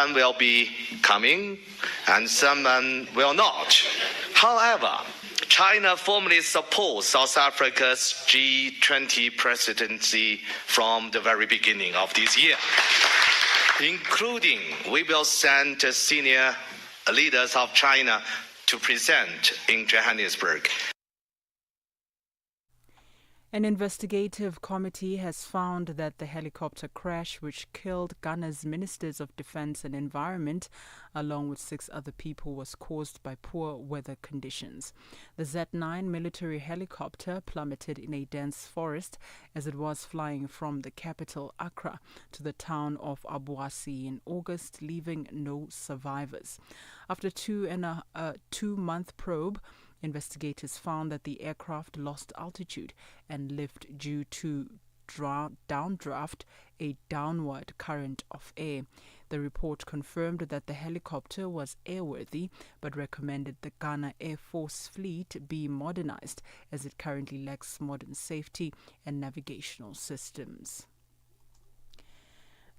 someone will be coming and someone will not. However, China formally supports South Africa's G20 presidency from the very beginning of this year, including we will send senior leaders of China to present in Johannesburg. An investigative committee has found that the helicopter crash which killed Ghana's Ministers of Defense and Environment, along with 6 other people, was caused by poor weather conditions. The Z-9 military helicopter plummeted in a dense forest as it was flying from the capital, Accra, to the town of Abuasi in August, leaving no survivors. After a 2-month probe, investigators found that the aircraft lost altitude and lift due to downdraft, a downward current of air. The report confirmed that the helicopter was airworthy, but recommended the Ghana Air Force fleet be modernized as it currently lacks modern safety and navigational systems.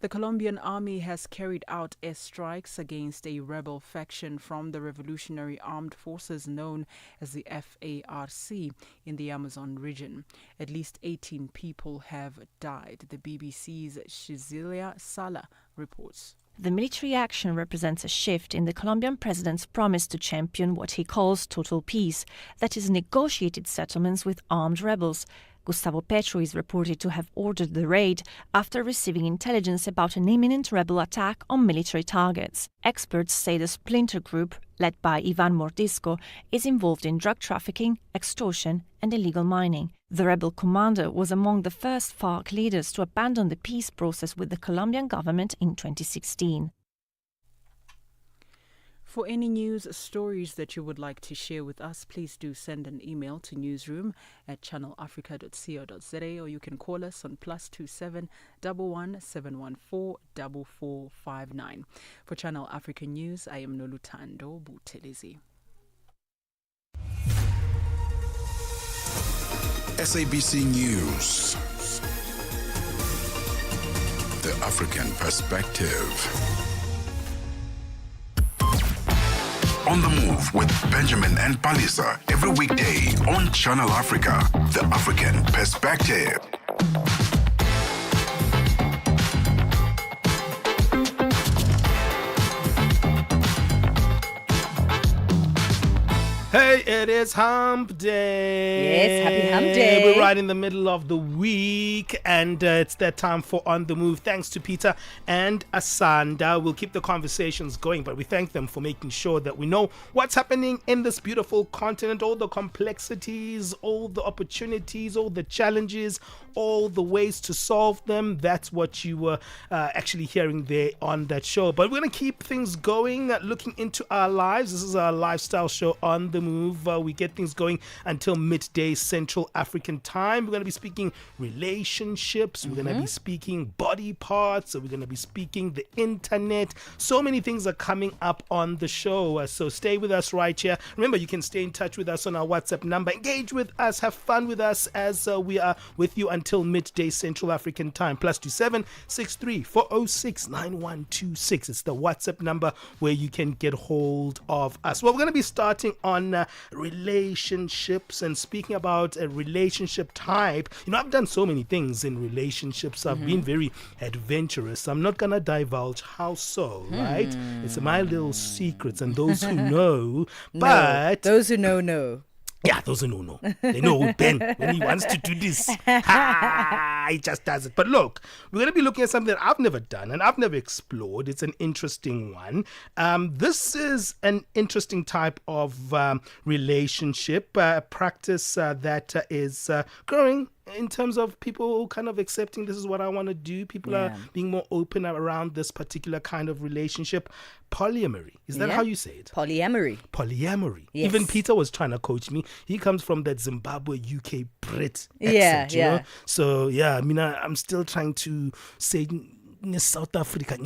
The Colombian army has carried out airstrikes against a rebel faction from the Revolutionary Armed Forces known as the FARC in the Amazon region. At least 18 people have died, the BBC's Shizilia Sala reports. The military action represents a shift in the Colombian president's promise to champion what he calls total peace, that is, negotiated settlements with armed rebels. Gustavo Petro is reported to have ordered the raid after receiving intelligence about an imminent rebel attack on military targets. Experts say the splinter group, led by Ivan Mordisco, is involved in drug trafficking, extortion and illegal mining. The rebel commander was among the first FARC leaders to abandon the peace process with the Colombian government in 2016. For any news stories that you would like to share with us, please do send an email to newsroom@channelafrica.co.za, or you can call us on +27 11 714 4459. For Channel Africa News, I am Nolutando Buthelezi. SABC News. The African Perspective. On the Move with Benjamin and Palesa every weekday on Channel Africa, The African Perspective. Hey, it is Hump Day. Yes, happy Hump Day. We're right in the middle of the week, and it's that time for On the Move. Thanks to Peter and Asanda. We'll keep the conversations going, but we thank them for making sure that we know what's happening in this beautiful continent, all the complexities, all the opportunities, all the challenges, all the ways to solve them. That's what you were actually hearing there on that show. But we're going to keep things going, looking into our lives. This is our lifestyle show On the Move. We get things going until midday Central African time. We're going to be speaking relationships. We're going to be speaking body parts. So we're going to be speaking the internet. So many things are coming up on the show. So stay with us right here. Remember, you can stay in touch with us on our WhatsApp number. Engage with us. Have fun with us as we are with you until midday Central African time. +27 63 406 9126. It's the WhatsApp number where you can get hold of us. Well, we're going to be starting on relationships, and speaking about a relationship type. You know, I've done so many things in relationships. I've been very adventurous. I'm not going to divulge how so, right? It's my little secrets, and those who know, but those who know. Yeah, those who know. They know Ben when he wants to do this. He just does it. But look, we're going to be looking at something that I've never done and I've never explored. It's an interesting one. This is an interesting type of relationship practice that is growing in terms of people kind of accepting this is what I want to do. People are being more open around this particular kind of relationship. Polyamory. Is that how you say it? Polyamory. Yes. Even Peter was trying to coach me. He comes from that Zimbabwe UK Brit accent, you know? So, yeah, I mean, I'm still trying to say South Africa,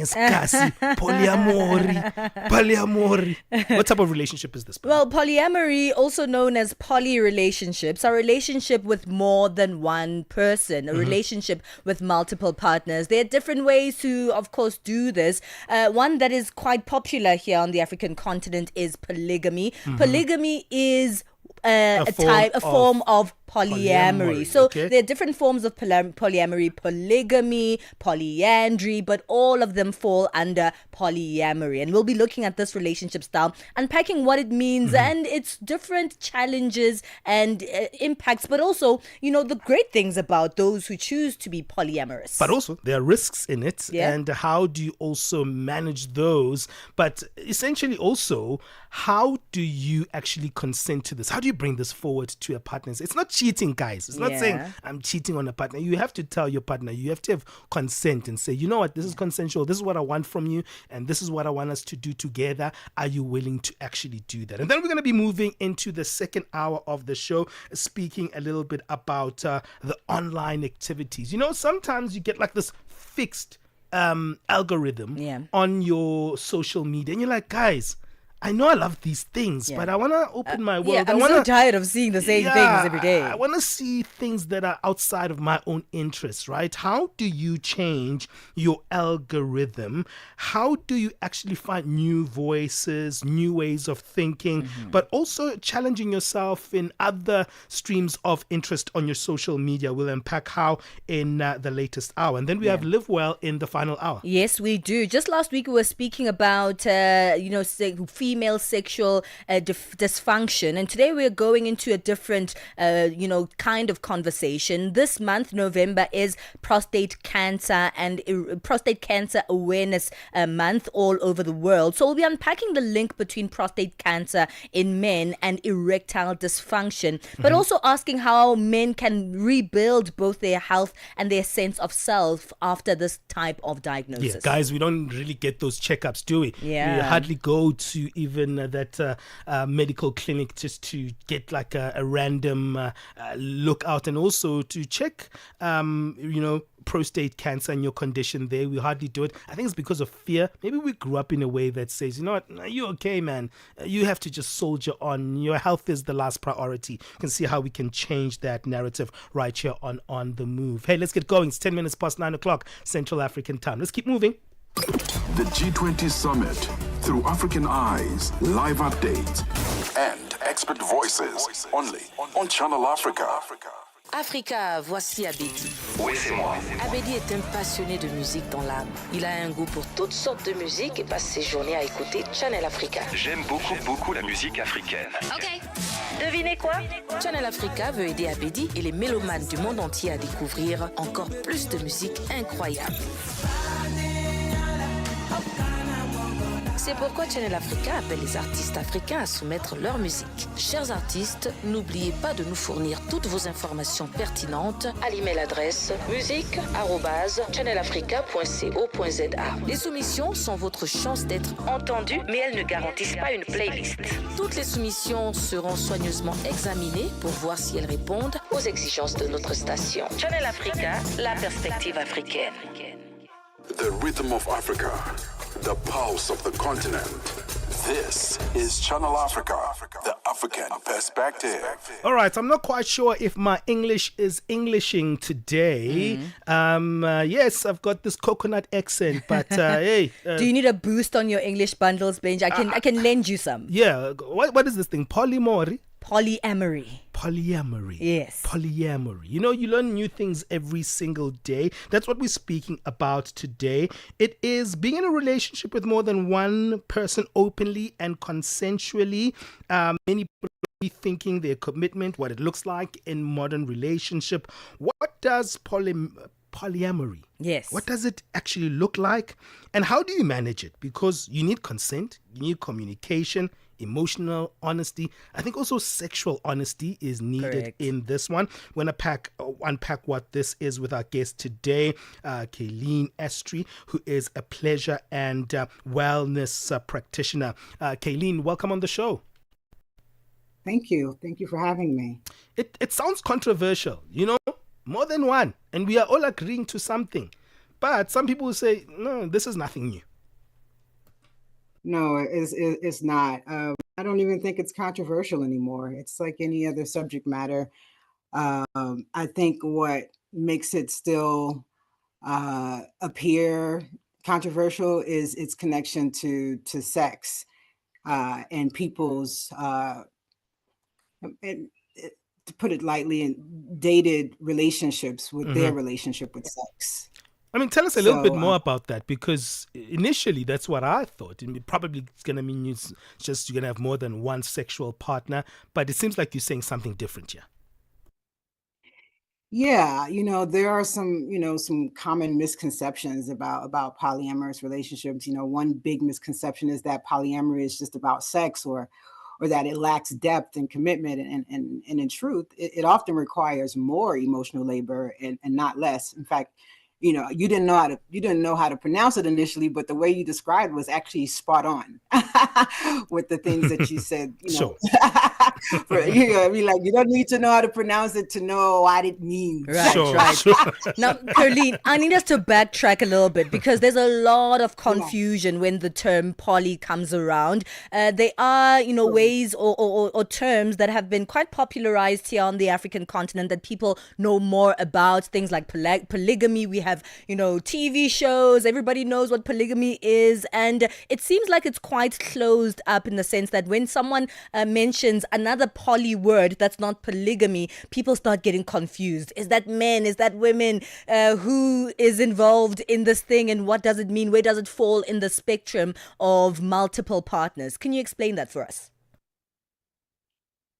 polyamory. What type of relationship is this? Well, polyamory, also known as poly relationships, are a relationship with more than one person, a relationship with multiple partners. There are different ways to, of course, do this. One that is quite popular here on the African continent is polygamy. Polygamy is a form of polyamory. So there are different forms of polyamory, polygamy, polyandry, but all of them fall under polyamory. And we'll be looking at this relationship style, unpacking what it means and its different challenges and impacts, but also, the great things about those who choose to be polyamorous. But also, there are risks in it. Yeah. And how do you also manage those? But essentially also, how do you actually consent to this? How do you bring this forward to a partner? It's not cheating, guys. It's not saying I'm cheating on a partner. You have to tell your partner. You have to have consent and say, you know what, this is consensual. This is what I want from you. And this is what I want us to do together. Are you willing to actually do that? And then we're going to be moving into the second hour of the show, speaking a little bit about the online activities. Sometimes you get like this fixed algorithm on your social media. And you're like, guys, I know I love these things, but I want to open my world. I'm so tired of seeing the same things every day. I want to see things that are outside of my own interests, right? How do you change your algorithm? How do you actually find new voices, new ways of thinking, but also challenging yourself in other streams of interest on your social media? We'll unpack how in the latest hour. And then we have Live Well in the final hour. Yes, we do. Just last week we were speaking about, female sexual dysfunction, and today we're going into a different kind of conversation. This month, November, is prostate cancer and prostate cancer awareness month all over the world. So we'll be unpacking the link between prostate cancer in men and erectile dysfunction, but also asking how men can rebuild both their health and their sense of self after this type of diagnosis. Yeah, guys, we don't really get those checkups, do we? We hardly go to even that medical clinic just to get like a random look out, and also to check prostate cancer and your condition there. We hardly do it. I think it's because of fear. Maybe we grew up in a way that says, you know what, you're okay, man. You have to just soldier on. Your health is the last priority. You can see how we can change that narrative right here on The Move. Hey, let's get going. It's 10 minutes past 9 o'clock Central African time. Let's keep moving. The G20 Summit through African eyes, live updates, and expert voices only on Channel Africa. Africa, voici Abedi. Oui, c'est moi. Abedi est un passionné de musique dans l'âme. Il a un goût pour toutes sortes de musique et passe ses journées à écouter Channel Africa. J'aime beaucoup la musique africaine. Ok. Devinez quoi? Channel Africa veut aider Abedi et les mélomanes du monde entier à découvrir encore plus de musique incroyable. C'est pourquoi Channel Africa appelle les artistes africains à soumettre leur musique. Chers artistes, n'oubliez pas de nous fournir toutes vos informations pertinentes à l'email adresse musique@channelafrica.co.za. Les soumissions sont votre chance d'être entendues, mais elles ne garantissent pas une playlist. Toutes les soumissions seront soigneusement examinées pour voir si elles répondent aux exigences de notre station. Channel Africa, la perspective africaine. The rhythm of Africa, the pulse of the continent. This is Channel Africa, the African perspective. All right, I'm not quite sure if my English is Englishing today. Yes, I've got this coconut accent, but hey. Do you need a boost on your English bundles, Benji? I can lend you some. Yeah, what is this thing? Polyamory? Polyamory. Polyamory. Yes. Polyamory. You learn new things every single day. That's what we're speaking about today. It is being in a relationship with more than one person openly and consensually. Many people are rethinking their commitment, what it looks like in modern relationship. What does polyamory? Yes. What does it actually look like? And how do you manage it? Because you need consent, you need communication, emotional honesty. I think also sexual honesty is needed in this one. We're going to unpack what this is with our guest today, Kayleen Estrie, who is a pleasure and wellness practitioner. Kayleen, welcome on the show. Thank you. Thank you for having me. It sounds controversial, more than one. And we are all agreeing to something. But some people will say, no, this is nothing new. No, it's not. I don't even think it's controversial anymore. It's like any other subject matter. I think what makes it still appear controversial is its connection to sex and people's and, to put it lightly, in dated relationships with their relationship with sex. I mean, tell us a little bit So more about that, because initially that's what I thought. And it probably it's going to mean it's just you're going to have more than one sexual partner, but it seems like you're saying something different here. yeah, there are some common misconceptions about polyamorous relationships. One big misconception is that polyamory is just about sex, or that it lacks depth and commitment. And in truth, it often requires more emotional labor and not less. In fact, you didn't know how to pronounce it initially, but the way you described was actually spot on with the things that you said. Sure. I mean, like, you don't need to know how to pronounce it to know what it means. Right, Sure, right. sure. Now, Caroline, I need us to backtrack a little bit because there's a lot of confusion when the term poly comes around. There are, ways or terms that have been quite popularized here on the African continent that people know more about. Things like polygamy. We have, TV shows. Everybody knows what polygamy is. And it seems like it's quite closed up in the sense that when someone mentions another poly word that's not polygamy, people start getting confused. Is that men? Is that women? Who is involved in this thing, and what does it mean? Where does it fall in the spectrum of multiple partners? Can you explain that for us?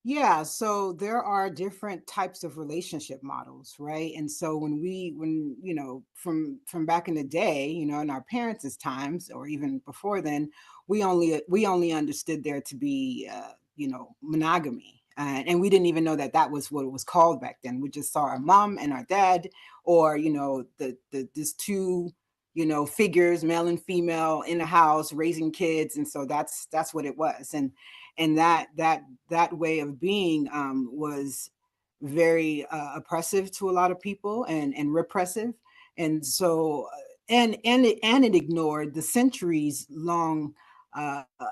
Yeah, so there are different types of relationship models, right? And so when from back in the day, in our parents' times or even before then, we only understood there to be monogamy. And we didn't even know that that was what it was called back then. We just saw our mom and our dad, or these two figures, male and female, in the house raising kids, and so that's what it was. And that way of being was very oppressive to a lot of people, and repressive. And so and it ignored the centuries long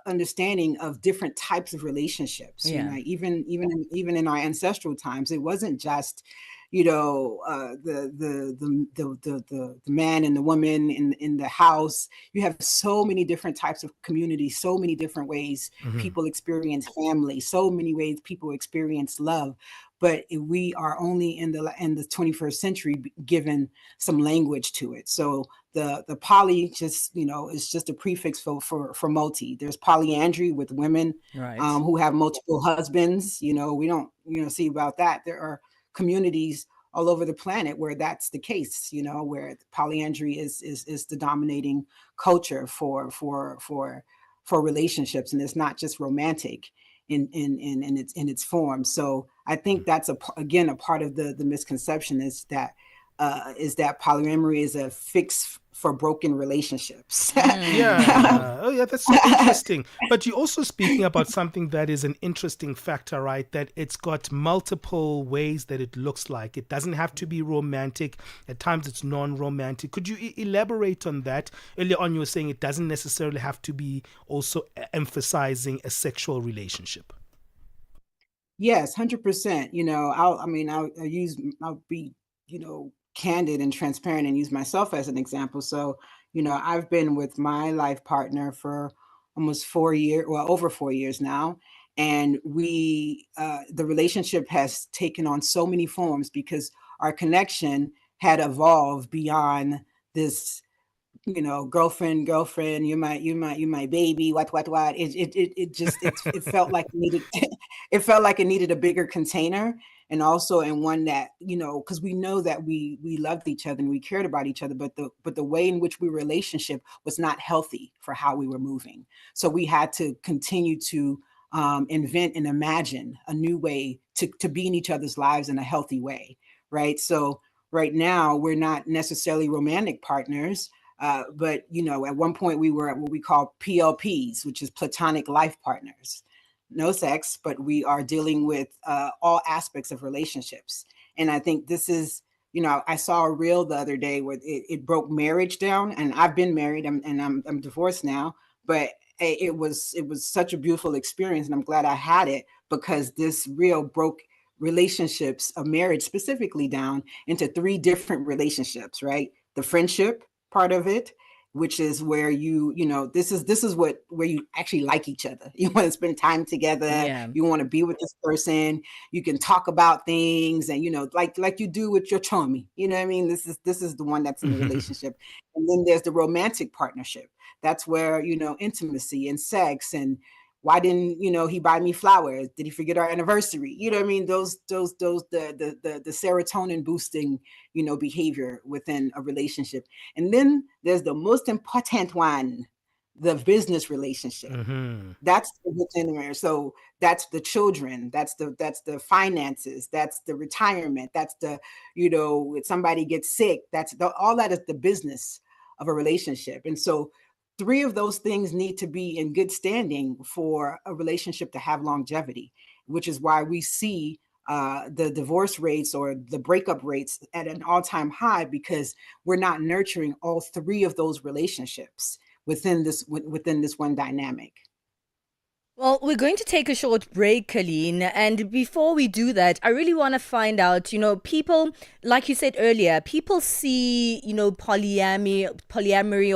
understanding of different types of relationships. Yeah. Even in our ancestral times, it wasn't just the man and the woman in the house. You have so many different types of communities, so many different ways people experience family, so many ways people experience love. But we are only in the 21st century given some language to it. So the poly just is just a prefix for multi. There's polyandry with women Right. who have multiple husbands. We don't see about that. There are communities all over the planet where that's the case, where polyandry is the dominating culture for relationships, and it's not just romantic in its form. So I think that's again a part of the misconception is that polyamory is a fix for broken relationships. Yeah. Oh, yeah, that's so interesting. But you're also speaking about something that is an interesting factor, right? That it's got multiple ways that it looks like. It doesn't have to be romantic. At times it's non-romantic. Could you elaborate on that? Earlier on, you were saying it doesn't necessarily have to be also emphasizing a sexual relationship. Yes, 100%. I'll be, candid and transparent and use myself as an example. So, I've been with my life partner for almost 4 years, well, over 4 years now. And the relationship has taken on so many forms because our connection had evolved beyond this girlfriend, you my baby, what. It felt like it needed, it felt like it needed a bigger container, and also in one that, because we know that we loved each other and we cared about each other, but the way in which we were relationship was not healthy for how we were moving. So we had to continue to invent and imagine a new way to be in each other's lives in a healthy way, right? So right now we're not necessarily romantic partners. But at one point we were at what we call PLPs, which is platonic life partners. No sex, but we are dealing with all aspects of relationships. And I think this is I saw a reel the other day where it broke marriage down, and I've been married, and I'm divorced now, but it was such a beautiful experience, and I'm glad I had it, because this reel broke relationships of marriage specifically down into three different relationships, right? The friendship part of it, which is where this is where you actually like each other. You want to spend time together. Yeah. You want to be with this person. You can talk about things, and like you do with your chummy. You know what I mean? This is the one that's in the relationship. And then there's the romantic partnership. That's where intimacy and sex, and why didn't he buy me flowers? Did he forget our anniversary? You know what I mean? Those the serotonin boosting behavior within a relationship. And then there's the most important one, the business relationship. That's within there. So that's the children, that's the finances, that's the retirement, that's the if somebody gets sick, all that is the business of a relationship. And so three of those things need to be in good standing for a relationship to have longevity, which is why we see the divorce rates or the breakup rates at an all-time high, because we're not nurturing all three of those relationships within this one dynamic. Well, we're going to take a short break, Colleen. And before we do that, I really want to find out, people, like you said earlier, people see, polyamory or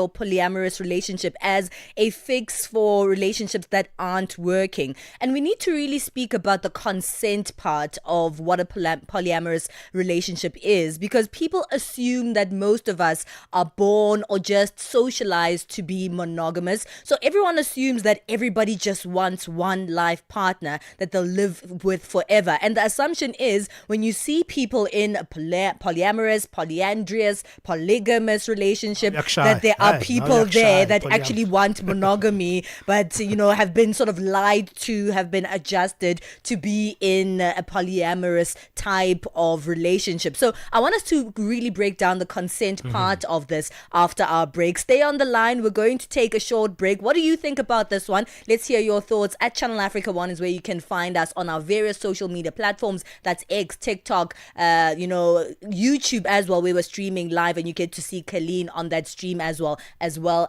polyamorous relationship as a fix for relationships that aren't working. And we need to really speak about the consent part of what a polyamorous relationship is, because people assume that most of us are born or just socialized to be monogamous. So everyone assumes that everybody just wants one life partner that they'll live with forever. And the assumption is, when you see people in a polyamorous, polyandrous, polygamous relationship, that there are people there that actually want monogamy, but have been sort of lied to, have been adjusted to be in a polyamorous type of relationship. So I want us to really break down the consent part of this after our break. Stay on the line. We're going to take a short break. What do you think about this one? Let's hear your thoughts. At Channel Africa 1 is where you can find us on our various social media platforms. That's X, TikTok, YouTube as well, where we're streaming live, and you get to see Colleen on that stream as well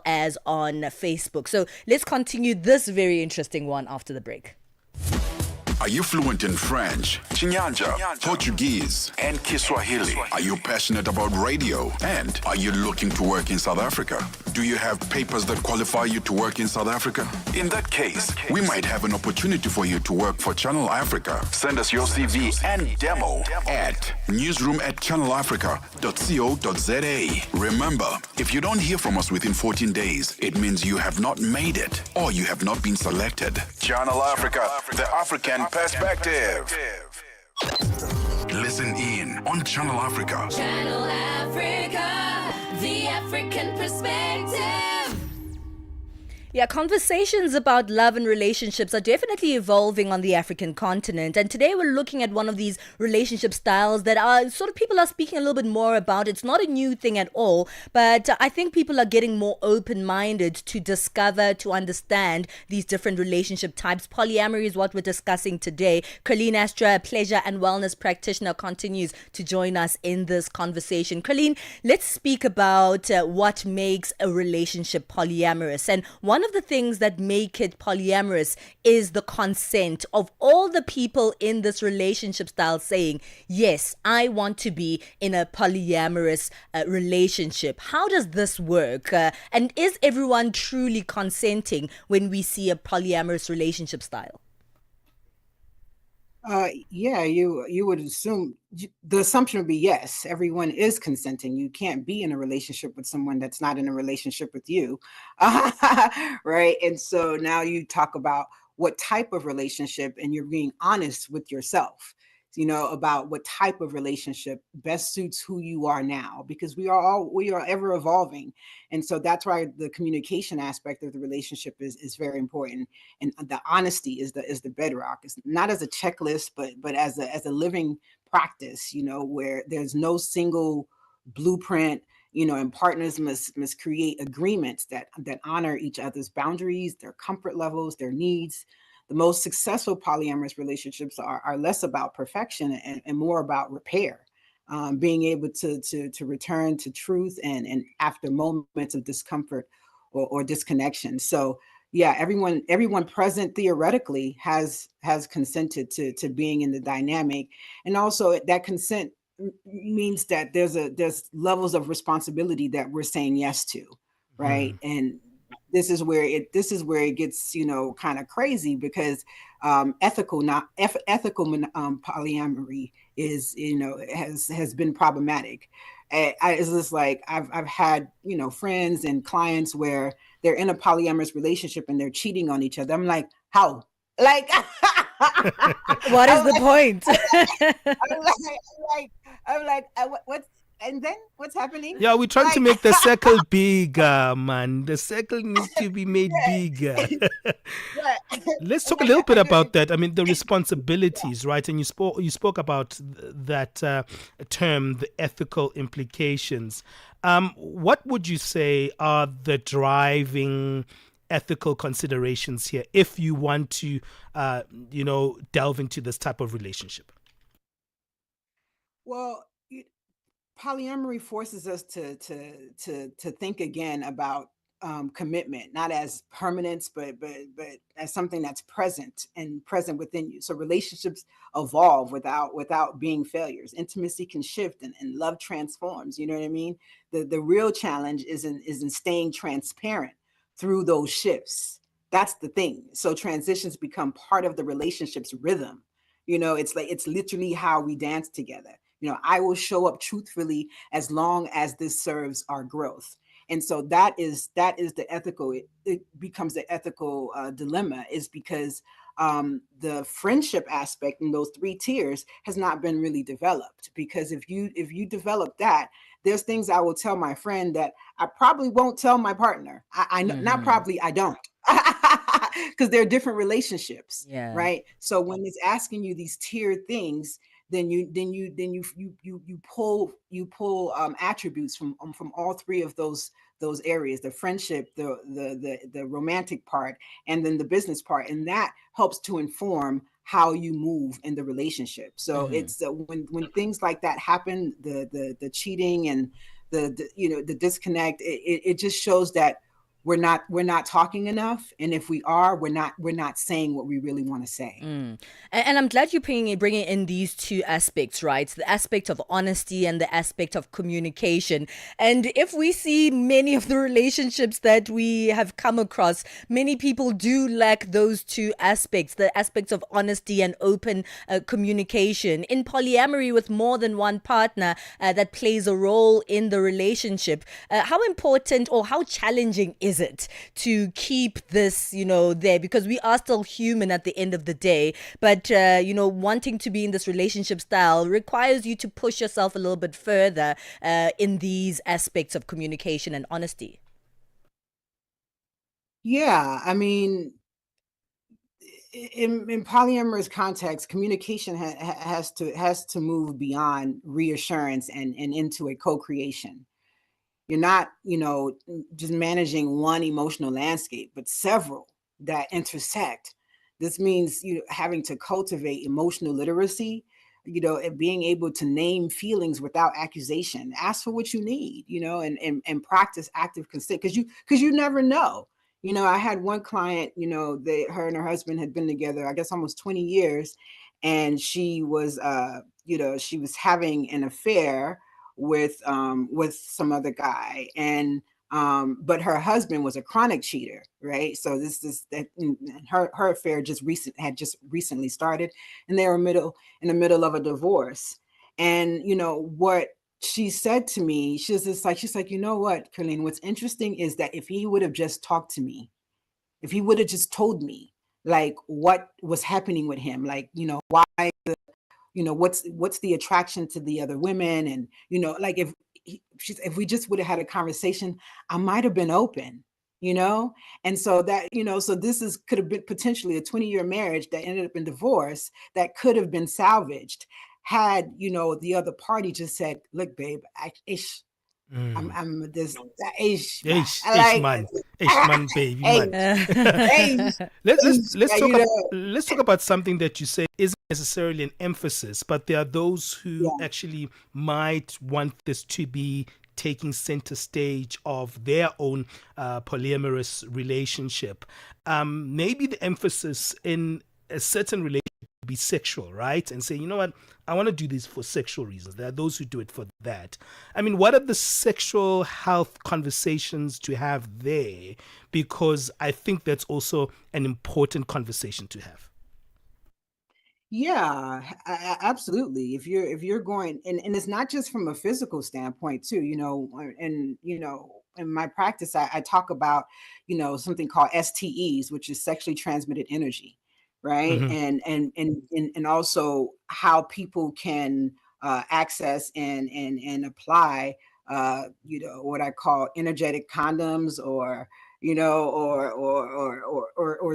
as on Facebook. So let's continue this very interesting one after the break. Are you fluent in French, Chinyanja, Portuguese, and Kiswahili? Are you passionate about radio? And are you looking to work in South Africa? Do you have papers that qualify you to work in South Africa? In that case, we might have an opportunity for you to work for Channel Africa. Send us your CV and demo at newsroom@channelafrica.co.za. Remember, if you don't hear from us within 14 days, it means you have not made it or you have not been selected. Channel Africa, the African perspective. Listen in on Channel Africa. Channel Africa, the African perspective. Yeah, conversations about love and relationships are definitely evolving on the African continent. And today we're looking at one of these relationship styles that are sort of people are speaking a little bit more about. It's not a new thing at all, but I think people are getting more open-minded to discover, to understand these different relationship types. Polyamory is what we're discussing today. Colleen Astra, a pleasure and wellness practitioner, continues to join us in this conversation. Colleen, let's speak about what makes a relationship polyamorous. And one of the things that make it polyamorous is the consent of all the people in this relationship style saying, yes, I want to be in a polyamorous relationship. How does this work? And is everyone truly consenting when we see a polyamorous relationship style? Yeah, you would assume the assumption would be yes, everyone is consenting. You can't be in a relationship with someone that's not in a relationship with you, right? And so now you talk about what type of relationship, and you're being honest with yourself, about what type of relationship best suits who you are now, because we are ever evolving. And so that's why the communication aspect of the relationship is very important. And the honesty is the bedrock. It's not as a checklist, but as a living practice, where there's no single blueprint, and partners must create agreements that honor each other's boundaries, their comfort levels, their needs. The most successful polyamorous relationships are less about perfection and more about repair. being able to return to truth and after moments of discomfort or disconnection. So yeah, everyone present theoretically has consented to being in the dynamic, and also that consent means that there's levels of responsibility that we're saying yes to, right? And this is where it gets kind of crazy, because ethical polyamory is has been problematic. It's just like I've had friends and clients where they're in a polyamorous relationship and they're cheating on each other. I'm like, how? Like, What is I'm the like, point? I'm like, what? And then what's happening? Yeah, we're trying to Like, make the circle bigger, man. The circle needs to be made bigger. what? Let's I'm talk a like, little I bit know. about that. I mean, the responsibilities, right? And you spoke about that term, the ethical implications. What would you say are the driving ethical considerations here if you want to, delve into this type of relationship? Well, polyamory forces us to think again about commitment, not as permanence, but as something that's present and present within you. So relationships evolve without being failures. Intimacy can shift and love transforms. You know what I mean? The real challenge is in staying transparent through those shifts. That's the thing. So transitions become part of the relationship's rhythm. It's like it's literally how we dance together. I will show up truthfully as long as this serves our growth. And so that is the ethical. It becomes the ethical dilemma, is because the friendship aspect in those three tiers has not been really developed. Because if you develop that, there's things I will tell my friend that I probably won't tell my partner. I know, not probably, I don't, because they're different relationships, Yeah. right? So when it's asking you these tiered things, then you pull attributes from all three of those areas: the friendship, the romantic part, and then the business part, and that helps to inform how you move in the relationship. So it's when things like that happen, the cheating and the disconnect, it just shows that we're not talking enough, and if we are, we're not saying what we really want to say. And I'm glad you're bringing in these two aspects, right? The aspect of honesty and the aspect of communication. And if we see many of the relationships that we have come across, many people do lack those two aspects, the aspects of honesty and open communication. In polyamory with more than one partner that plays a role in the relationship, how important or how challenging is it to keep this, there? Because we are still human at the end of the day, but wanting to be in this relationship style requires you to push yourself a little bit further in these aspects of communication and honesty. Yeah, I mean, in polyamorous context, communication has to move beyond reassurance and into a co-creation. You're not, just managing one emotional landscape, but several that intersect. This means you having to cultivate emotional literacy, and being able to name feelings without accusation. Ask for what you need, and practice active consent, because you never know. I had one client, her and her husband had been together, I guess, almost 20 years, and she was having an affair with some other guy, and but her husband was a chronic cheater, right? So this is that her affair had just recently started, and they were in the middle of a divorce. And what she said to me, she's like, you know what, Colleen, what's interesting is that if he would have just talked to me, if he would have just told me, like, what was happening with him, like, why, what's the attraction to the other women, and like, if we just would have had a conversation, I might have been open, you know and so that, so this is could have been potentially a 20-year marriage that ended up in divorce, that could have been salvaged had the other party just said, look, babe, I'm this ish. Ish, I ish like man, ish man, baby Hey, man. hey, Let's yeah, talk you know, let's talk about something that you say isn't necessarily an emphasis, but there are those who yeah. actually might want this to be taking center stage of their own polyamorous relationship. Maybe the emphasis in a certain relationship would be sexual, right? And say, you know what, I want to do this for sexual reasons. There are those who do it for that. I mean, what are the sexual health conversations to have there? Because I think that's also an important conversation to have. Yeah, absolutely. If you're going, and it's not just from a physical standpoint too, and in my practice, I talk about, something called STEs, which is sexually transmitted energy, right? Hmm. And also how people can access and apply, what I call energetic condoms, or or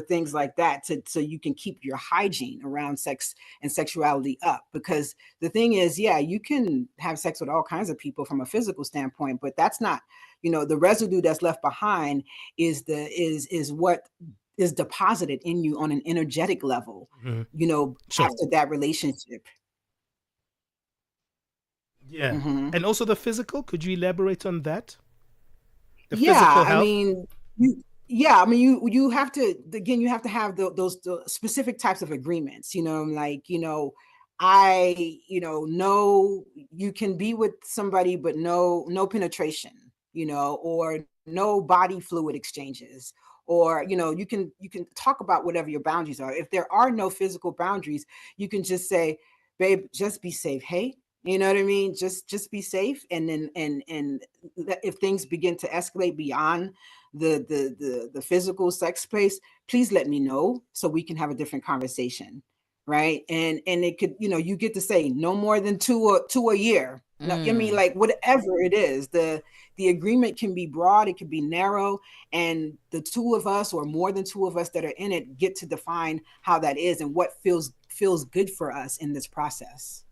things like that, so you can keep your hygiene around sex and sexuality up. Because the thing is, yeah, you can have sex with all kinds of people from a physical standpoint, but that's not, the residue that's left behind is what is deposited in you on an energetic level, Hmm. Sure. after that relationship. Yeah. Hmm. And also the physical, could you elaborate on that? The physical Yeah, I health? mean, you have to, again, you have to have the specific types of agreements. Like, I know you can be with somebody, but no penetration, or no body fluid exchanges, or you can talk about whatever your boundaries are. If there are no physical boundaries, you can just say, babe, just be safe. Hey, you know what I mean? Just be safe. And then and if things begin to escalate beyond the physical sex space, please let me know so we can have a different conversation, right? And it could, you get to say no more than two a year. No, I mean, like, whatever it is, the agreement can be broad, it can be narrow, and the two of us, or more than two of us that are in it, get to define how that is and what feels good for us in this process.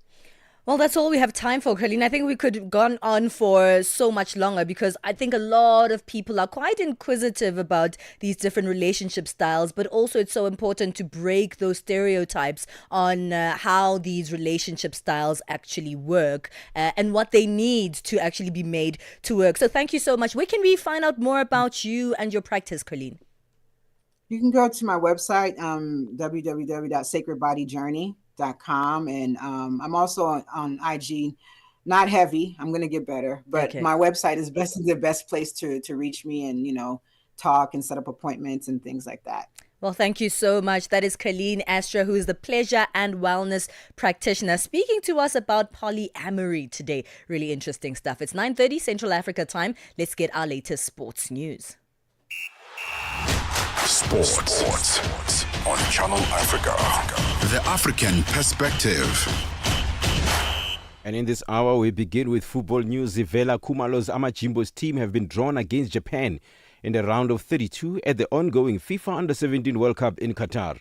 Well, that's all we have time for, Colleen. I think we could have gone on for so much longer, because I think a lot of people are quite inquisitive about these different relationship styles, but also it's so important to break those stereotypes on how these relationship styles actually work, and what they need to actually be made to work. So thank you so much. Where can we find out more about you and your practice, Colleen? You can go to my website, www.sacredbodyjourney.com. And I'm also on IG. Not heavy. I'm going to get better. But Okay. my website is the best place to reach me, and, talk and set up appointments and things like that. Well, thank you so much. That is Colleen Astra, who is the pleasure and wellness practitioner, speaking to us about polyamory today. Really interesting stuff. It's 9:30 Central Africa time. Let's get our latest sports news. Sports on Channel Africa. The African perspective. And in this hour, we begin with football news. Ivela Kumalo's Amajimbo's team have been drawn against Japan in the round of 32 at the ongoing FIFA Under-17 World Cup in Qatar.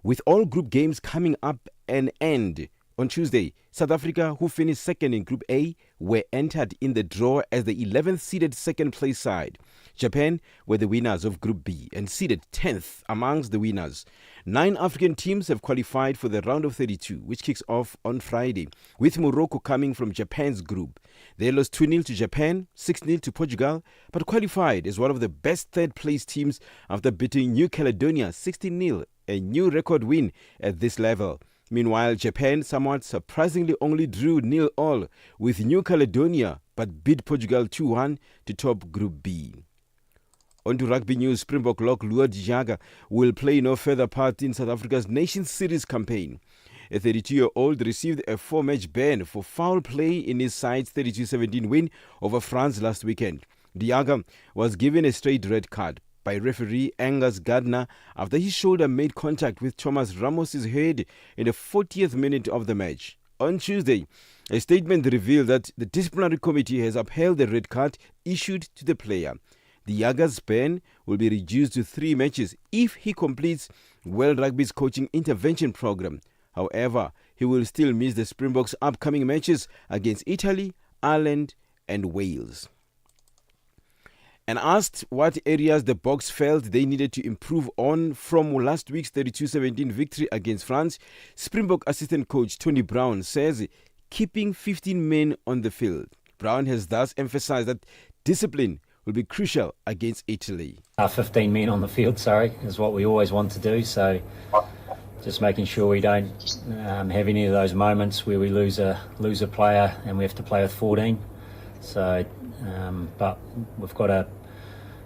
With all group games coming up an end on Tuesday, South Africa, who finished second in Group A, were entered in the draw as the 11th seeded second place side. Japan were the winners of Group B and seeded 10th amongst the winners. 9 African teams have qualified for the round of 32, which kicks off on Friday, with Morocco coming from Japan's group. They lost 2-0 to Japan, 6-0 to Portugal, but qualified as one of the best third-place teams after beating New Caledonia 16-0, a new record win at this level. Meanwhile, Japan somewhat surprisingly only drew 0-0 with New Caledonia, but beat Portugal 2-1 to top Group B. On to rugby news, Springbok lock Luo Dijaga will play no further part in South Africa's Nations Series campaign. A 32-year-old received a 4-match ban for foul play in his side's 32-17 win over France last weekend. Dijaga was given a straight red card by referee Angus Gardner after his shoulder made contact with Thomas Ramos's head in the 40th minute of the match. On Tuesday, a statement revealed that the disciplinary committee has upheld the red card issued to the player. Dijaga's ban will be reduced to 3 matches if he completes World Rugby's coaching intervention program. However, he will still miss the Springboks' upcoming matches against Italy, Ireland and Wales. And asked what areas the Boks felt they needed to improve on from last week's 32-17 victory against France, Springbok assistant coach Tony Brown says keeping 15 men on the field. Brown has thus emphasized that discipline will be crucial against Italy. 15 men on the field, is what we always want to do. So just making sure we don't have any of those moments where we lose a player and we have to play with 14. So, but we've got to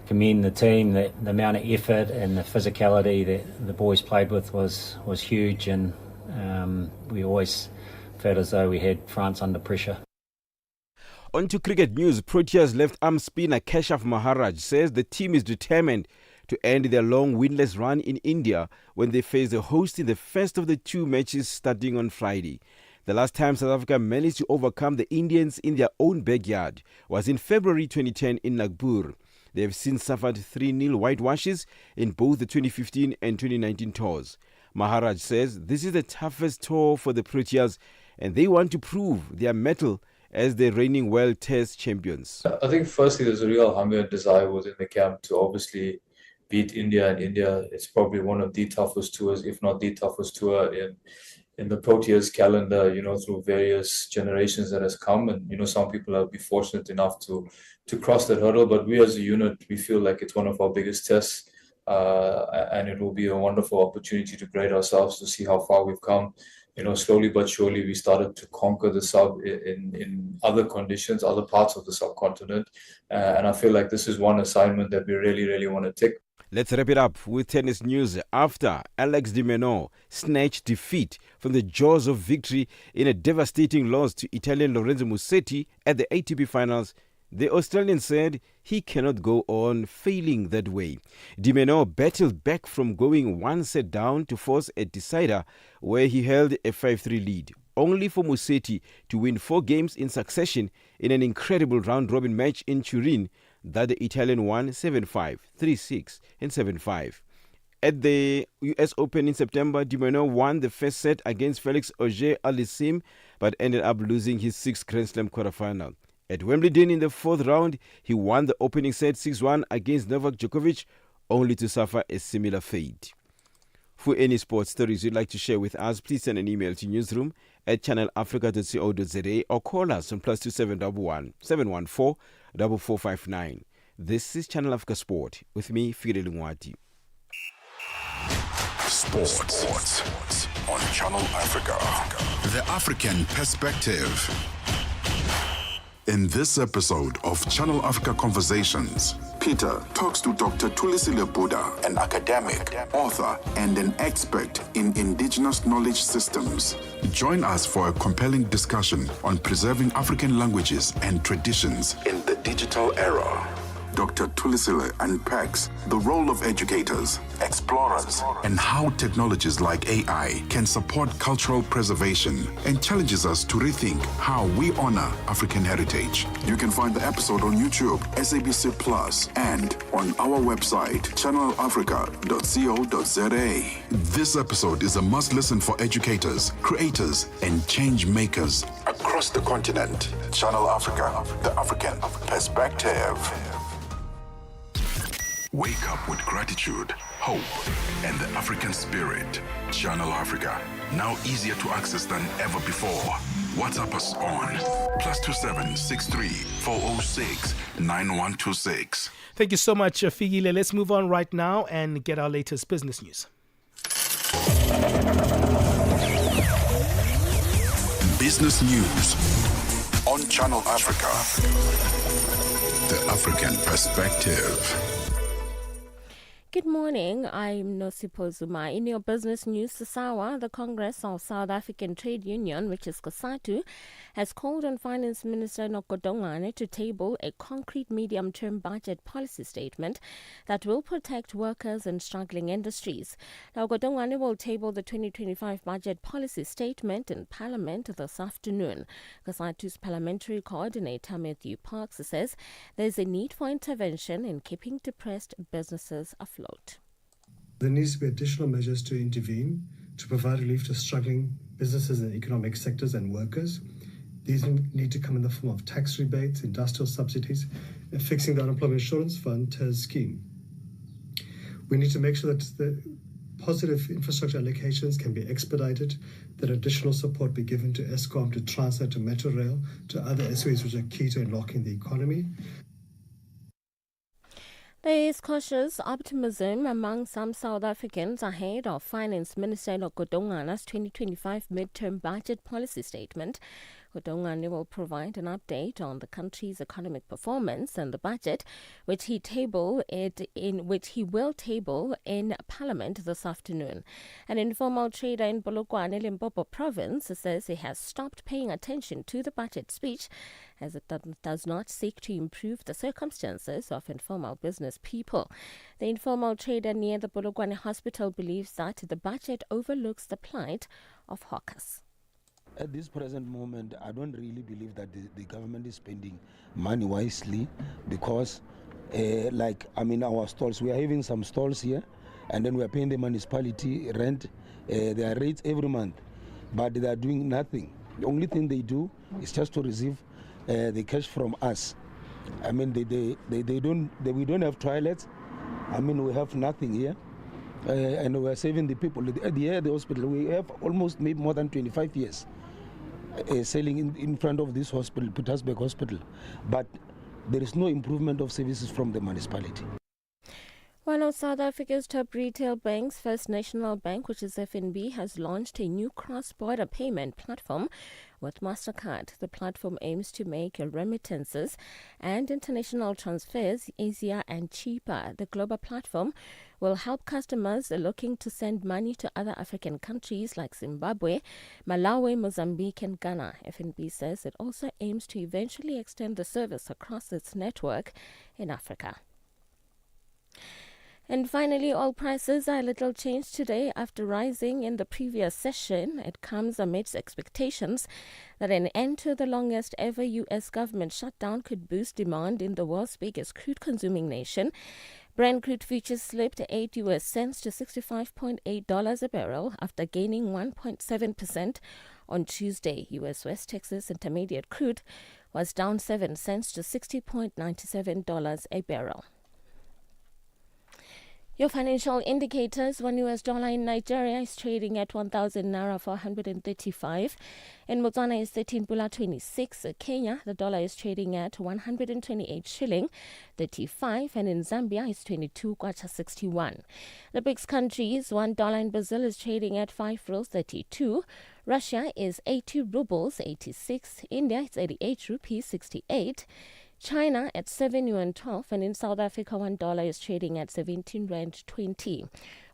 commend the team. The amount of effort and the physicality that the boys played with was huge, and we always felt as though we had France under pressure. On to cricket news. Proteas left-arm spinner Keshav Maharaj says the team is determined to end their long winless run in India when they face the host in the first of the two matches starting on Friday. The last time South Africa managed to overcome the Indians in their own backyard was in February 2010 in Nagpur. They have since suffered 3-0 whitewashes in both the 2015 and 2019 tours. Maharaj says this is the toughest tour for the Proteas and they want to prove their mettle as the reigning World Test champions. I think firstly there's a real hunger and desire within the camp to obviously beat India, and India is probably one of the toughest tours, if not the toughest tour in the Proteas calendar, through various generations that has come. And, some people have been fortunate enough to cross that hurdle. But we as a unit, we feel like it's one of our biggest tests. And it will be a wonderful opportunity to grade ourselves to see how far we've come. Slowly but surely, we started to conquer the sub in other conditions, other parts of the subcontinent. And I feel like this is one assignment that we really, really want to tick. Let's wrap it up with tennis news. After Alex de Minaur snatched defeat from the jaws of victory in a devastating loss to Italian Lorenzo Musetti at the ATP Finals, the Australian said he cannot go on failing that way. De Minaur battled back from going one set down to force a decider where he held a 5-3 lead, only for Musetti to win 4 games in succession in an incredible round-robin match in Turin that the Italian won 7-5, 3-6 and 7-5. At the US Open in September, de Minaur won the first set against Felix Auger-Aliassime but ended up losing his 6th Grand Slam quarterfinal. At Wimbledon in the 4th round, he won the opening set 6-1 against Novak Djokovic, only to suffer a similar fate. For any sports stories you'd like to share with us, please send an email to newsroom@channelafrica.co.za or call us on +2711 714 4459. This is Channel Africa Sport with me, Fidel Ngwati. Sports on Channel Africa. The African Perspective. In this episode of Channel Africa Conversations, Peter talks to Dr. Thulisile Buddha, an academic, author, and an expert in indigenous knowledge systems. Join us for a compelling discussion on preserving African languages and traditions in the digital era. Dr. Thulisile unpacks the role of educators, explorers, and how technologies like AI can support cultural preservation, and challenges us to rethink how we honor African heritage. You can find the episode on YouTube, SABC Plus, and on our website, channelafrica.co.za. This episode is a must-listen for educators, creators, and change makers across the continent. Channel Africa, the African Perspective. Wake up with gratitude, hope, and the African spirit. Channel Africa, now easier to access than ever before. WhatsApp us on +27 63 406 9126. Thank you so much, Figile. Let's move on right now and get our latest business news. Business news on Channel Africa. The African Perspective. Good morning, I'm Nosipho Zuma. In your business news, SASAWA, the Congress of South African Trade Union, which is COSATU, has called on Finance Minister Nokodongane to table a concrete medium-term budget policy statement that will protect workers in struggling industries. Nokodongane will table the 2025 budget policy statement in Parliament this afternoon. COSATU's parliamentary coordinator, Matthew Parks, says there's a need for intervention in keeping depressed businesses afloat. There needs to be additional measures to intervene to provide relief to struggling businesses and economic sectors and workers. These need to come in the form of tax rebates, industrial subsidies, and fixing the Unemployment Insurance Fund scheme. We need to make sure that the positive infrastructure allocations can be expedited, that additional support be given to Eskom, to Transnet, to Metro Rail, to other SOEs which are key to unlocking the economy. There is cautious optimism among some South Africans ahead of Finance Minister Godongana's 2025 midterm budget policy statement. Godongana will provide an update on the country's economic performance and the budget, which he will table in Parliament this afternoon. An informal trader in Polokwane, Limpopo province, says he has stopped paying attention to the budget speech as it does not seek to improve the circumstances of informal business people. The informal trader near the Polokwane hospital believes that the budget overlooks the plight of hawkers. At this present moment, I don't really believe that the government is spending money wisely because, our stalls, we are having some stalls here and then we are paying the municipality rent, their rates every month, but they are doing nothing. The only thing they do is just to receive the cash from us. We don't have toilets. We have nothing here. And we are saving the people. At the hospital, we have almost maybe more than 25 years selling in front of this hospital, Petersburg Hospital. But there is no improvement of services from the municipality. One of South Africa's top retail banks, First National Bank, which is FNB, has launched a new cross-border payment platform with MasterCard. The platform aims to make remittances and international transfers easier and cheaper. The global platform will help customers looking to send money to other African countries like Zimbabwe, Malawi, Mozambique and Ghana. FNB says it also aims to eventually extend the service across its network in Africa. And finally, oil prices are a little changed today after rising in the previous session. It comes amidst expectations that an end to the longest ever U.S. government shutdown could boost demand in the world's biggest crude-consuming nation. Brent crude futures slipped 8 US cents to $65.8 a barrel after gaining 1.7% on Tuesday. U.S. West Texas Intermediate crude was down 7 cents to $60.97 a barrel. Your financial indicators: $1 US in Nigeria is trading at 1,000 naira for 135. In Botswana is 13 pula 26. Kenya, the dollar is trading at 128 shilling 35, and in Zambia is 22 kwacha 61. The BRICS countries: $1 in Brazil is trading at 5 rubles 32. Russia is 80 rubles 86. India is 88 rupees 68. China at 7 yuan 12, and in South Africa $1 is trading at 17 rand 20.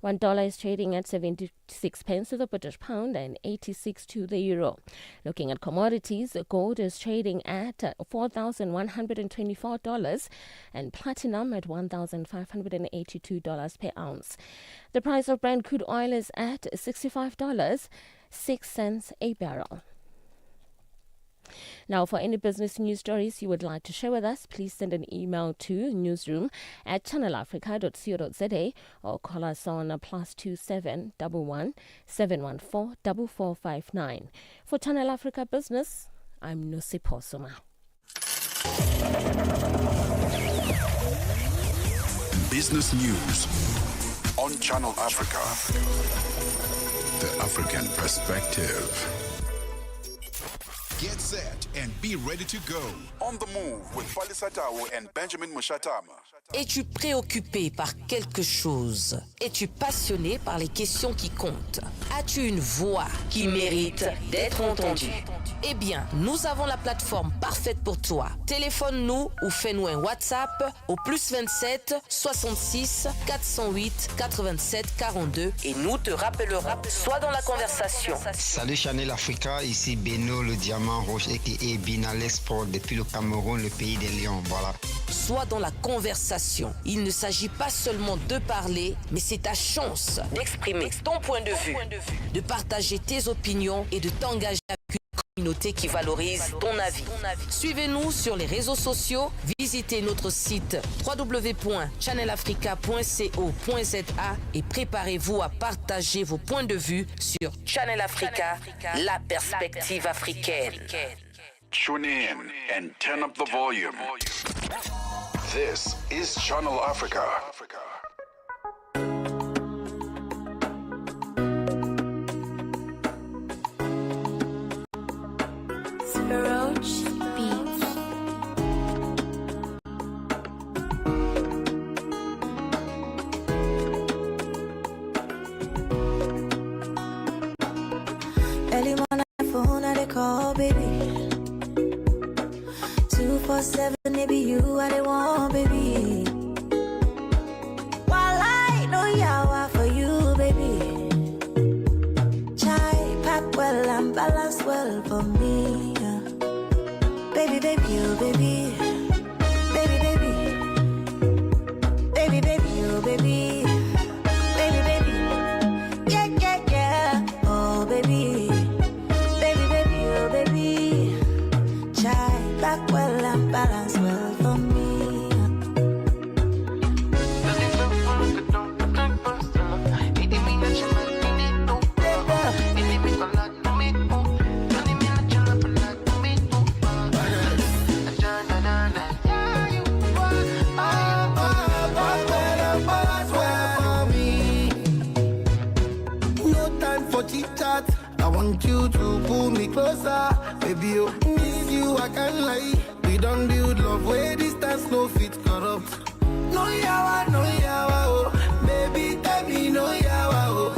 $1 is trading at 76 pence to the British pound and 86 to the euro. Looking at commodities, gold is trading at $4,124 and platinum at $1,582 per ounce. The price of Brent crude oil is at $65.06 a barrel. Now, for any business news stories you would like to share with us, please send an email to newsroom@channelafrica.co.za or call us on +27 11 714 4459. For Channel Africa Business, I'm Nosipho Soma. Business news on Channel Africa. The African perspective. Get set and be ready to go. On the move with Palesa and Benjamin Moshatama. Es-tu préoccupé par quelque chose? Es-tu passionné par les questions qui comptent? As-tu une voix qui mérite d'être entendue? Eh bien, nous avons la plateforme parfaite pour toi. Téléphone-nous ou fais-nous un WhatsApp au +27 66 408 87 42 et nous te rappellerons. Sois dans la conversation. Salut Channel Africa, ici Beno le Diamant Rouge et Binal Sport depuis le Cameroun, le pays des Lions. Voilà. Sois dans la conversation. Il ne s'agit pas seulement de parler, mais c'est ta chance d'exprimer ton point de vue, de partager tes opinions et de t'engager avec une communauté qui valorise ton avis. Suivez-nous sur les réseaux sociaux, visitez notre site www.channelafrica.co.za et préparez-vous à partager vos points de vue sur Channel Africa, la perspective africaine. Tune in and turn up the volume. This is Channel Africa. Roach Beats. Early morning phone I they call, baby. 247, it be you I they want, baby. While I know yawa for you, baby. Chai pack well and balance well for me. Baby, baby, oh baby. Baby, baby. Baby, baby, oh baby. Baby, baby. Yeah, yeah, yeah. Oh baby. Baby, baby, oh baby. Chai back well and balance well for me. I want you to pull me closer, baby. Oh, miss you, I can't lie. We don't build love where distance no fit corrupt. No yawa, oh, baby, tell me no yawa, oh.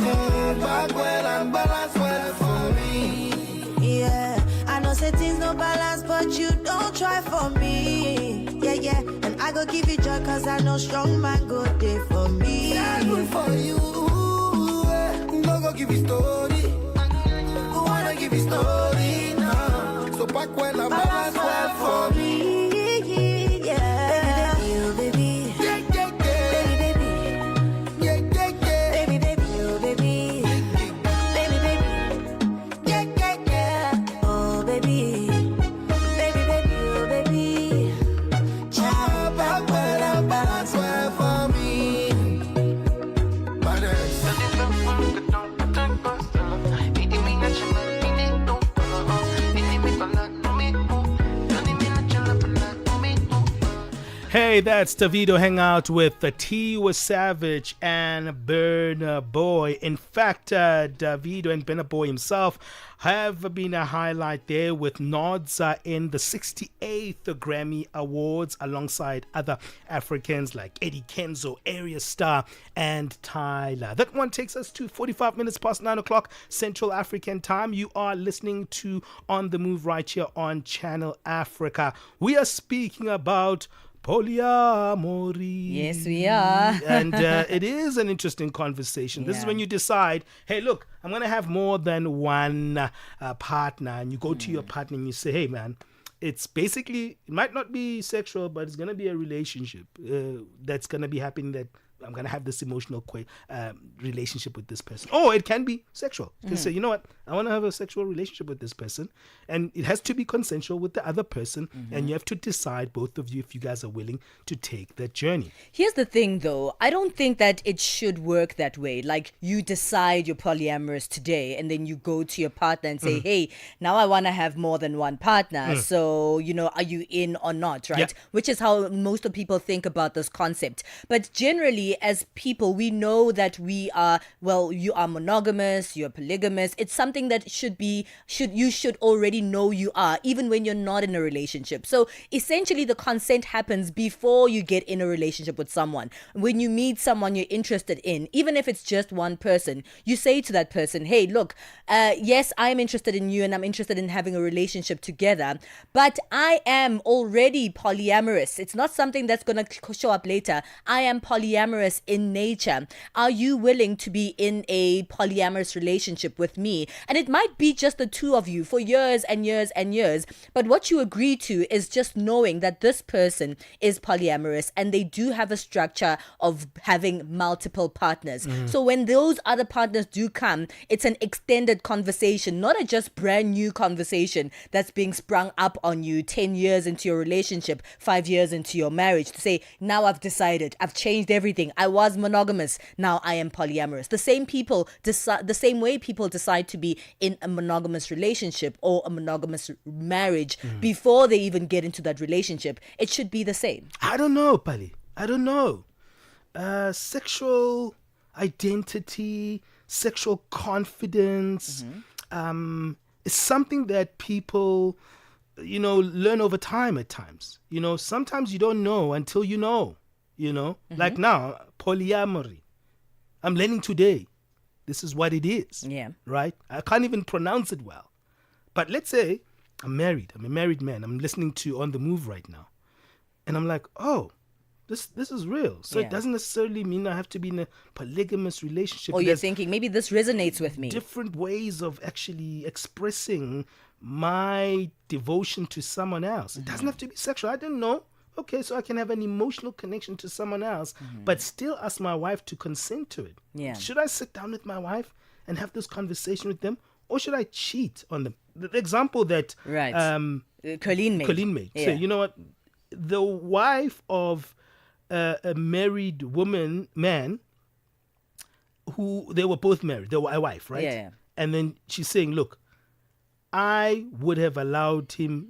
Back well and balance well for me. Yeah, I know say things no balance, but you don't try for me. Yeah, yeah, and I go give you joy, cause I know strong man go there for me. Yeah, good for you. No go give you story. Wanna give you story now. So back well and balance well for me. Yeah. Baby, baby, oh baby. Yeah, yeah, yeah. Baby, baby. Yeah, yeah, yeah. Baby, baby, oh baby. Baby, baby. Yeah, yeah, yeah. Oh baby. Baby, baby, oh baby. Child, back well and balance well for me. Hey, that's Davido hang out with the Tiwa Savage and Burna Boy. In fact, Davido and Burna Boy himself have been a highlight there with nods in the 68th Grammy Awards alongside other Africans like Eddie Kenzo, Area Star, and Tyler. That one takes us to 45 minutes past 9 o'clock Central African time. You are listening to On the Move right here on Channel Africa. We are speaking about polyamory. Yes, we are. And it is an interesting conversation. This is when you decide, hey, look, I'm going to have more than one partner. And you go to your partner and you say, hey, man, it's basically, it might not be sexual, but it's going to be a relationship that's going to be happening, that I'm going to have this emotional relationship with this person. Or it can be sexual. You can say, you know what, I want to have a sexual relationship with this person. And it has to be consensual with the other person. And you have to decide, both of you, if you guys are willing to take that journey. Here's the thing, though. I don't think that it should work that way. Like, you decide you're polyamorous today, and then you go to your partner and say, hey, now I want to have more than one partner. So, you know, are you in or not, right? Yeah. Which is how most of people think about this concept. But generally, as people, we know that we are, well, you are monogamous, you're polygamous. It's something that you should already know you are, even when you're not in a relationship. So essentially, the consent happens before you get in a relationship with someone. When you meet someone you're interested in, even if it's just one person, you say to that person, hey, look, yes, I'm interested in you and I'm interested in having a relationship together, but I am already polyamorous. It's not something that's going to show up later. I am polyamorous in nature. Are you willing to be in a polyamorous relationship with me? And it might be just the two of you for years and years and years, but what you agree to is just knowing that this person is polyamorous and they do have a structure of having multiple partners. So when those other partners do come, it's an extended conversation, not a just brand new conversation that's being sprung up on you 10 years into your relationship, 5 years into your marriage, to say, now I've decided, I've changed everything, saying, I was monogamous, now I am polyamorous. The same way people decide to be in a monogamous relationship or a monogamous marriage before they even get into that relationship, it should be the same. I don't know, Pali. I don't know. Sexual identity, sexual confidence is something that people, learn over time at times. Sometimes you don't know until you know, Like now, polyamory. I'm learning today. This is what it is. Yeah. Right? I can't even pronounce it well. But let's say I'm married. I'm a married man. I'm listening to On the Move right now. And I'm like, oh, this is real. So it doesn't necessarily mean I have to be in a polygamous relationship. Or you're thinking, maybe this resonates with me. Different ways of actually expressing my devotion to someone else. It doesn't have to be sexual. I don't know. Okay, so I can have an emotional connection to someone else, but still ask my wife to consent to it. Yeah. Should I sit down with my wife and have this conversation with them, or should I cheat on them? The example that Colleen made. Yeah. So you know what? The wife of a married man, who they were both married, they were a wife, right? Yeah. And then she's saying, look, I would have allowed him,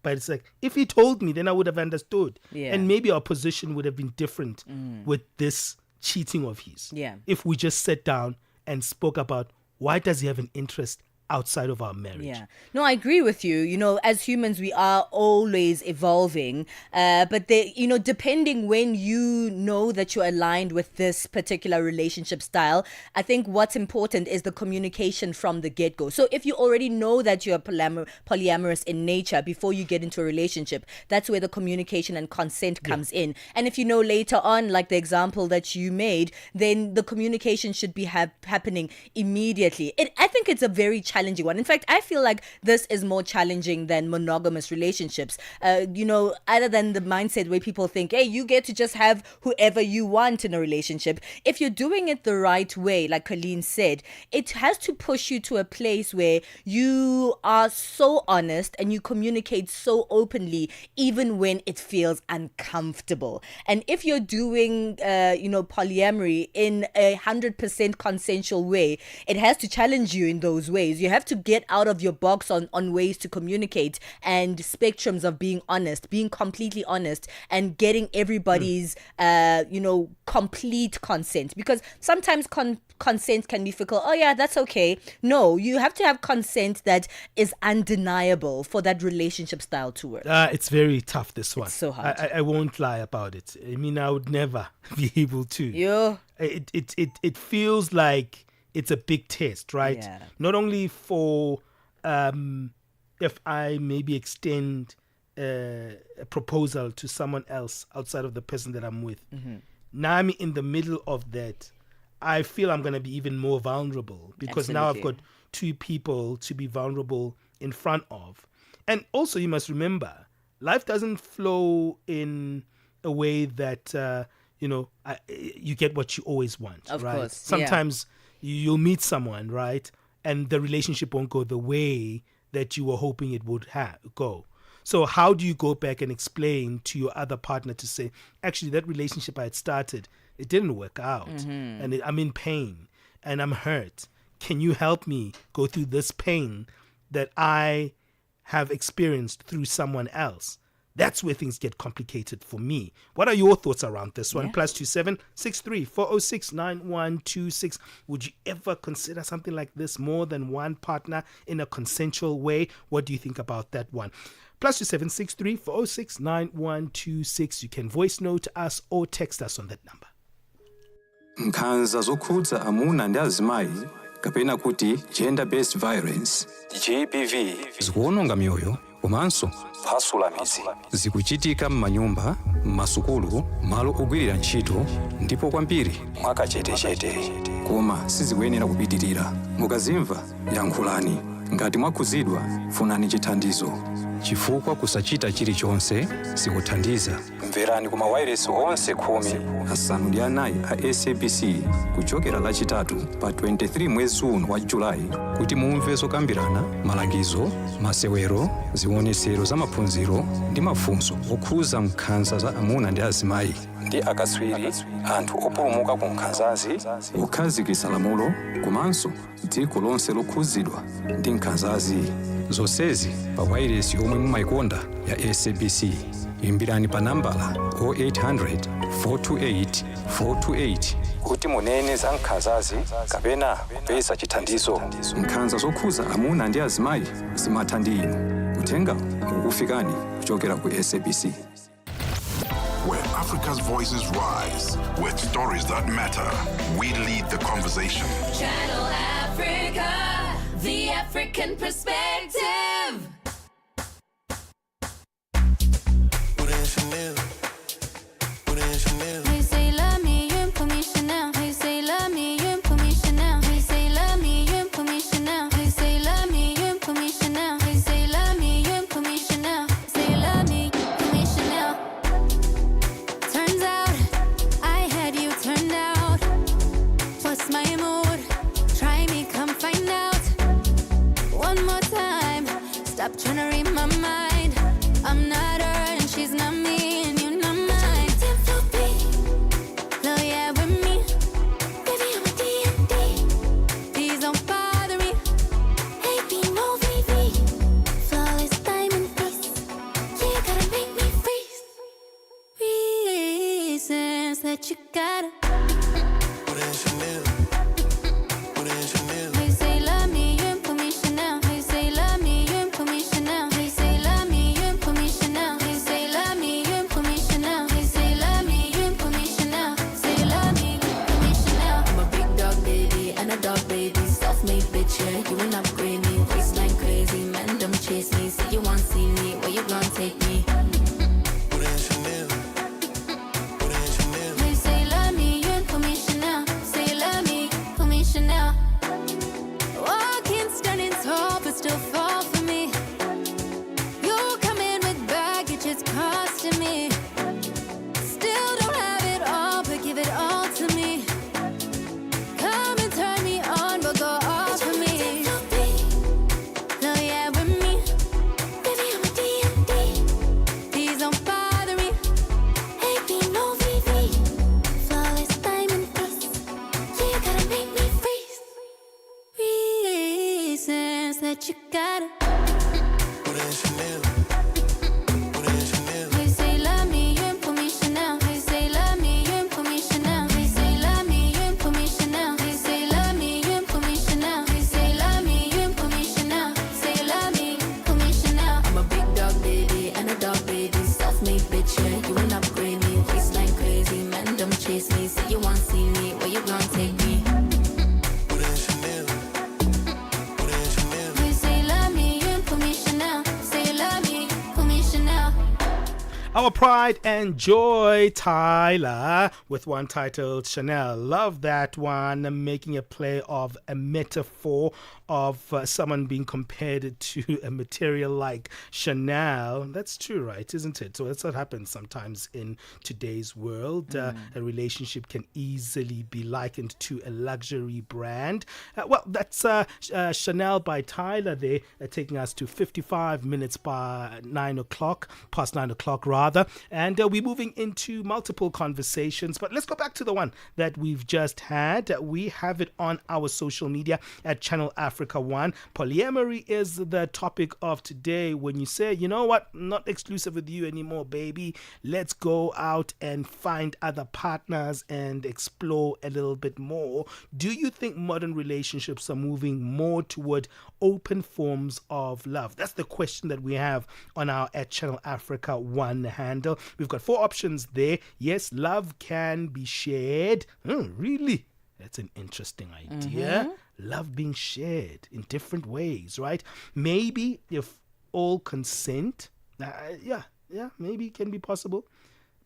but it's like, if he told me, then I would have understood. Yeah. And maybe our position would have been different with this cheating of his. Yeah. If we just sat down and spoke about why does he have an interest outside of our marriage. Yeah. No, I agree with you. As humans, we are always evolving. But depending when you know that you're aligned with this particular relationship style, I think what's important is the communication from the get-go. So if you already know that you're polyamorous in nature before you get into a relationship, that's where the communication and consent comes in. And if you know later on, like the example that you made, then the communication should be happening immediately. I think it's a very challenging one. In fact, I feel like this is more challenging than monogamous relationships. Other than the mindset where people think, hey, you get to just have whoever you want in a relationship. If you're doing it the right way, like Colleen said, it has to push you to a place where you are so honest and you communicate so openly, even when it feels uncomfortable. And if you're doing, polyamory in 100% consensual way, it has to challenge you in those ways. You have to get out of your box on ways to communicate and spectrums of being honest, being completely honest, and getting everybody's, complete consent. Because sometimes consent can be fickle. Oh yeah, that's okay. No, you have to have consent that is undeniable for that relationship style to work. It's very tough, this one. It's so hard. I won't lie about it. I mean, I would never be able to. Yeah. It feels like it's a big test, right? Yeah. Not only for if I maybe extend a proposal to someone else outside of the person that I'm with. Now I'm in the middle of that. I feel I'm going to be even more vulnerable because now I've got two people to be vulnerable in front of. And also you must remember, life doesn't flow in a way that, you get what you always want, of right? Course. Sometimes you'll meet someone, right? And the relationship won't go the way that you were hoping it would go. So how do you go back and explain to your other partner to say, actually, that relationship I had started, it didn't work out. And I'm in pain and I'm hurt. Can you help me go through this pain that I have experienced through someone else? That's where things get complicated for me. What are your thoughts around this one? +27 63 406 9126. Would you ever consider something like this, more than one partner in a consensual way? What do you think about that one? +27 63 406 9126. You can voice note us or text us on that number. Nkhanza zokhudza amuna ndi azimayi kapena kuti gender-based violence GBV zikuwononga mioyo komanso kuphwasula midzi. Zikuchitika m'manyumba, m'masukulu, malo ogwirira ntchito ndipo kwambiri mwakachetechete. Koma sizikuyenera kupitirira. Mukazimva yankhulani. Ngati mwakhuzidwa funani chithandizo. Chifukwa kusachita chilichonse sikuthandiza. Mverani kuma wireless onse 14 a SABC kuchokera lachitatu pa 23 mwezi uno wa Julai kuti mumve zokambirana, malangizo, masewero, zionetsero za maphunziro ndi mafunso okhuza nkhanza za amuna ndi azimayi ndi akatswiri anthu opulumuka ku nkhanzazi okhazikitsa lamulo komanso dziko lonse lokhuzidwa ndi nkhanzazi zonsezi pa wailesi yomwe mumayikonda ya SABC. Imbirani pa nambala 0800 428 428 kuti munene za nkhanzazi kapena kupeza chithandizo. Nkhanza zokhuza amuna ndi azimayi zimatha ndi inu. Uthenga ukufikani kuchokera ku SABC. Where Africa's voices rise with stories that matter, we lead the conversation. Channel Africa, the African perspective. Hey, say love me, you ain't put me Chanel. Hey, say love me, you ain't put me Chanel. Hey, say love me, you ain't put me Chanel. Hey, say love me, you ain't put me Chanel. Hey, say love me, you ain't put me Chanel. Say love me, put me Chanel. Turns out I had you turned out. What's my mood? Try me, come find out. One more time, stop trying to read my mind. I'm not her and she's not me, and you're not mine. No, yeah, with me. Baby, I'm a D&D. Please don't bother me. Hey, be no VV. Flawless diamond face. Yeah, you gotta make me freeze. Reasons that you gotta. Hey, say love me, you ain't put me Chanel. Hey, say love me, you ain't put me Chanel. Hey, say love me, you ain't put me Chanel. Hey, say love me, you ain't put me Chanel. Hey, say love me, you ain't put me Chanel. Say love me, put me Chanel. I'm a big dog baby and a dog baby, self-made bitch, yeah, you ain't upgrade me. Waistline crazy, man, don't chase me. Say you want see me, where you gonna take me? Hey, say love me, you ain't put me Chanel. Say love me, put me Chanel. Walking, standing tall, but still fall for me. You come in with baggage, it's costing me. Still don't have it all, but give it all to me. Come and turn me on, but go off for me. No, yeah, with me. Baby, I'm a D&D. Please don't bother me. Hey, be no VV. Flawless diamond face. Yeah, you gotta make me freeze. Reasons that you gotta. Hey, say love me, you ain't put me Chanel. Hey, say love me, you ain't put me Chanel. Hey, say love me, you ain't put me Chanel. Hey, say love me, you ain't put me Chanel. Hey, say love me, you ain't put me Chanel. Say love me, put me Chanel. I'm a big dog baby and a dog baby, self-made bitch, yeah, you ain't upgrade me. Waistline crazy, man, don't chase me. Say you want see me, where you gonna take me? Hey, say love me, you ain't put me Chanel. Say love me, put me Chanel. Our pride and joy, Tyler, with one titled Chanel. Love that one, making a play of a metaphor of someone being compared to a material like Chanel. That's true, right? Isn't it? So that's what happens sometimes in today's world. A relationship can easily be likened to a luxury brand. Well, that's Chanel by Tyler there, taking us to 55 minutes past 9 o'clock rather. And we're moving into multiple conversations. But let's go back to the one that we've just had. We have it on our social media at Channel Africa 1. Polyamory is the topic of today. When you say, you know what, I'm not exclusive with you anymore, baby. Let's go out and find other partners and explore a little bit more. Do you think modern relationships are moving more toward open forms of love? That's the question that we have on our at Channel Africa 1 handle. We've got 4 options there. Yes, love can be shared. Really? That's an interesting idea. Love being shared in different ways, right? Maybe if all consent, maybe it can be possible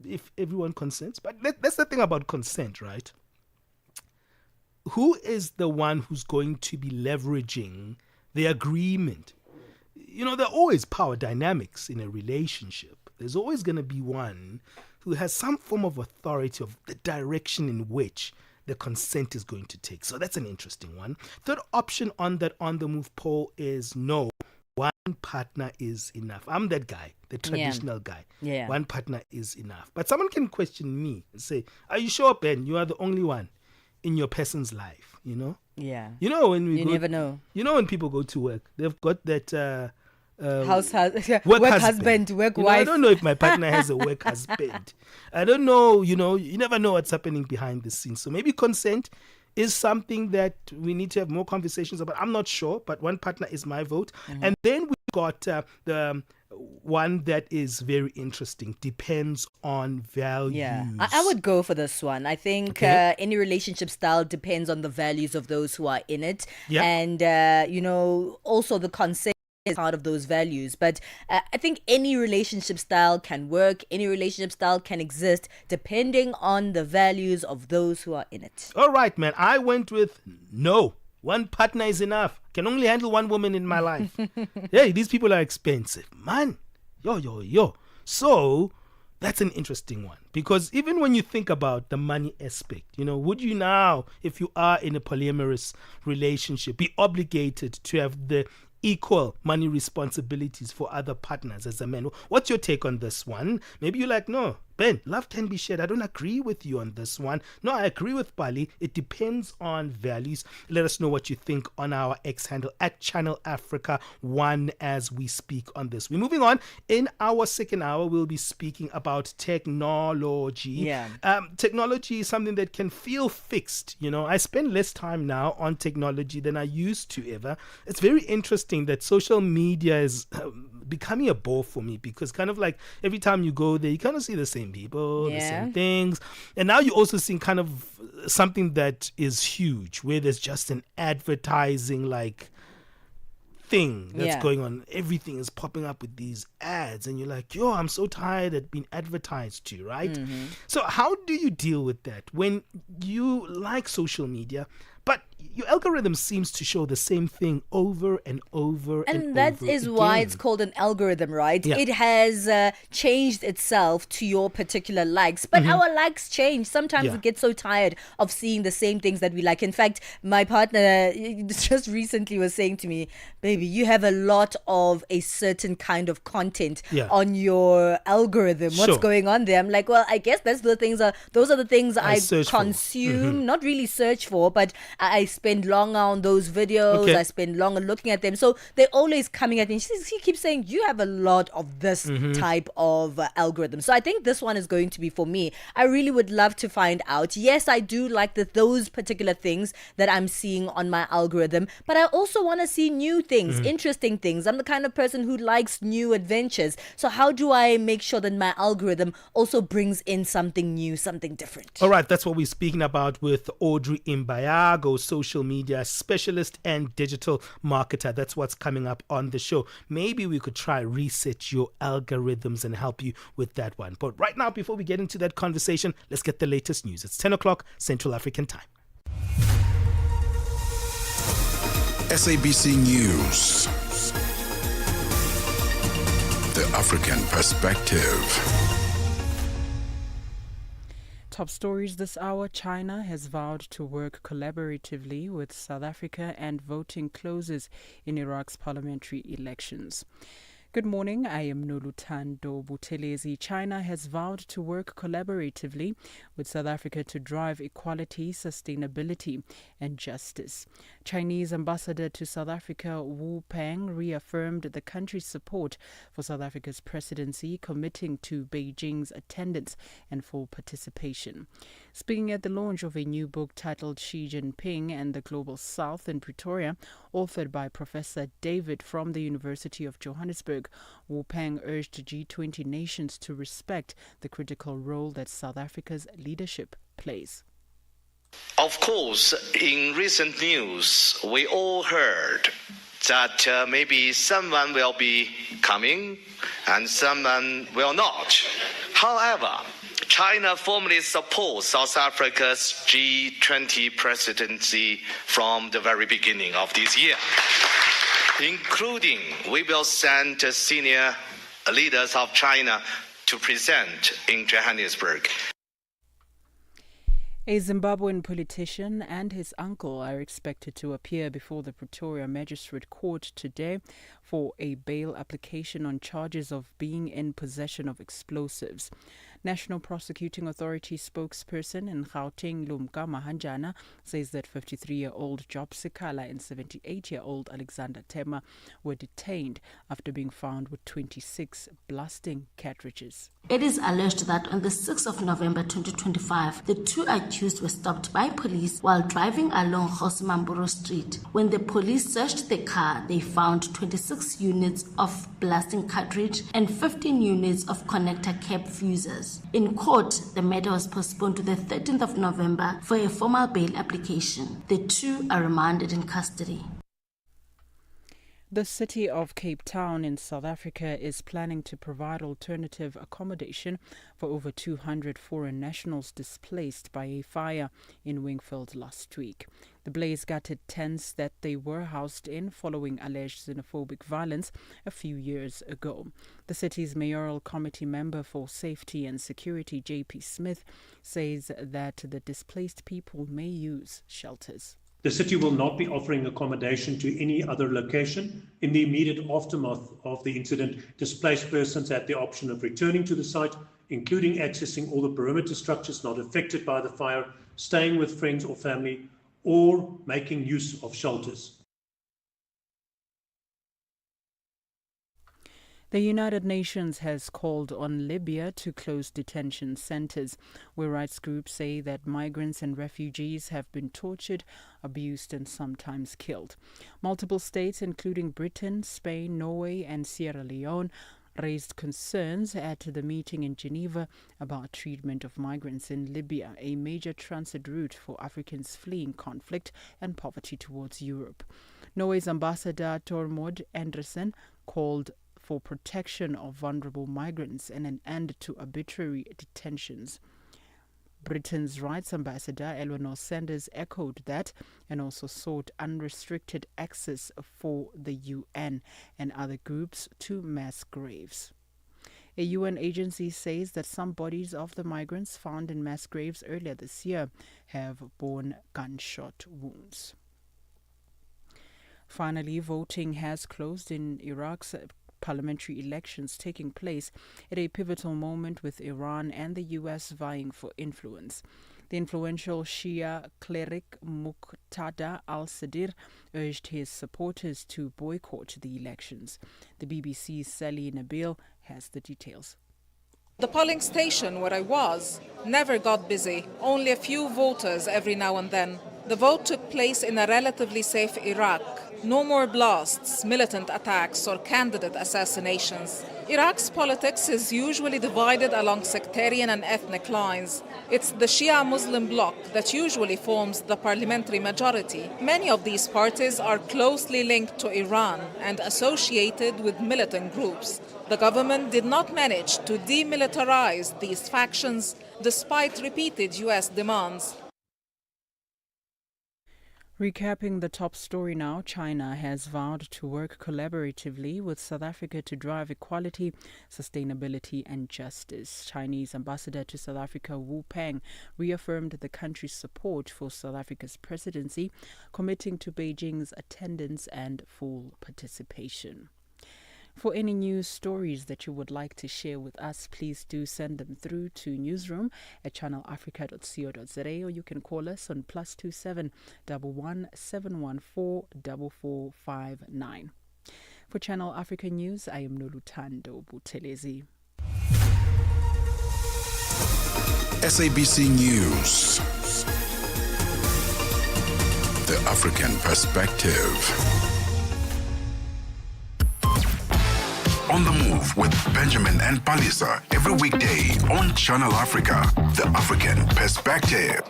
if everyone consents. But that's the thing about consent, right? Who is the one who's going to be leveraging the agreement? You know, there are always power dynamics in a relationship. There's always going to be one who has some form of authority of the direction in which the consent is going to take. So that's an interesting one. Third option on that On the Move poll is no. one partner is enough. I'm that guy, the traditional guy. Yeah. One partner is enough. But someone can question me and say, are you sure, Ben, you are the only one in your person's life, you know? Yeah. You know, when we You go, never know. You know, when people go to work, they've got that work husband, work wife. I don't know if my partner has a work husband. I don't know, you never know what's happening behind the scenes. So maybe consent is something that we need to have more conversations about. I'm not sure, but one partner is my vote. Mm-hmm. And then we've got the one that is very interesting. Depends on values. Yeah, I would go for this one. I think any relationship style depends on the values of those who are in it. Yep. And, also the consent is part of those values. But I think any relationship style can work. Any relationship style can exist depending on the values of those who are in it. All right, man. I went with no. One partner is enough. Can only handle one woman in my life. Hey, these people are expensive. Man. Yo. So that's an interesting one. Because even when you think about the money aspect, would you now, if you are in a polyamorous relationship, be obligated to have the equal money responsibilities for other partners as a man? What's your take on this one? Maybe you're like, no, Ben, love can be shared. I don't agree with you on this one. No, I agree with Bali. It depends on values. Let us know what you think on our X handle at Channel Africa 1 as we speak on this. We're moving on. In our second hour, we'll be speaking about technology. Yeah. Technology is something that can feel fixed. I spend less time now on technology than I used to ever. It's very interesting that social media is becoming a bore for me, because kind of like every time you go there, you kind of see the same people, the same things. And now you're also seeing kind of something that is huge, where there's just an advertising thing that's going on. Everything is popping up with these ads, and you're like, yo, I'm so tired of being advertised to, right? Mm-hmm. So how do you deal with that when you like social media, but your algorithm seems to show the same thing over and over and that over is again? why it's called an algorithm, right? Yeah. It has changed itself to your particular likes, but our likes change. Sometimes we get so tired of seeing the same things that we like. In fact, my partner just recently was saying to me, baby, you have a lot of a certain kind of content on your algorithm. What's going on there? I'm like, well, I guess those are the things I consume, not really search for, but I spend longer on those videos. I spend longer looking at them. So they're always coming at me. She keeps saying, you have a lot of this type of algorithm. So I think this one is going to be for me. I really would love to find out. Yes, I do like those particular things that I'm seeing on my algorithm, but I also want to see new things, interesting things. I'm the kind of person who likes new adventures. So how do I make sure that my algorithm also brings in something new, something different? All right, that's what we're speaking about with Audrey Imbayago, social media specialist and digital marketer. That's what's coming up on the show. Maybe we could try reset your algorithms and help you with that one. But right now, before we get into that conversation, let's get the latest news. It's 10 o'clock Central African time. SABC News. The African Perspective. Top stories this hour. China has vowed to work collaboratively with South Africa and voting closes in Iraq's parliamentary elections. Good morning, I am Nolutando Butelezi. China has vowed to work collaboratively with South Africa to drive equality, sustainability and justice. Chinese ambassador to South Africa Wu Peng reaffirmed the country's support for South Africa's presidency, committing to Beijing's attendance and full participation. Speaking at the launch of a new book titled Xi Jinping and the Global South in Pretoria, authored by Professor David from the University of Johannesburg, Wu Peng urged G20 nations to respect the critical role that South Africa's leadership plays. Of course, in recent news, we all heard that maybe someone will be coming and someone will not. However, China formally supports South Africa's G20 presidency from the very beginning of this year, including we will send senior leaders of China to present in Johannesburg. A Zimbabwean politician and his uncle are expected to appear before the Pretoria Magistrate Court today for a bail application on charges of being in possession of explosives. National Prosecuting Authority spokesperson in Gauteng, Lumka Mahanjana, says that 53-year-old Job Sikala and 78-year-old Alexander Tema were detained after being found with 26 blasting cartridges. It is alleged that on the 6th of November 2025, the two accused were stopped by police while driving along Hosimamburo Street. When the police searched the car, they found 26 units of blasting cartridge and 15 units of connector cap fuses. In court, the matter was postponed to the 13th of November for a formal bail application. The two are remanded in custody. The city of Cape Town in South Africa is planning to provide alternative accommodation for over 200 foreign nationals displaced by a fire in Wingfield last week. The blaze gutted tents that they were housed in following alleged xenophobic violence a few years ago. The city's mayoral committee member for safety and security, J.P. Smith, says that the displaced people may use shelters. The city will not be offering accommodation to any other location. In the immediate aftermath of the incident, displaced persons had the option of returning to the site, including accessing all the perimeter structures not affected by the fire, staying with friends or family, or making use of shelters. The United Nations has called on Libya to close detention centers, where rights groups say that migrants and refugees have been tortured, abused and sometimes killed. Multiple states, including Britain, Spain, Norway and Sierra Leone, raised concerns at the meeting in Geneva about treatment of migrants in Libya, a major transit route for Africans fleeing conflict and poverty towards Europe. Norway's ambassador Tormod Andersen called for protection of vulnerable migrants and an end to arbitrary detentions. Britain's rights ambassador Eleanor Sanders echoed that and also sought unrestricted access for the UN and other groups to mass graves. A UN agency says that some bodies of the migrants found in mass graves earlier this year have borne gunshot wounds. Finally, voting has closed in Iraq's parliamentary elections taking place at a pivotal moment with Iran and the US vying for influence. The influential Shia cleric Muqtada al-Sadr urged his supporters to boycott the elections. The BBC's Sally Nabil has the details. The polling station where I was never got busy, only a few voters every now and then. The vote took place in a relatively safe Iraq. No more blasts, militant attacks or candidate assassinations. Iraq's politics is usually divided along sectarian and ethnic lines. It's the Shia Muslim bloc that usually forms the parliamentary majority. Many of these parties are closely linked to Iran and associated with militant groups. The government did not manage to demilitarize these factions despite repeated US demands. Recapping the top story now, China has vowed to work collaboratively with South Africa to drive equality, sustainability and justice. Chinese ambassador to South Africa Wu Peng reaffirmed the country's support for South Africa's presidency, committing to Beijing's attendance and full participation. For any news stories that you would like to share with us, please do send them through to newsroom@channelafrica.co.za, or you can call us on +27 11 714 4459. For Channel Africa News, I am Nolutando Butelezi. SABC News. The African Perspective. On the Move with Benjamin and Palesa every weekday on Channel Africa, The African Perspective.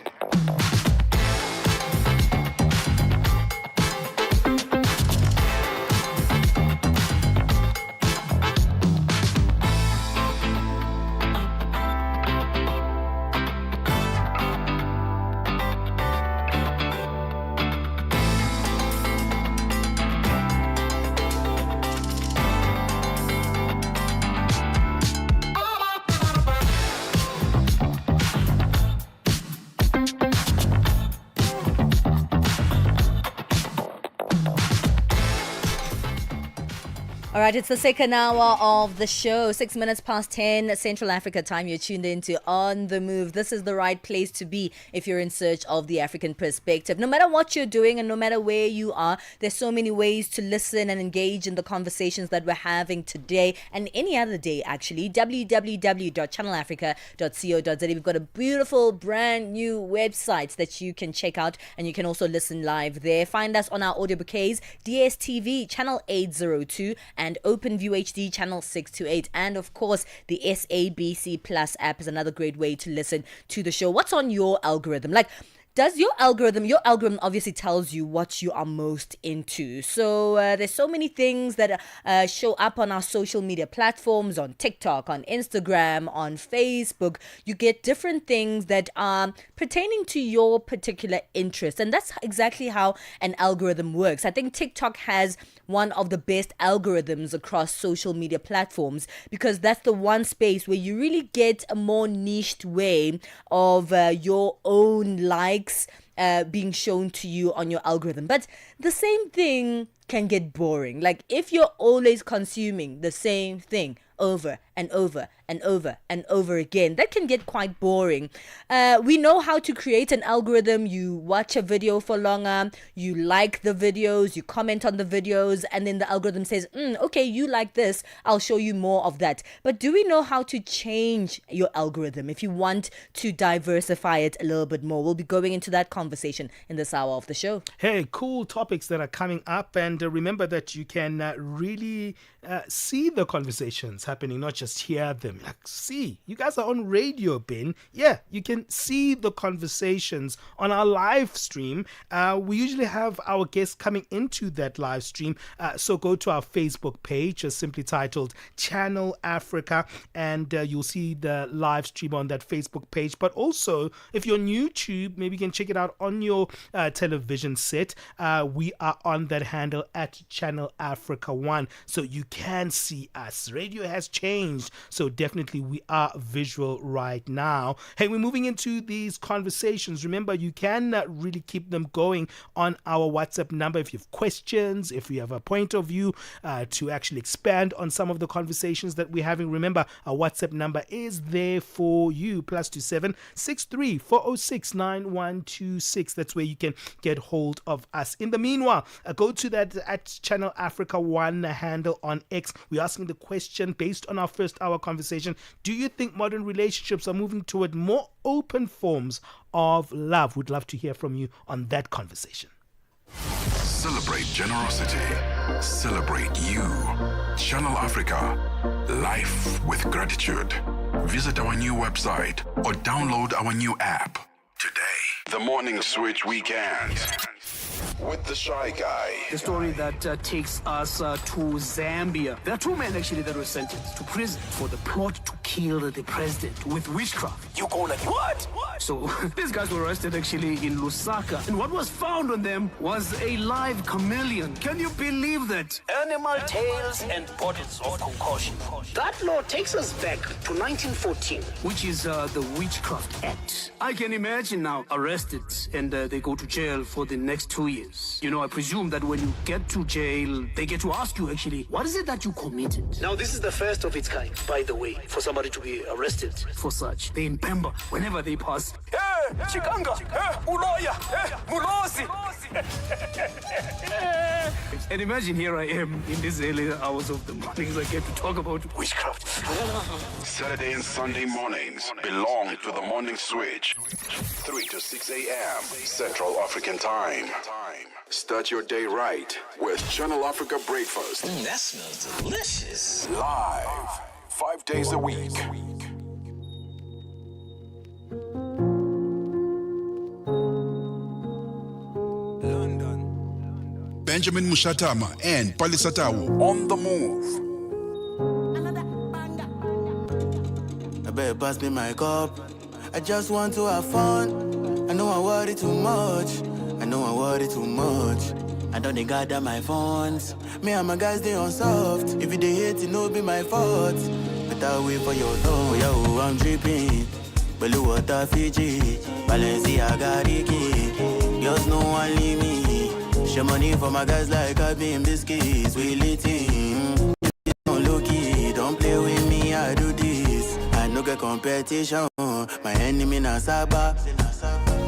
All right, it's the second hour of the show. 6 minutes past 10 Central Africa time. You're tuned into On the Move. This is the right place to be if you're in search of the African perspective. No matter what you're doing and no matter where you are, there's so many ways to listen and engage in the conversations that we're having today and any other day, actually. www.channelafrica.co.za. We've got a beautiful brand new website that you can check out and you can also listen live there. Find us on our audio bouquets, DSTV channel 802 and OpenView HD channel 628, and of course the SABC Plus app is another great way to listen to the show. What's on your algorithm? Like, does your algorithm obviously tells you what you are most into. So there's so many things that show up on our social media platforms, on TikTok, on Instagram, on Facebook. You get different things that are pertaining to your particular interest. And that's exactly how an algorithm works. I think TikTok has one of the best algorithms across social media platforms because that's the one space where you really get a more niched way of your own likes being shown to you on your algorithm. But the same thing can get boring. Like if you're always consuming the same thing over and over and over and over again, that can get quite boring. We know how to create an algorithm. You watch a video for longer, you like the videos, you comment on the videos, and then the algorithm says, okay, you like this, I'll show you more of that. But do we know how to change your algorithm if you want to diversify it a little bit more? We'll be going into that conversation in this hour of the show. Hey, cool topics that are coming up, and remember that you can really see the conversations happening, not just hear them. Like, see, you guys are on radio, Ben. Yeah, you can see the conversations on our live stream. We usually have our guests coming into that live stream. So go to our Facebook page, just simply titled Channel Africa, and you'll see the live stream on that Facebook page. But also, if you're on YouTube, maybe you can check it out on your television set. We are on that handle at Channel Africa 1. So you can see us. Radio has changed, so definitely we are visual right now. Hey, we're moving into these conversations. Remember, you can really keep them going on our WhatsApp number if you have questions, if you have a point of view to actually expand on some of the conversations that we're having. Remember, our WhatsApp number is there for you, +27 63 406 9126. That's where you can get hold of us. In the meanwhile, go to that at Channel Africa 1 handle on X. We're asking the question based on our first hour conversation: do you think modern relationships are moving toward more open forms of love? We'd love to hear from you on that conversation. Celebrate generosity. Celebrate you. Channel Africa. Life with gratitude. Visit our new website or download our new app today. The Morning Switch Weekend with the Shy Guy. The story that takes us to Zambia. There are two men actually that were sentenced to prison for the plot to kill the president with witchcraft. You go like, what? So these guys were arrested actually in Lusaka, and what was found on them was a live chameleon. Can you believe that? Animal tails and bottles of concoction. That law takes us back to 1914, which is the Witchcraft Act. I can imagine now arrested and they go to jail for the next 2 years. You know, I presume that when you get to jail, they get to ask you actually, what is it that you committed? Now, this is the first of its kind, by the way, for somebody to be arrested for such. They remember whenever they pass. Hey, Chikanga, hey, Uloya, hey, Mulosi. And imagine here I am in these early hours of the mornings, I get to talk about witchcraft. Saturday and Sunday mornings belong to the Morning Switch. 3 to 6 a.m. Central African Time. Start your day right with Channel Africa Breakfast. That smells delicious. Live, 5 days a week. Benjamin Moshatama and Palesa on the move. I better pass me my cup. I just want to have fun. I know I worry too much. I don't gather my funds. Me and my guys, they on soft. If you they hate, it no be my fault. But I wait for your door, yo, I'm dripping. Blue water Fiji, Balenciaga Ricky. Girls no one leave me. Share money for my guys like I've been biscuits. We lit in. low key. Don't play with me, I do this. I no get competition. My enemy na Saba.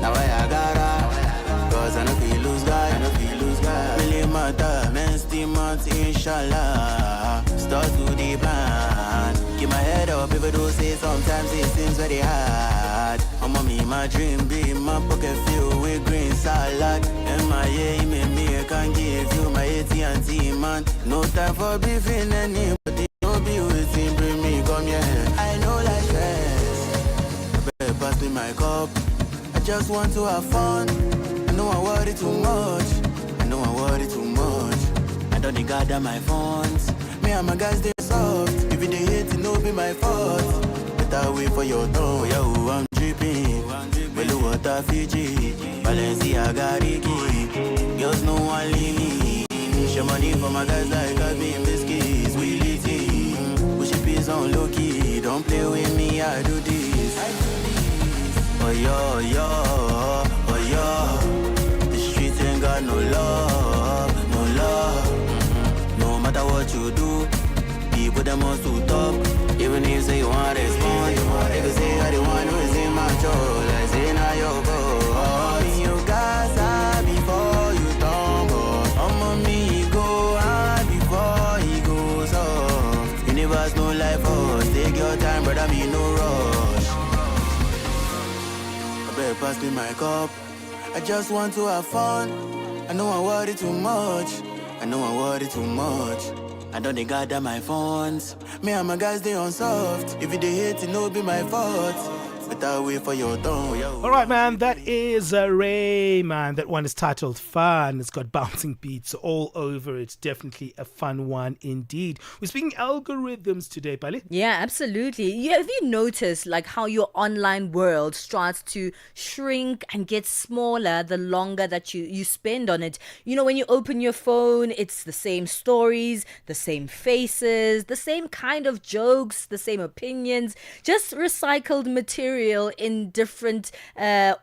Now I gotta. Cause I no feel lose guy. I no feel lose guy. Really matter. Men still months, inshallah. Start to the plan. Keep my head up, people do say sometimes it seems very hard. I'm on me, my dream be my pocket filled with green salad. MIA, me, I can give you my AT&T, man. No time for beefing anybody. No be waiting, bring me, come here. I know like stress. I better pass me my cup. I just want to have fun. I know I worry too much. I know I worry too much. I don't gather my funds. Me and my guys, they soft. If you hate it, no be my fault. Better wait for your tongue, yo, I'm dripping. Blue water Fiji, Balenciaga Ricky. Girls no one leave me. Show money for my guys like I been biscuits. Willie T, push your piece on low key. Don't play with me, I do this. Oh yo, oh yo. The streets ain't got no love, no love. No matter what you do, people them must to talk. Even if say you want to respond, they can say I the one who is in my control. I say now you go. You guys are before you tumble. On me go on before he goes off. Universe no life for us. Take your time, brother, me no rush. I better pass me my cup. I just want to have fun. I know I worry too much. I know I worry too much. I don't gather my funds. Me and my guys, they on soft. If you hate it, no be my fault. Better wait for your tongue, yo. All right, man, that is Ray, man. That one is titled Fun. It's got bouncing beats all over. It's definitely a fun one indeed. We're speaking algorithms today, Pali. Yeah, absolutely. Yeah, have you noticed like how your online world starts to shrink and get smaller the longer that you spend on it? You know, when you open your phone, it's the same stories, the same faces, the same kind of jokes, the same opinions, just recycled material in different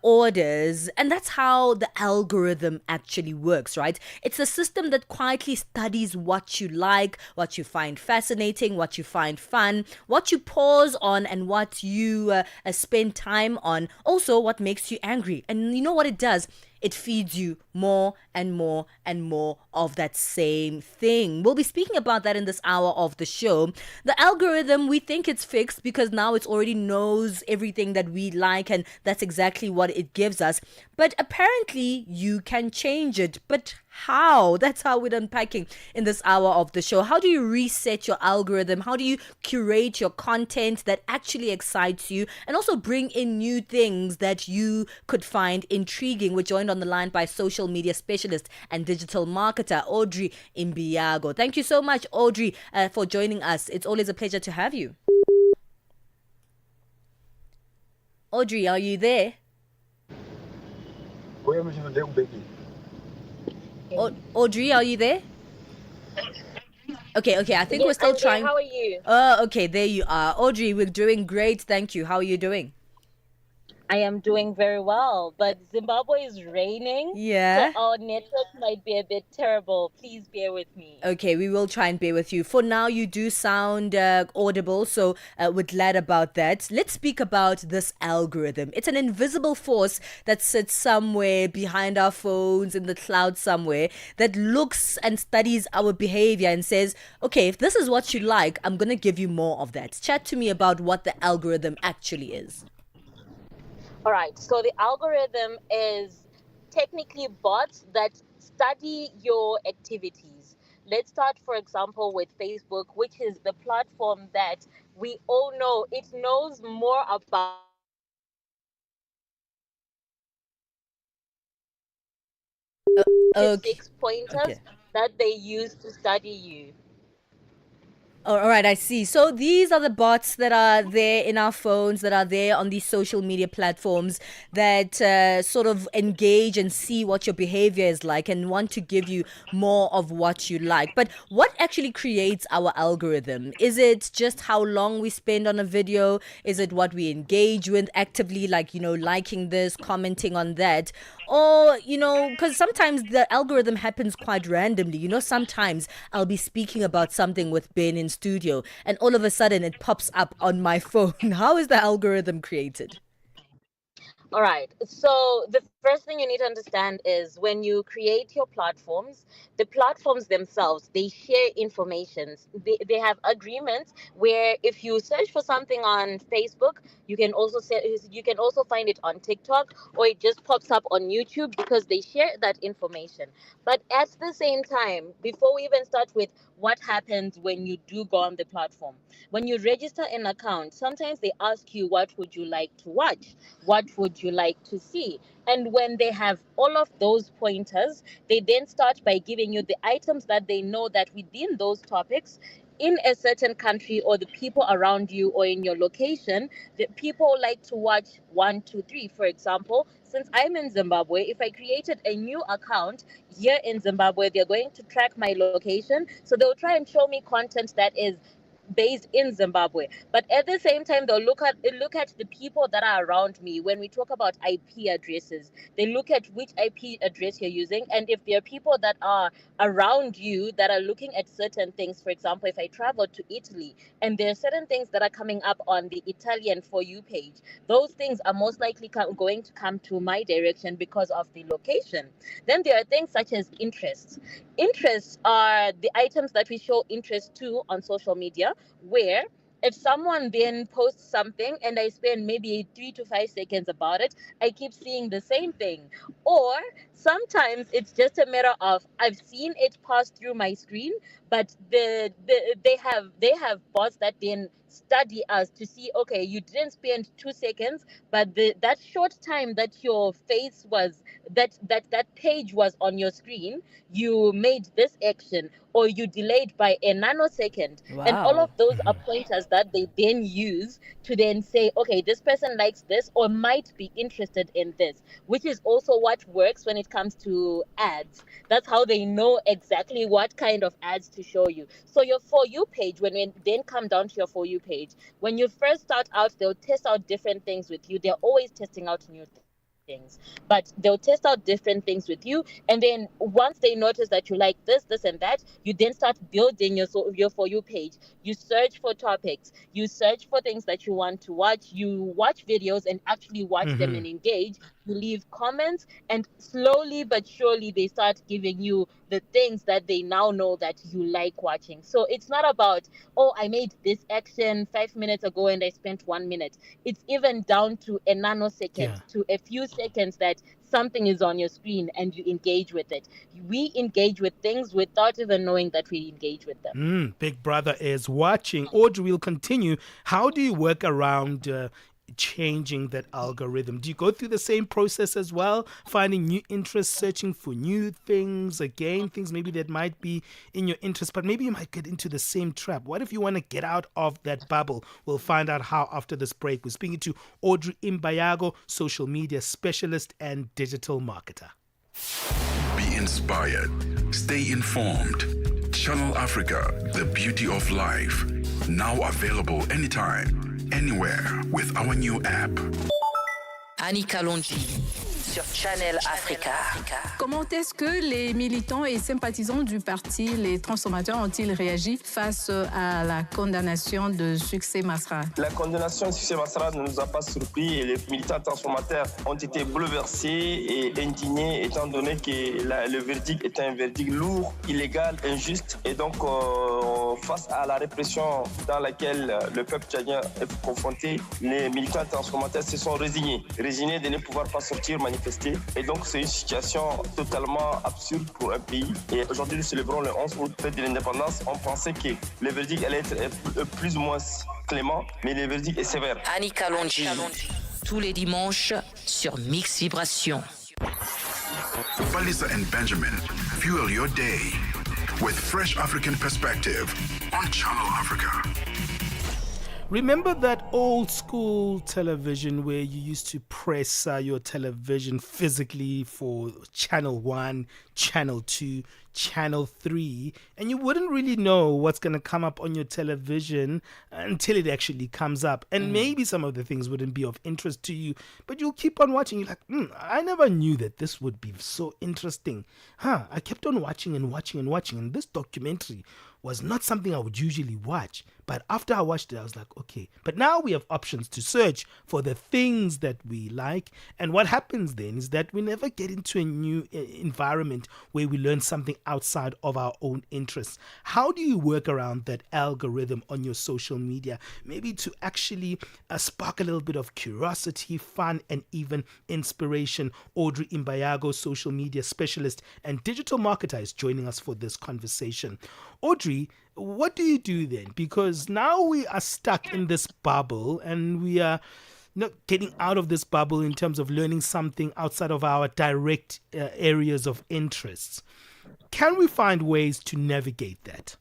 orders. And that's how the algorithm actually works, right? It's a system that quietly studies what you like, what you find fascinating, what you find fun, what you pause on, and what you spend time on. Also, what makes you angry. And you know what it does? It feeds you more and more and more of that same thing. We'll be speaking about that in this hour of the show. The algorithm, we think it's fixed because now it already knows everything that we like, and that's exactly what it gives us. But apparently you can change it. But how? That's how we're unpacking in this hour of the show. How do you reset your algorithm? How do you curate your content that actually excites you and also bring in new things that you could find intriguing? We're joined on the line by social media specialist and digital marketer Audrey Imbiago. Thank you so much, Audrey, for joining us. It's always a pleasure to have you. Audrey, are you there? Audrey, are you there? Okay, I think Yes, we're still I'm there. trying. How are you? Okay, there you are. Audrey, we're doing great. Thank you. How are you doing? I am doing very well, but Zimbabwe is raining. Yeah. So our network might be a bit terrible. Please bear with me. Okay, we will try and bear with you. For now, you do sound audible, so we're glad about that. Let's speak about this algorithm. It's an invisible force that sits somewhere behind our phones in the cloud somewhere that looks and studies our behavior and says, okay, if this is what you like, I'm going to give you more of that. Chat to me about what the algorithm actually is. All right. So the algorithm is technically bots that study your activities. Let's start, for example, with Facebook, which is the platform that we all know. It knows more about Okay. 6 pointers that they use to study you. All right, I see. So these are the bots that are there in our phones, that are there on these social media platforms that sort of engage and see what your behavior is like and want to give you more of what you like. But what actually creates our algorithm? Is it just how long we spend on a video? Is it what we engage with actively, like, liking this, commenting on that? Or, because sometimes the algorithm happens quite randomly. Sometimes I'll be speaking about something with Ben in studio and all of a sudden it pops up on my phone. How is the algorithm created? All right. So the first thing you need to understand is when you create your platforms, the platforms themselves, they share information. They have agreements where if you search for something on Facebook, you can also find it on TikTok, or it just pops up on YouTube because they share that information. But at the same time, before we even start with what happens when you do go on the platform, when you register an account, sometimes they ask you what would you like to watch, what would you like to see. And when they have all of those pointers, they then start by giving you the items that they know that within those topics, in a certain country or the people around you or in your location, the people like to watch 1, 2, 3. For example, since I'm in Zimbabwe, if I created a new account here in Zimbabwe, they're going to track my location. So they'll try and show me content that is based in Zimbabwe. But at the same time, they'll look at the people that are around me. When we talk about IP addresses, they look at which IP address you're using. And if there are people that are around you that are looking at certain things, for example, if I travel to Italy and there are certain things that are coming up on the Italian For You page, those things are most likely going to come to my direction because of the location. Then there are things such as interests. Interests are the items that we show interest to on social media, where if someone then posts something and I spend maybe 3 to 5 seconds about it, I keep seeing the same thing. Or sometimes it's just a matter of I've seen it pass through my screen, but they have bots that then study us to see, okay, you didn't spend 2 seconds, but that short time that your face was that page was on your screen, you made this action or you delayed by a nanosecond. And all of those are pointers that they then use to then say, okay, this person likes this or might be interested in this, which is also what works when it comes to ads. That's how they know exactly what kind of ads to show you. So your For You page, when we then come down to your For You page, when you first start out, they'll test out different things with you. They're always testing out new things, but they'll test out different things with you, and then once they notice that you like this and that, you then start building your For You page. You search for topics, you search for things that you want to watch, you watch videos and actually watch them and engage, you leave comments, and slowly but surely they start giving you the things that they now know that you like watching. So it's not about, oh, I made this action 5 minutes ago and I spent 1 minute. It's even down to a nanosecond, to a few seconds that something is on your screen and you engage with it. We engage with things without even knowing that we engage with them. Big Brother is watching. Audrey will continue. How do you work around changing that algorithm? Do you go through the same process as well, finding new interests, searching for new things, again, things maybe that might be in your interest, but maybe you might get into the same trap? What if you want to get out of that bubble? We'll find out how after this break. We're speaking to Audrey Imbayago, social media specialist and digital marketer. Be inspired. Stay informed. Channel Africa, the beauty of life. Now available anytime, anywhere with our new app. Annika Longi sur Channel Africa. Comment est-ce que les militants et sympathisants du parti Les Transformateurs ont-ils réagi face à la condamnation de Succès Masra? La condamnation de Succès Masra ne nous a pas surpris et les militants transformateurs ont été bouleversés et indignés étant donné que le verdict est un verdict lourd, illégal, injuste et donc face à la répression dans laquelle le peuple tchadien est confronté, les militants transformateurs se sont résignés de ne pouvoir pas sortir manifester. Et donc, c'est une situation totalement absurde pour un pays. Et aujourd'hui, nous célébrons le 11 août, fête de l'indépendance. On pensait que le verdict allait être plus ou moins clément, mais le verdict est sévère. Annika Longi, tous les dimanches sur Mix Vibration. Palesa and Benjamin fuel your day with fresh African perspective on Channel Africa. Remember that old school television where you used to press your television physically for channel 1, channel 2, channel 3, and you wouldn't really know what's going to come up on your television until it actually comes up. And maybe some of the things wouldn't be of interest to you, but you'll keep on watching. You're like, I never knew that this would be so interesting. I kept on watching and watching and watching, and this documentary was not something I would usually watch. But after I watched it, I was like, okay. But now we have options to search for the things that we like. And what happens then is that we never get into a new environment where we learn something outside of our own interests. How do you work around that algorithm on your social media? Maybe to actually spark a little bit of curiosity, fun, and even inspiration. Audrey Imbayago, social media specialist and digital marketer, is joining us for this conversation. Audrey, what do you do then? Because now we are stuck in this bubble and we are not getting out of this bubble in terms of learning something outside of our direct areas of interests. Can we find ways to navigate that?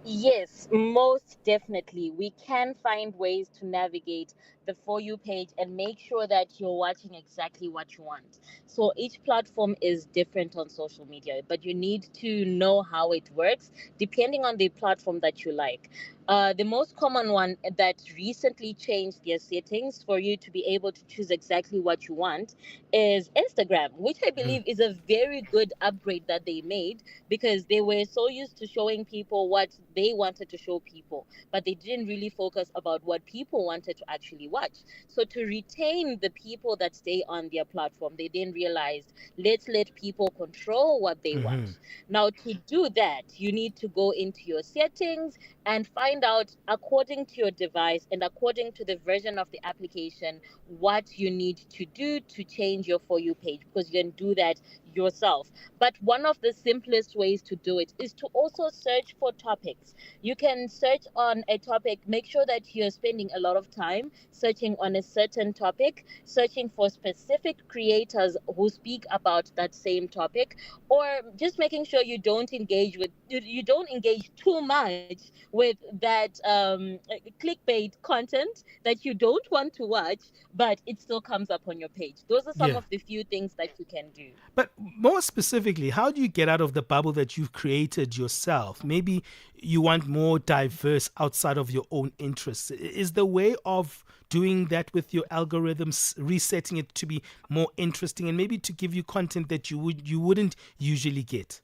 Yes, most definitely. We can find ways to navigate the For You page and make sure that you're watching exactly what you want. So each platform is different on social media, but you need to know how it works depending on the platform that you like. The most common one that recently changed their settings for you to be able to choose exactly what you want is Instagram, which I believe is a very good upgrade that they made, because they were so used to showing people what they wanted to show people, but they didn't really focus about what people wanted to actually watch. So to retain the people that stay on their platform, they then realized, let's let people control what they want. Now, to do that, you need to go into your settings and find out, according to your device and according to the version of the application, what you need to do to change your For You page, because you can do that yourself. But one of the simplest ways to do it is to also search for topics. You can search on a topic, make sure that you're spending a lot of time searching on a certain topic, searching for specific creators who speak about that same topic, or just making sure you don't engage too much with that clickbait content that you don't want to watch, but it still comes up on your page. Those are some of the few things that you can do. But more specifically, how do you get out of the bubble that you've created yourself? Maybe you want more diverse outside of your own interests. Is the way of doing that with your algorithms, resetting it to be more interesting and maybe to give you content that you wouldn't usually get?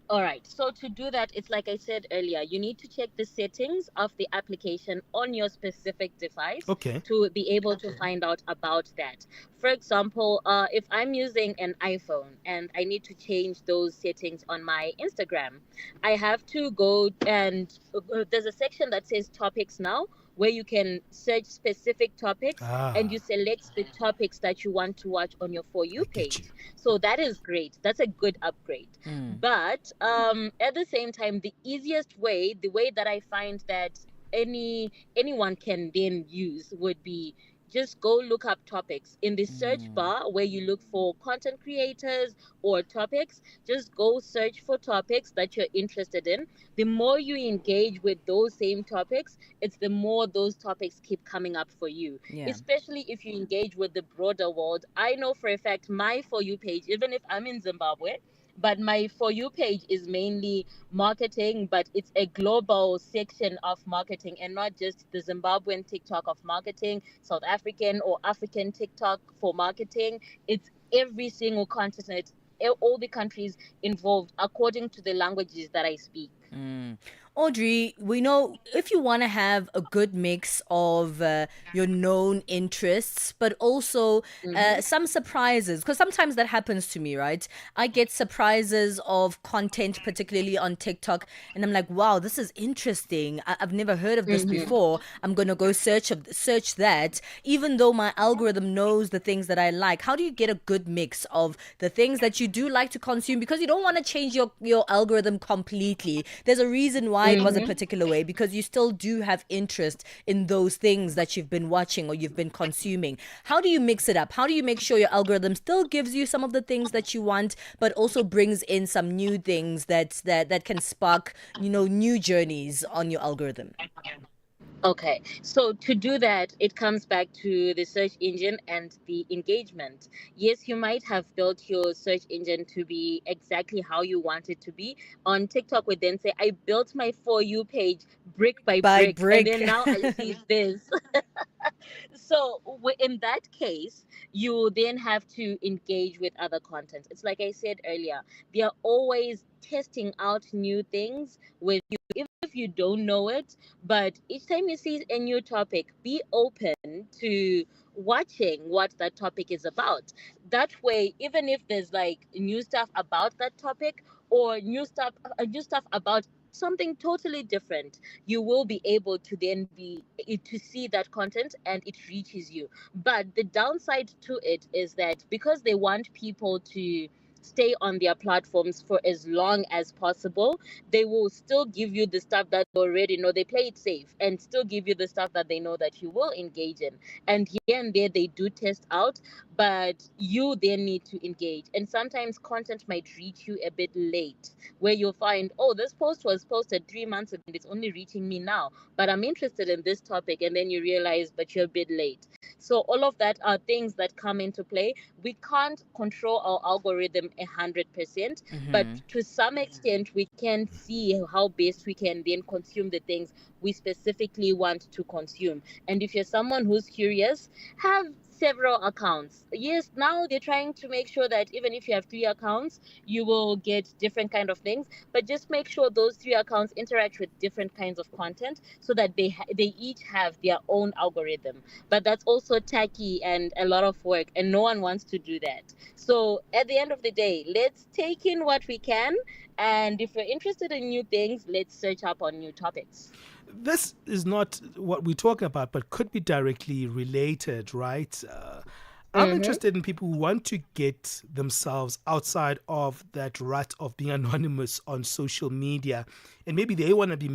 All right. So to do that, it's like I said earlier, you need to check the settings of the application on your specific device to be able to find out about that. For example, if I'm using an iPhone and I need to change those settings on my Instagram, I have to go and there's a section that says topics now, where you can search specific topics and you select the topics that you want to watch on your For You page. So that is great. That's a good upgrade. But at the same time, the easiest way, the way that I find that anyone can then use would be just go look up topics in the search bar where you look for content creators or topics. Just go search for topics that you're interested in. The more you engage with those same topics, it's the more those topics keep coming up for you, especially if you engage with the broader world. I know for a fact my For You page, even if I'm in Zimbabwe, but my For You page is mainly marketing, but it's a global section of marketing and not just the Zimbabwean TikTok of marketing, South African or African TikTok for marketing. It's every single continent, all the countries involved according to the languages that I speak. Audrey, we know if you want to have a good mix of your known interests, but also some surprises, because sometimes that happens to me, right? I get surprises of content, particularly on TikTok, and I'm like, wow, this is interesting. I've never heard of this before. I'm going to go search that, even though my algorithm knows the things that I like. How do you get a good mix of the things that you do like to consume? Because you don't want to change your algorithm completely. There's a reason why timeline was a particular way, because you still do have interest in those things that you've been watching or you've been consuming. How do you mix it up? How do you make sure your algorithm still gives you some of the things that you want, but also brings in some new things that can spark, new journeys on your algorithm? Okay, so to do that, it comes back to the search engine and the engagement. Yes, you might have built your search engine to be exactly how you want it to be. On TikTok, we then say, I built my For You page brick by By brick, and brick. then now I see this. So in that case, you then have to engage with other content. It's like I said earlier, they are always testing out new things with you, even if you don't know it. But each time you see a new topic, be open to watching what that topic is about. That way, even if there's like new stuff about that topic, or new stuff about something totally different, you will be able to then be to see that content and it reaches you. But the downside to it is that because they want people to stay on their platforms for as long as possible, they will still give you the stuff that they already know. They play it safe and still give you the stuff that they know that you will engage in. And here and there they do test out, but you then need to engage. And sometimes content might reach you a bit late, where you'll find, oh, this post was posted 3 months ago and it's only reaching me now, but I'm interested in this topic. And then you realize, but you're a bit late. So all of that are things that come into play. We can't control our algorithm 100%, but to some extent we can see how best we can then consume the things we specifically want to consume. And if you're someone who's curious, have several accounts. Yes, now they're trying to make sure that even if you have 3 accounts, you will get different kind of things, but just make sure those 3 accounts interact with different kinds of content so that they each have their own algorithm. But that's also tacky and a lot of work, and no one wants to do that. So at the end of the day, let's take in what we can, and if we're interested in new things, let's search up on new topics. This is not what we're talking about, but could be directly related, right? I'm interested in people who want to get themselves outside of that rut of being anonymous on social media, and maybe they want to be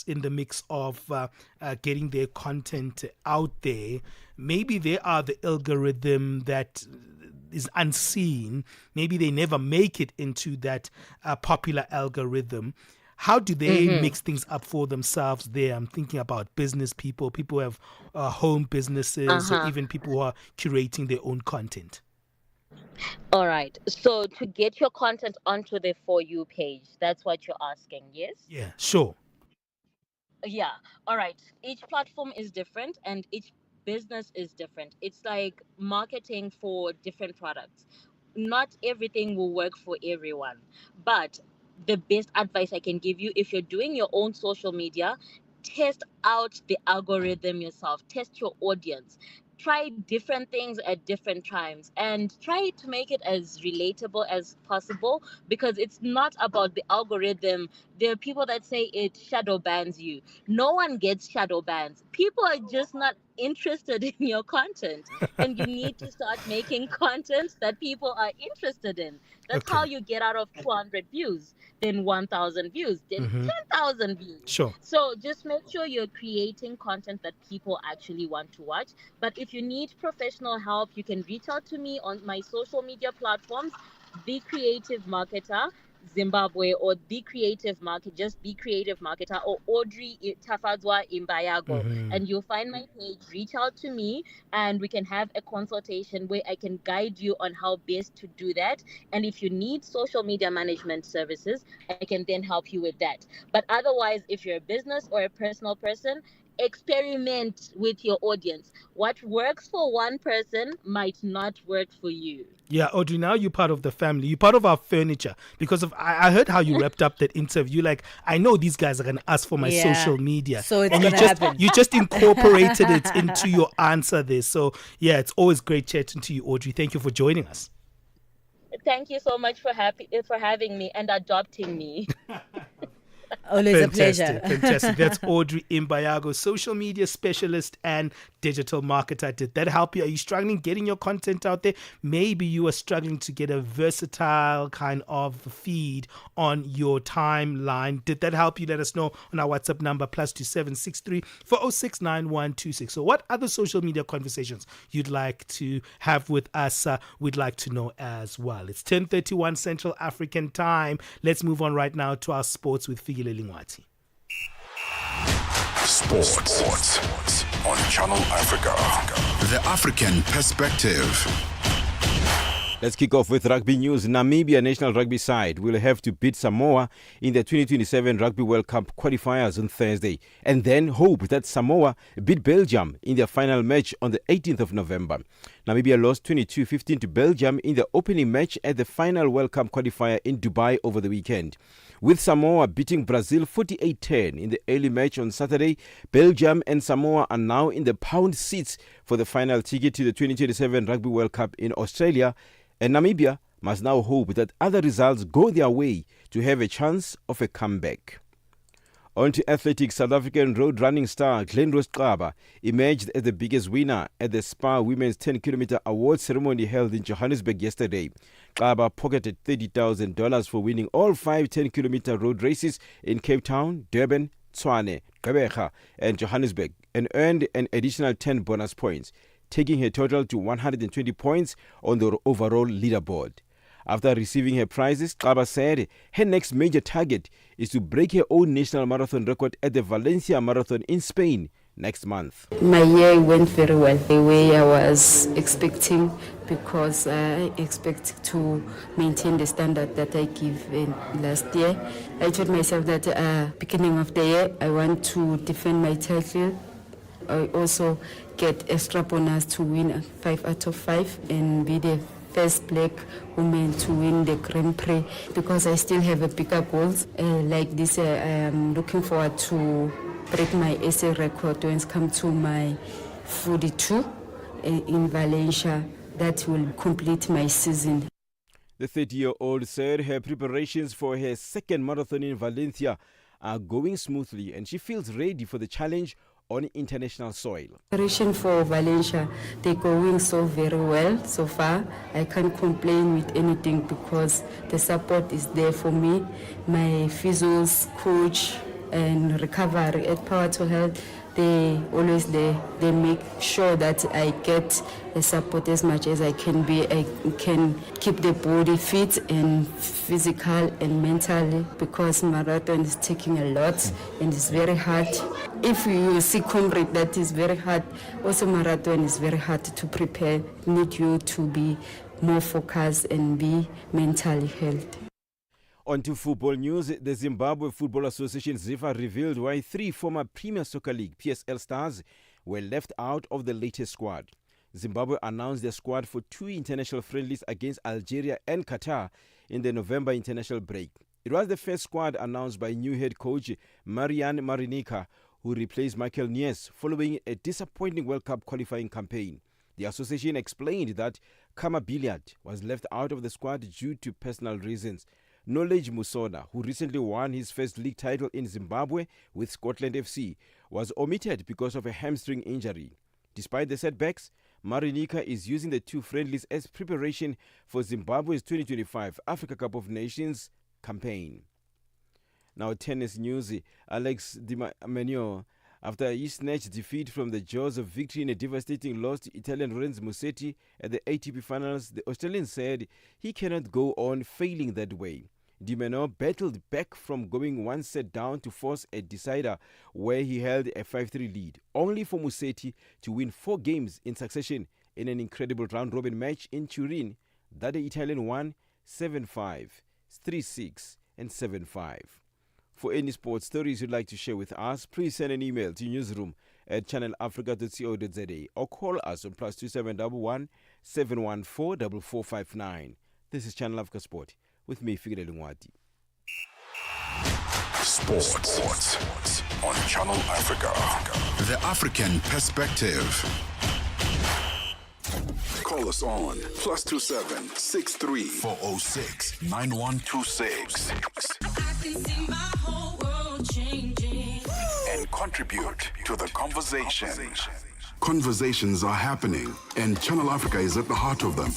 in the mix of getting their content out there. Maybe they are the algorithm that is unseen. Maybe they never make it into that popular algorithm. How do they mix things up for themselves there? I'm thinking about business people who have home businesses, or even people who are curating their own content. All right. So to get your content onto the For You page, that's what you're asking, yes? Yeah, sure. Yeah. All right. Each platform is different and each business is different. It's like marketing for different products. Not everything will work for everyone. But the best advice I can give you, if you're doing your own social media, test out the algorithm yourself, test your audience. Try different things at different times and try to make it as relatable as possible, because it's not about the algorithm. There are people that say it shadow bans you. No one gets shadow bans. People are just not interested in your content, and you need to start making content that people are interested in. That's how you get out of 200 views, then 1,000 views, then 10,000 views. Sure. So just make sure you're creating content that people actually want to watch. But if you need professional help, you can reach out to me on my social media platforms, The Creative Marketer Zimbabwe, or The Creative Market, just The Creative Marketer, or Audrey Tafadzwa Imbayago. And you'll find my page. Reach out to me and we can have a consultation where I can guide you on how best to do that. And if you need social media management services, I can then help you with that. But otherwise, if you're a business or a personal person, experiment with your audience. What works for one person might not work for you. Yeah, Audrey, now you're part of the family. You're part of our furniture, because I heard how you wrapped up that interview. Like, I know these guys are going to ask for my social media. So it's going to happen. You just incorporated it into your answer there. So, yeah, it's always great chatting to you, Audrey. Thank you for joining us. Thank you so much for having me and adopting me. Always a pleasure. Fantastic. That's Audrey Imbayago, social media specialist and digital marketer. Did that help you? Are you struggling getting your content out there? Maybe you are struggling to get a versatile kind of feed on your timeline. Did that help you? Let us know on our WhatsApp number +2763 406 9126. So what other social media conversations you'd like to have with us? We'd like to know as well. It's 10:31 Central African time. Let's move on right now to our sports with Figile Lingwati. Sports on Channel Africa. The African perspective. Let's kick off with rugby news. Namibia national rugby side will have to beat Samoa in the 2027 Rugby World Cup qualifiers on Thursday, and then hope that Samoa beat Belgium in their final match on the 18th of November. Namibia lost 22-15 to Belgium in the opening match at the final World Cup qualifier in Dubai over the weekend. With Samoa beating Brazil 48-10 in the early match on Saturday, Belgium and Samoa are now in the pound seats for the final ticket to the 2027 Rugby World Cup in Australia, and Namibia must now hope that other results go their way to have a chance of a comeback. On to athletics. South African road running star Glenrose Xaba emerged as the biggest winner at the Spa Women's 10-kilometer award ceremony held in Johannesburg yesterday. Xaba pocketed $30,000 for winning all 5 10-kilometer road races in Cape Town, Durban, Tshwane, Gqeberha and Johannesburg, and earned an additional 10 bonus points, taking her total to 120 points on the overall leaderboard. After receiving her prizes, Xaba said her next major target is to break her own national marathon record at the Valencia Marathon in Spain next month. My year went very well, the way I was expecting, because I expect to maintain the standard that I gave in last year. I told myself that beginning of the year, I want to defend my title. I also get extra bonus to win 5 out of 5 and be the first black woman to win the Grand Prix, because I still have a bigger goals. Like this, I am looking forward to break my essay record when it comes to my 42 in Valencia. That will complete my season. The 30-year-old said her preparations for her second marathon in Valencia are going smoothly and she feels ready for the challenge on international soil. Preparation for Valencia, they're going so very well so far. I can't complain with anything because the support is there for me. My physios, coach, and recovery at Power to Health, they always there. They make sure that I get the support as much as I can be. I can keep the body fit and physical and mentally, because marathon is taking a lot and it's very hard. If you see comrade, that is very hard. Also marathon is very hard to prepare. Need you to be more focused and be mentally healthy. On to football news. The Zimbabwe Football Association ZIFA revealed why 3 former Premier Soccer League PSL stars were left out of the latest squad. Zimbabwe announced their squad for 2 international friendlies against Algeria and Qatar in the November international break. It was the first squad announced by new head coach Marian Marinica, who replaced Michael Nies following a disappointing World Cup qualifying campaign. The association explained that Kama Billiard was left out of the squad due to personal reasons. Knowledge Musona, who recently won his first league title in Zimbabwe with Scotland FC, was omitted because of a hamstring injury. Despite the setbacks, Marinica is using the 2 friendlies as preparation for Zimbabwe's 2025 Africa Cup of Nations campaign. Now tennis news. Alex Di Maio, after he snatched defeat from the jaws of victory in a devastating loss to Italian Lorenzo Musetti at the ATP finals, the Australian said he cannot go on failing that way. Di Maio battled back from going 1 set down to force a decider where he held a 5-3 lead, only for Musetti to win 4 games in succession in an incredible round-robin match in Turin that the Italian won 7-5, 3-6 and 7-5. For any sports stories you'd like to share with us, please send an email to newsroom@channelafrica.co.za or call us on +2711 714 4459. This is Channel Africa Sport with me, Figile Lingwati. Sports on Channel Africa. The African perspective. Call us on +27 63 406 9126. I can see my whole world contribute to the conversation. Conversations are happening, and Channel Africa is at the heart of them.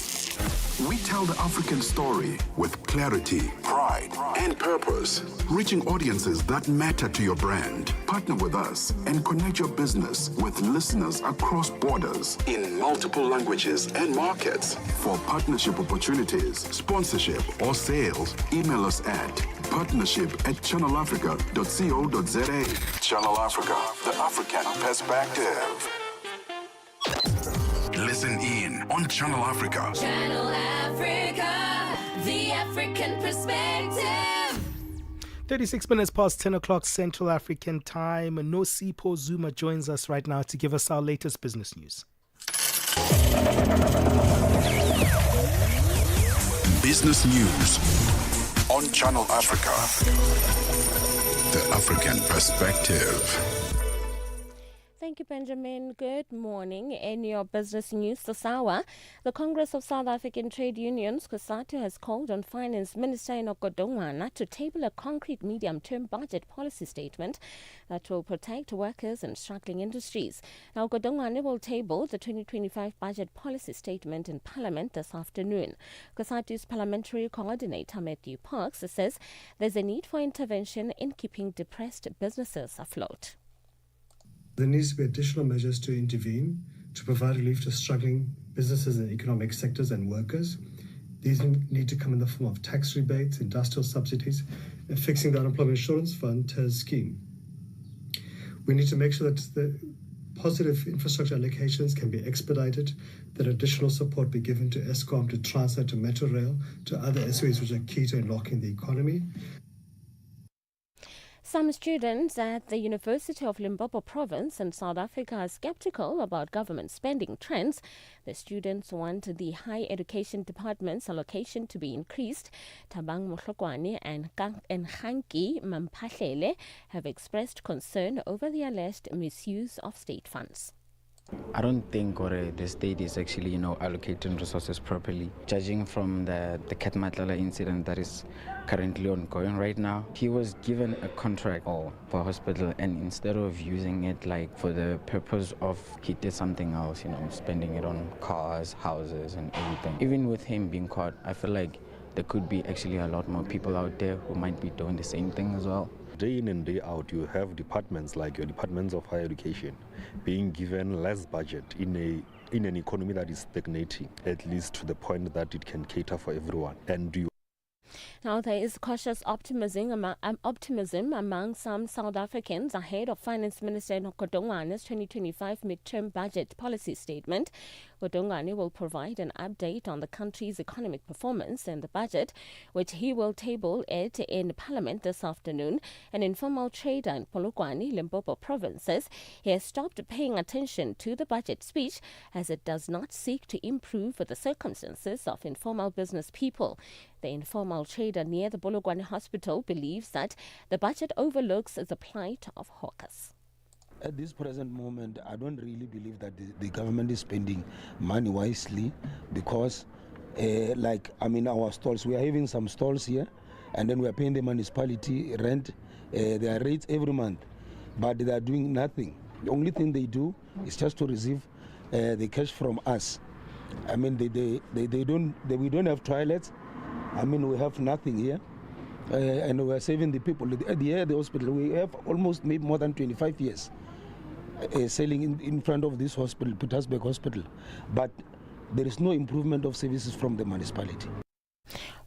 We tell the African story with clarity, pride, and purpose, reaching audiences that matter to your brand. Partner with us and connect your business with listeners across borders in multiple languages and markets. For partnership opportunities, sponsorship, or sales, email us at partnership@channelafrica.co.za. Channel Africa, the African perspective. Listen in on Channel Africa. Channel Africa, the African perspective. 36 minutes past 10 o'clock Central African time. Nosipho Zuma joins us right now to give us our latest business news. Business news on Channel Africa. The African perspective. Thank you, Benjamin. Good morning. In your business news this hour, the Congress of South African Trade Unions, COSATU, has called on Finance Minister Enoch Godongwana to table a concrete medium-term budget policy statement that will protect workers and struggling industries. Now, Godongwana will table the 2025 budget policy statement in Parliament this afternoon. COSATU's parliamentary coordinator, Matthew Parks, says there's a need for intervention in keeping depressed businesses afloat. There needs to be additional measures to intervene to provide relief to struggling businesses and economic sectors and workers. These need to come in the form of tax rebates, industrial subsidies, and fixing the unemployment insurance fund TERS scheme. We need to make sure that the positive infrastructure allocations can be expedited, that additional support be given to Eskom, to Transnet, to Metro Rail, to other SOEs which are key to unlocking the economy. Some students at the University of Limpopo Province in South Africa are skeptical about government spending trends. The students want the Higher Education Department's allocation to be increased. Tabang Mohlokwane and Hanki Mamphahlele have expressed concern over the alleged misuse of state funds. I don't think the state is actually, allocating resources properly. Judging from the Katmatlala incident that is currently ongoing right now, he was given a contract for a hospital, and instead of using it for the purpose of he did something else, spending it on cars, houses, and everything. Even with him being caught, I feel like there could be actually a lot more people out there who might be doing the same thing as well. Day in and day out, you have departments like your departments of higher education being given less budget in an economy that is stagnating, at least to the point that it can cater for everyone. And you Now, there is cautious optimism among some South Africans ahead of Finance Minister Enoch Godongwana's 2025 midterm budget policy statement. Godongwana will provide an update on the country's economic performance in the budget, which he will table it in Parliament this afternoon. An informal trader in Polokwane, Limpopo Province, says he has stopped paying attention to the budget speech as it does not seek to improve the circumstances of informal business people. The informal trader near the Polokwane Hospital believes that the budget overlooks the plight of hawkers. At this present moment, I don't really believe that the government is spending money wisely because, our stalls, we are having some stalls here, and then we are paying the municipality rent, their rates every month, but they are doing nothing. The only thing they do is just to receive the cash from us. We don't have toilets. We have nothing here, and we are saving the people. At the hospital, we have almost maybe more than 25 years selling in front of this hospital, Petersburg Hospital, but there is no improvement of services from the municipality.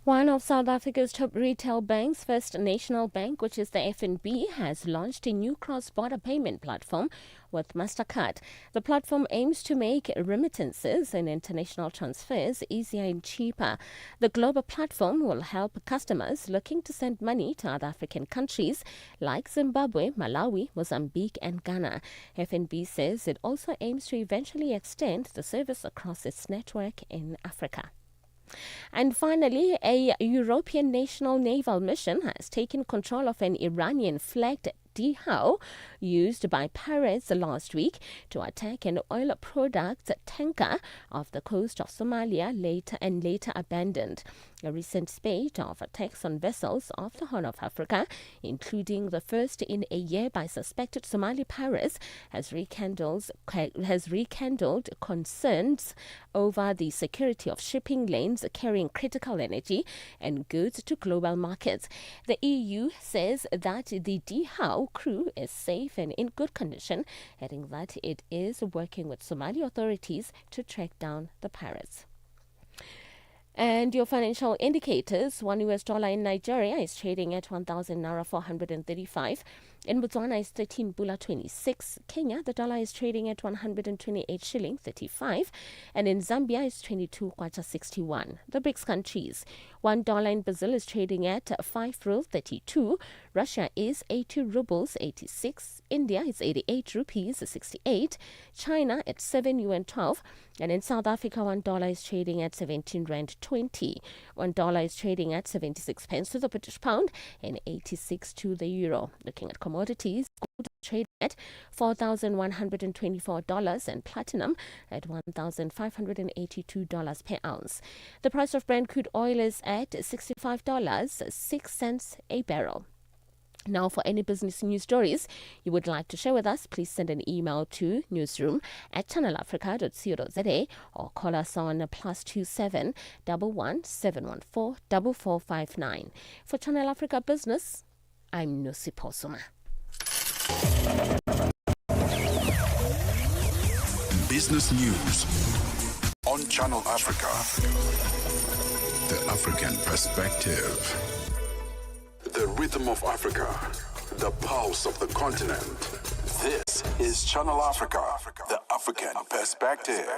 One of South Africa's top retail banks, First National Bank, which is the FNB, has launched a new cross-border payment platform with MasterCard. The platform aims to make remittances and international transfers easier and cheaper. The global platform will help customers looking to send money to other African countries like Zimbabwe, Malawi, Mozambique, and Ghana. FNB says it also aims to eventually extend the service across its network in Africa. And finally, a European national naval mission has taken control of an Iranian-flagged Dhow used by pirates last week to attack an oil products tanker off the coast of Somalia later abandoned. A recent spate of attacks on vessels off the Horn of Africa, including the first in a year by suspected Somali pirates, has rekindled concerns over the security of shipping lanes carrying critical energy and goods to global markets. The EU says that the Dhow crew is safe and in good condition, adding that it is working with Somali authorities to track down the pirates. And your financial indicators: $1 US in Nigeria is trading at 1,000 naira 435. In Botswana is 13 pula 26. Kenya, the dollar is trading at 128 shilling 35. And in Zambia is 22 kwacha 61. The BRICS countries: $1 in Brazil is trading at 5 ruble 32. Russia is 80 rubles 86. India is 88 rupees 68. China at 7 yuan 12. And in South Africa, $1 is trading at 17 rand 20. $1 is trading at 76 pence to the British pound and 86 to the euro. Looking at commodities, gold is trading at $4,124 and platinum at $1,582 per ounce. The price of Brent crude oil is at $65.06 a barrel. Now, for any business news stories you would like to share with us, please send an email to newsroom@channelafrica.co.za or call us on +27 11 714 4459. For Channel Africa Business, I'm Nusi Posoma. Business news on Channel Africa. The African perspective. The rhythm of Africa, the pulse of the continent. This is Channel Africa, the African perspective.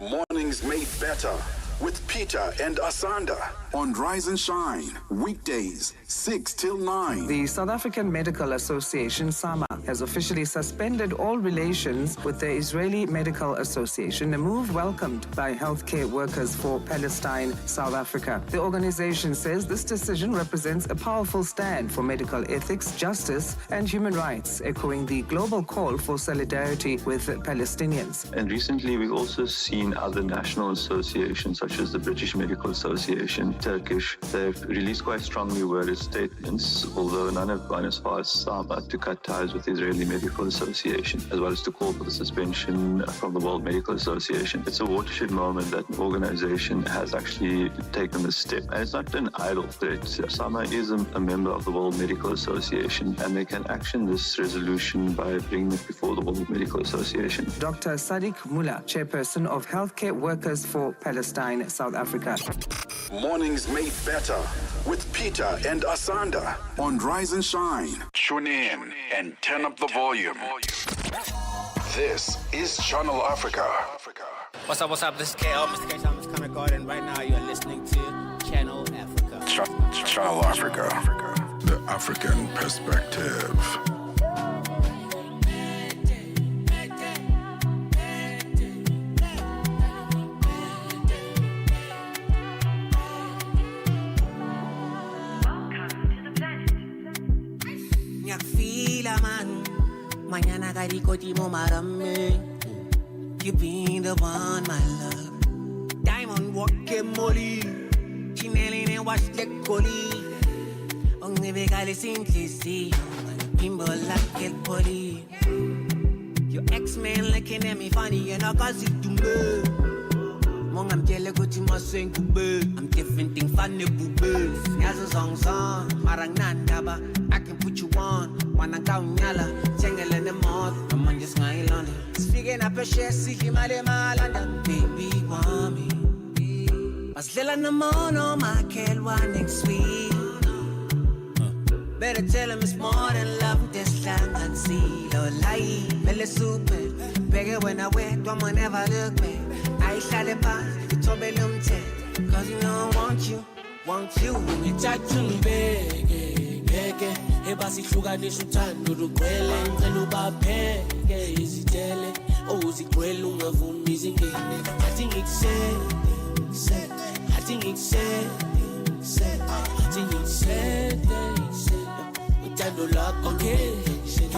Mornings made better with Peter and Asanda on Rise and Shine, weekdays 6 till 9. The South African Medical Association, SAMA, has officially suspended all relations with the Israeli Medical Association, a move welcomed by healthcare workers for Palestine, South Africa. The organization says this decision represents a powerful stand for medical ethics, justice, and human rights, echoing the global call for solidarity with Palestinians. And recently, we've also seen other national associations, such as the British Medical Association, Turkish. They've released quite strongly worded statements, although none have gone as far as SAMA to cut ties with the Israeli Medical Association, as well as to call for the suspension from the World Medical Association. It's a watershed moment that an organization has actually taken this step. And it's not an idle threat. SAMA is a member of the World Medical Association, and they can action this resolution by bringing it before the World Medical Association. Dr. Sadiq Mullah, chairperson of Healthcare Workers for Palestine, South Africa. Mornings made better with Peter and Asanda on Rise and Shine. Tune in and turn up the volume. This is Channel Africa. What's up? This is KO, Mr. K. I'm Connor Garden. Right now, you're listening to Channel Africa. Channel Africa, the African perspective. Mañana karikotimo marame. You been the one, my love. Diamond walking molly. Chinelli and wash the coli. Only because simply see. Bimbo like it poly. Your ex-man looking at me funny and I got it to me. Mong I'm jelly go to my sing I'm different thing funny boo. As a song, marang nandaba. I can put you on. Wanna go nyala, tangle in the mouth. I'm on just my London. Speaking up a share, see him at my London. Baby, want me. Mas lila na mono, my kid wanting sweet. Better tell him it's more than love. This time I see no lie. Really super. Bigger when I wear, don't never look back. I shot it past, you told me them tech. Cause you know I want you. You touch me, baby. Eba sihlukanisa uthando lugcwele ngicela ubapheke izitele ozigcwele ungavumi izingene athi ngikusete uthando lwakho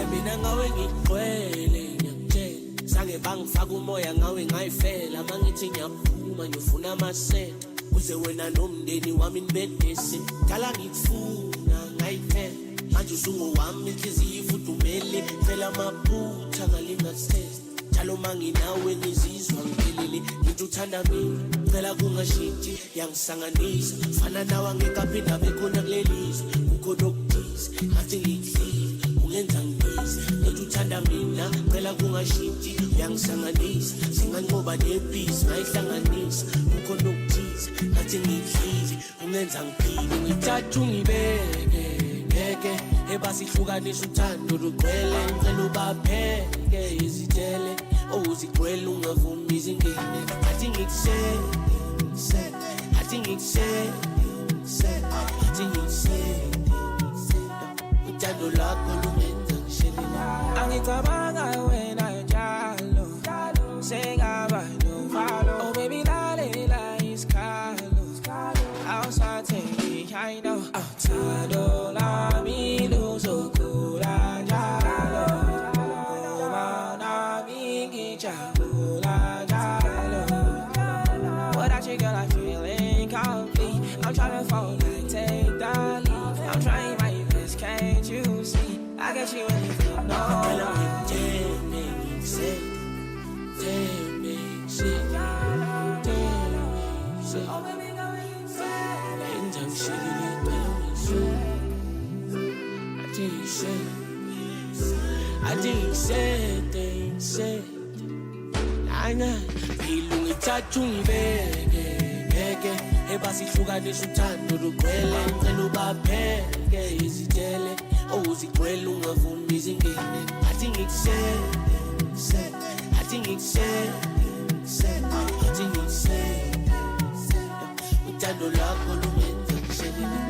Mina ngawe ngigcwele ngiyakutshela sange bangifaka umoya ngawe ngayifela mangithi ngiyaphuma ngifuna amasenta uze wena nomndeni wami nibedese dala ngikufuna ngayiphela manje usungowami inhliziyo ifudumele phela amaphutha ngalingasitest njalo manginawe ngizizwa ngiphelele ngithi uthanda mina phela kungashintshi yangisanganisa fana nawe angekaphinda bekhona kulelizwe kukhona okuthize ngathi ngikuhlile ungenza ngibize ngithi uthanda mina phela kungashintshi yangisanganisa singanqoba nebhizi ngayihlanganisa kukhona okuthize ngathi ngikuhlile ungenza ngiphile ngithatha ungibeke ngeke ebasihlukanisa uthando lugcwele ngicela ubapheke izitele uzigcwele ungavumi izingene athi ngikusele athi ngikusele athi ngikusele uthando lakho lungenza ngishelela angicabanga wena njalo sengaba novalo oh baby lalela isikhalo awusathengi I know uthando lami luzokhula njalo uma nami ngijabula njalo without you girl I feel incomplete I'm trying to fall back take the lead I'm trying my best can't you see I got you anything no damn me say oh baby go insane and I'm shaking it down so I think say Nana ilungu ithathu ngibeke ngeke ebasihlukanisa uthando lugcwele ngicela ubapheke izitele uzigcwele ungavumi izingene athi ngikusele athi ngikusele athi ngikusele uthando lakho lungenza ngishelela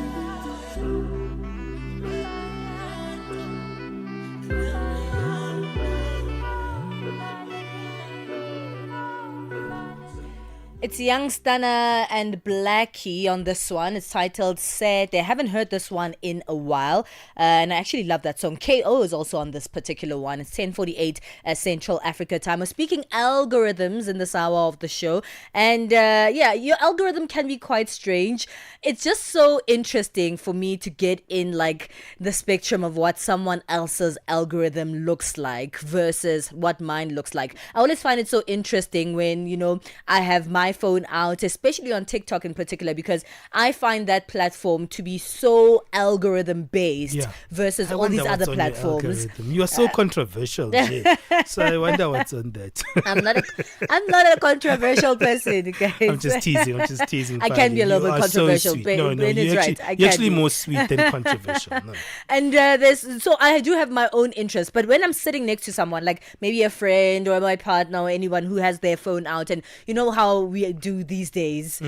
It's Young Stunner and Blackie on this one. It's titled Sad. They haven't heard this one in a while. And I actually love that song. KO is also on this particular one. It's 10:48 Central Africa time. We're speaking algorithms in this hour of the show. And your algorithm can be quite strange. It's just so interesting for me to get in like the spectrum of what someone else's algorithm looks like versus what mine looks like. I always find it so interesting when, I have my phone out, especially on TikTok in particular, because I find that platform to be so algorithm based versus all these other platforms. You are so controversial, Jay. So I wonder what's on that. I'm not a controversial person, guys. I'm just teasing. I can be a little bit controversial. So you're actually more sweet than controversial. No. And so I do have my own interests, but when I'm sitting next to someone, like maybe a friend or my partner or anyone who has their phone out, and you know how we do these days,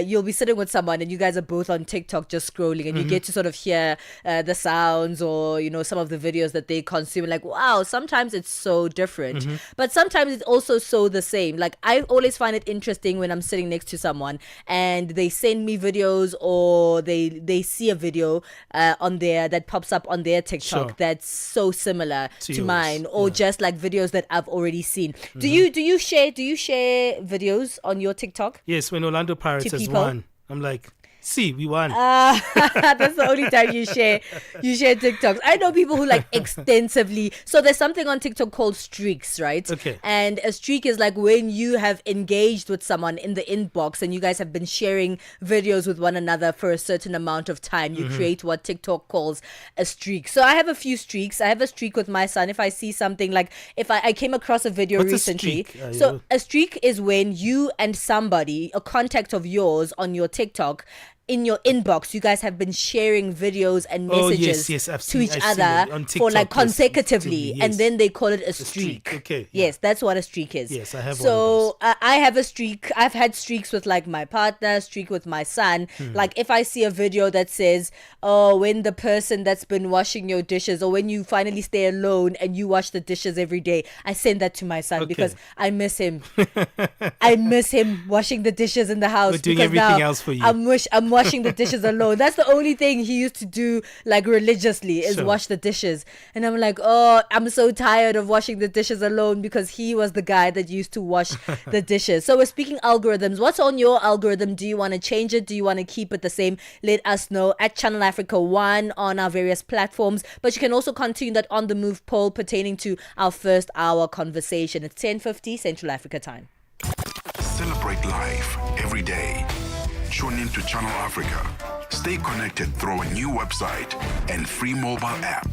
you'll be sitting with someone and you guys are both on TikTok just scrolling, and you get to sort of hear the sounds or some of the videos that they consume. Like, wow, sometimes it's so different, but sometimes it's also so the same. Like, I always find it interesting when I'm sitting next to someone and they send me videos or they see a video on there that pops up on their TikTok that's so similar to mine, or just like videos that I've already seen. Do you share videos on your TikTok? Yes, when Orlando Pirates has won, I'm like, see, we won. That's the only time you share TikToks. I know people who like extensively. So there's something on TikTok called streaks, right? Okay. And a streak is like when you have engaged with someone in the inbox and you guys have been sharing videos with one another for a certain amount of time. You create what TikTok calls a streak. So I have a few streaks. I have a streak with my son. If I see something, like if I came across a video recently. So a streak is when you and somebody, a contact of yours on your TikTok, in your inbox, you guys have been sharing videos and messages to each other for like consecutively, and then they call it a streak. Okay. Yes, that's what a streak is. Yes, I have one So I have a streak. I've had streaks with like my partner, streak with my son. Like if I see a video that says, oh, when the person that's been washing your dishes, or when you finally stay alone and you wash the dishes every day, I send that to my son because I miss him. I miss him washing the dishes in the house. We're doing everything else for you. I'm washing the dishes alone. That's the only thing he used to do like religiously is Sure. wash the dishes. And I'm like, oh, I'm so tired of washing the dishes alone because he was the guy that used to wash the dishes. So we're speaking algorithms. What's on your algorithm? Do you want to change it? Do you want to keep it the same? Let us know at Channel Africa 1 on our various platforms. But you can also continue that On The Move poll pertaining to our first hour conversation. It's 10:50 Central Africa time. Celebrate life every day. Tune in to Channel Africa. Stay connected through a new website and free mobile app.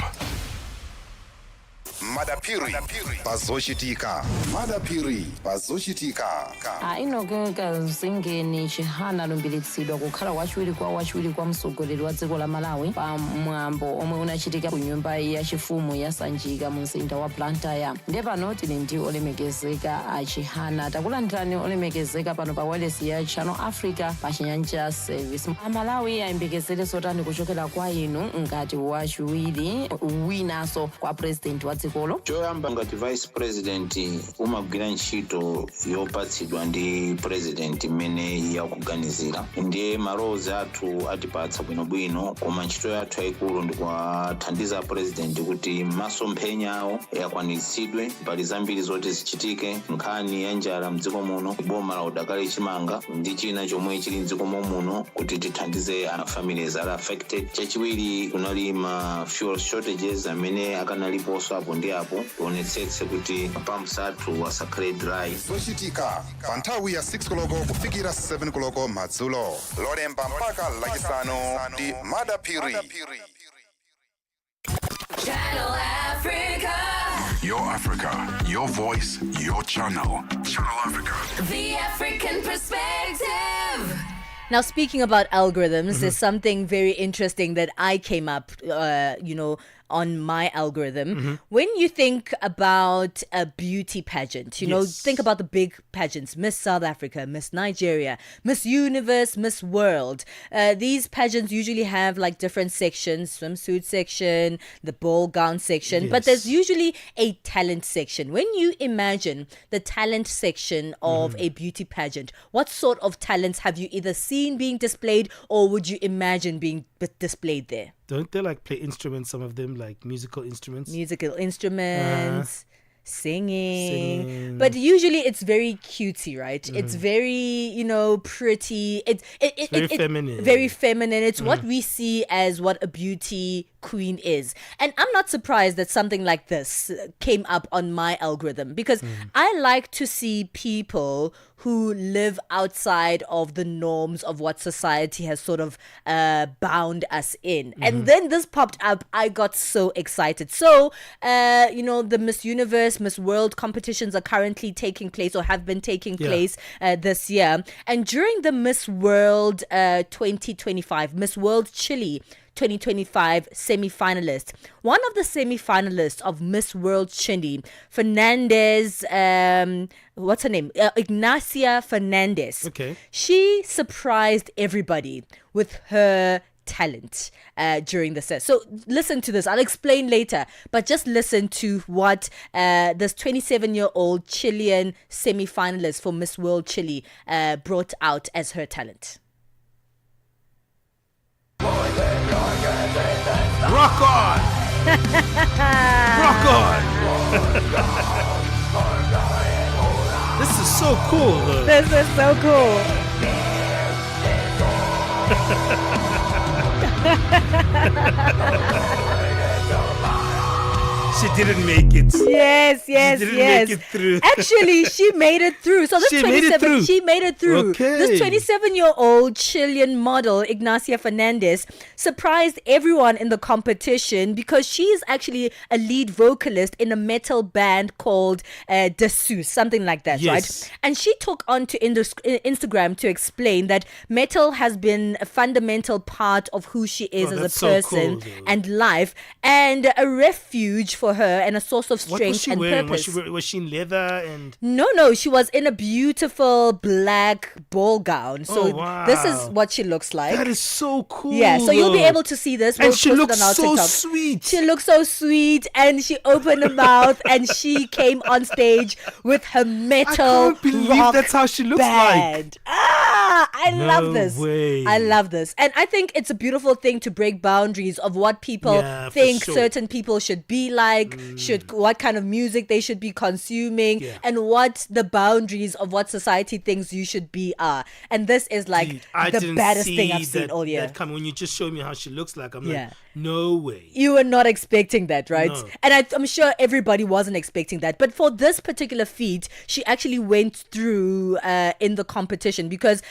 madapiri pazoshitika madapiri pazoshitika ainogeka zingeni chihana lumbiritsidwa kukhala wachiwiri kwa mtsogoleri wa dziko la Malawi pa mwambo omwe unachitika ku nyumba yachifumu ya Sanjika mu mzinda wa Blantyre. Nde pano tili ndi olemekezeka a chihana. Takulandirani olemekezeka pano pa wireless ya Channel Africa pa Chinyanja Service. Amalawi ayembekezere zotani kuchokera kwa inu ngati wachiwiri winanso kwa president wa dzikolo? Choyamba ngati vice president umagwira ntchito yopatsidwa ndi president imene yakuganizira. Ndiye malowozi athu atipatsa bwinobwino, koma ntchito yathu yayikulu ndi kuwathandiza president kuti masomphenya awo yakwanitsidwe. Mbali zambiri zoti zichitike, nkhani ya njala mdziko muno, boma la udakali chimanga ndi china chomwe chili mdziko muno kuti tithandize families are affected. Chachiwiri kunali ma fuel shortages amene akanaliponso apo ndi apo, tionetsetse kuti pumps athu asakhale dry. zochitika pa nthawi ya 6 koloko kufikira 7 koloko madzulo lolemba mpaka lachisanu ndi madapiri. Channel Africa. Your Africa, your voice, your channel. Channel Africa. The African perspective. Now, speaking about algorithms, there's something very interesting that I came up, on my algorithm. When you think about a beauty pageant, you know, think about the big pageants, Miss South Africa, Miss Nigeria, Miss Universe, Miss World. These pageants usually have like different sections, swimsuit section, the ball gown section, but there's usually a talent section. When you imagine the talent section of a beauty pageant, what sort of talents have you either seen being displayed or would you imagine being displayed there? Don't they like play instruments, some of them, like musical instruments? Singing. But usually it's very cutesy, right? It's very, pretty. It's very feminine. Very feminine. It's what we see as what a beauty queen is. And I'm not surprised that something like this came up on my algorithm because I like to see people who live outside of the norms of what society has sort of bound us in. And then this popped up. I got so excited. So, the Miss Universe, Miss World competitions are currently taking place or have been taking place this year. And during the Miss World 2025, Miss World Chile 2025 semi-finalist. One of the semi-finalists of Miss World Chile, Fernandez, what's her name? Ignacia Fernandez. Okay. She surprised everybody with her talent during the set. So listen to this. I'll explain later, but just listen to what this 27-year-old Chilean semi-finalist for Miss World Chile brought out as her talent. Rock on! Rock on! This is so cool, though. This is so cool. She didn't make it. Yes. She didn't make it through. Actually, she made it through. So this She made it through. She made it through. Okay. This 27-year-old Chilean model, Ignacia Fernandez, surprised everyone in the competition because she is actually a lead vocalist in a metal band called Desus, something like that, right? And she took on to Instagram to explain that metal has been a fundamental part of who she is as a that's so person cool, and life, and a refuge for for her and a source of What was strength she and wearing? purpose. Was she in leather and? No, she was in a beautiful black ball gown. So wow. this is what she looks like. That is so cool. Yeah, so you'll be able to see this. And We'll she post looks it on our so TikTok. sweet. She looks so sweet, and she opened her mouth, and she came on stage with her metal I can't believe rock that's how she looks band. I No love this. way. I love this, and I think it's a beautiful thing to break boundaries of what people Yeah, for think sure. certain people should be like, what kind of music they should be consuming, and what the boundaries of what society thinks you should be are. And this is like Dude, I the didn't baddest see thing I've seen that, all year. that coming. When you just showed me how she looks like, I'm Yeah. like, no way. You were not expecting that, right? No. And I'm sure everybody wasn't expecting that. But for this particular feat, she actually went through in the competition because,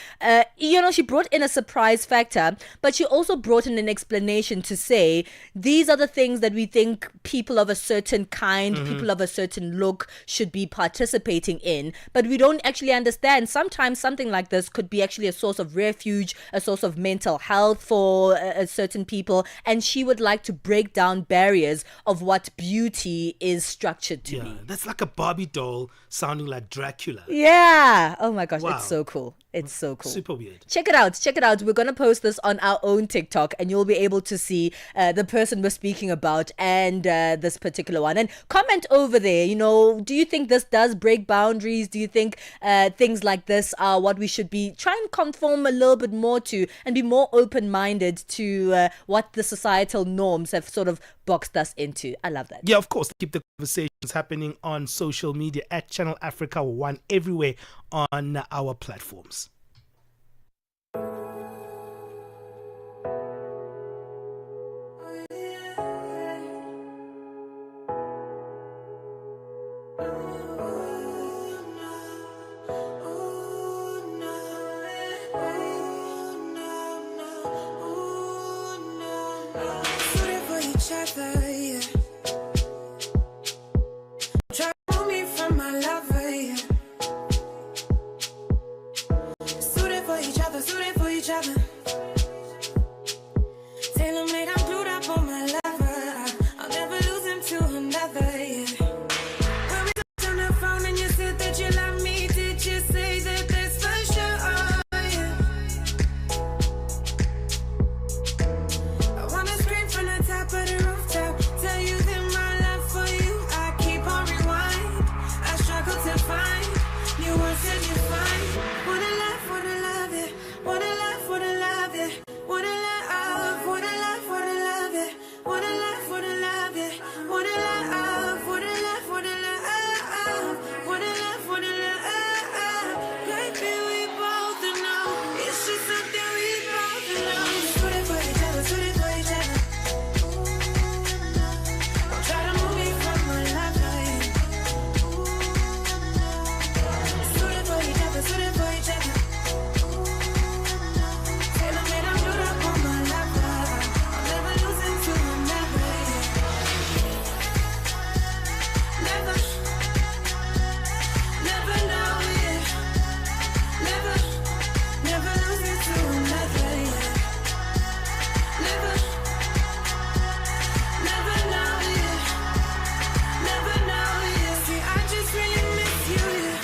she brought in a surprise factor, but she also brought in an explanation to say, these are the things that we think people of a certain kind, people of a certain look should be participating in. But we don't actually understand. Sometimes something like this could be actually a source of refuge, a source of mental health for certain people. And she would like to break down barriers of what beauty is structured to be. That's like a Barbie doll sounding like Dracula. Yeah. Oh my gosh, Wow. it's so cool. It's so cool. Super weird. Check it out. Check it out. We're going to post this on our own TikTok and you'll be able to see the person we're speaking about and this particular one. And comment over there, do you think this does break boundaries? Do you think things like this are what we should be trying to conform a little bit more to and be more open-minded to what the societal norms have sort of boxed us into? I love that. Yeah, of course. Keep the conversations happening on social media at Channel Africa 1 everywhere on our platforms. Try to move me from my lover, yeah. Suited for each other, suited for each other. Tailor made, I'm glued up on my lover. I'll never lose him to another, yeah. When we talked on the phone and you said that you love me, did you say that that's for sure? Yeah. I wanna scream from the top of the rooftop, tell you that my love for you, I keep on rewind. I struggle to find new words to define. Wanna love, yeah. Wanna love, yeah. Wanna love, yeah. Wanna love, yeah. Wanna love, love. Maybe we both know it's just something we both know. Suited for each other, suited for each other. Don't try to move me from my lover, yeah. Suited for each other, suited for each other. Tailor made, I'm glued up on my lover. I'll never lose him to another, yeah. Never know, yeah. Never lose it to another, yeah. Never know, yeah. Never know, yeah. See, I just really miss you, yeah.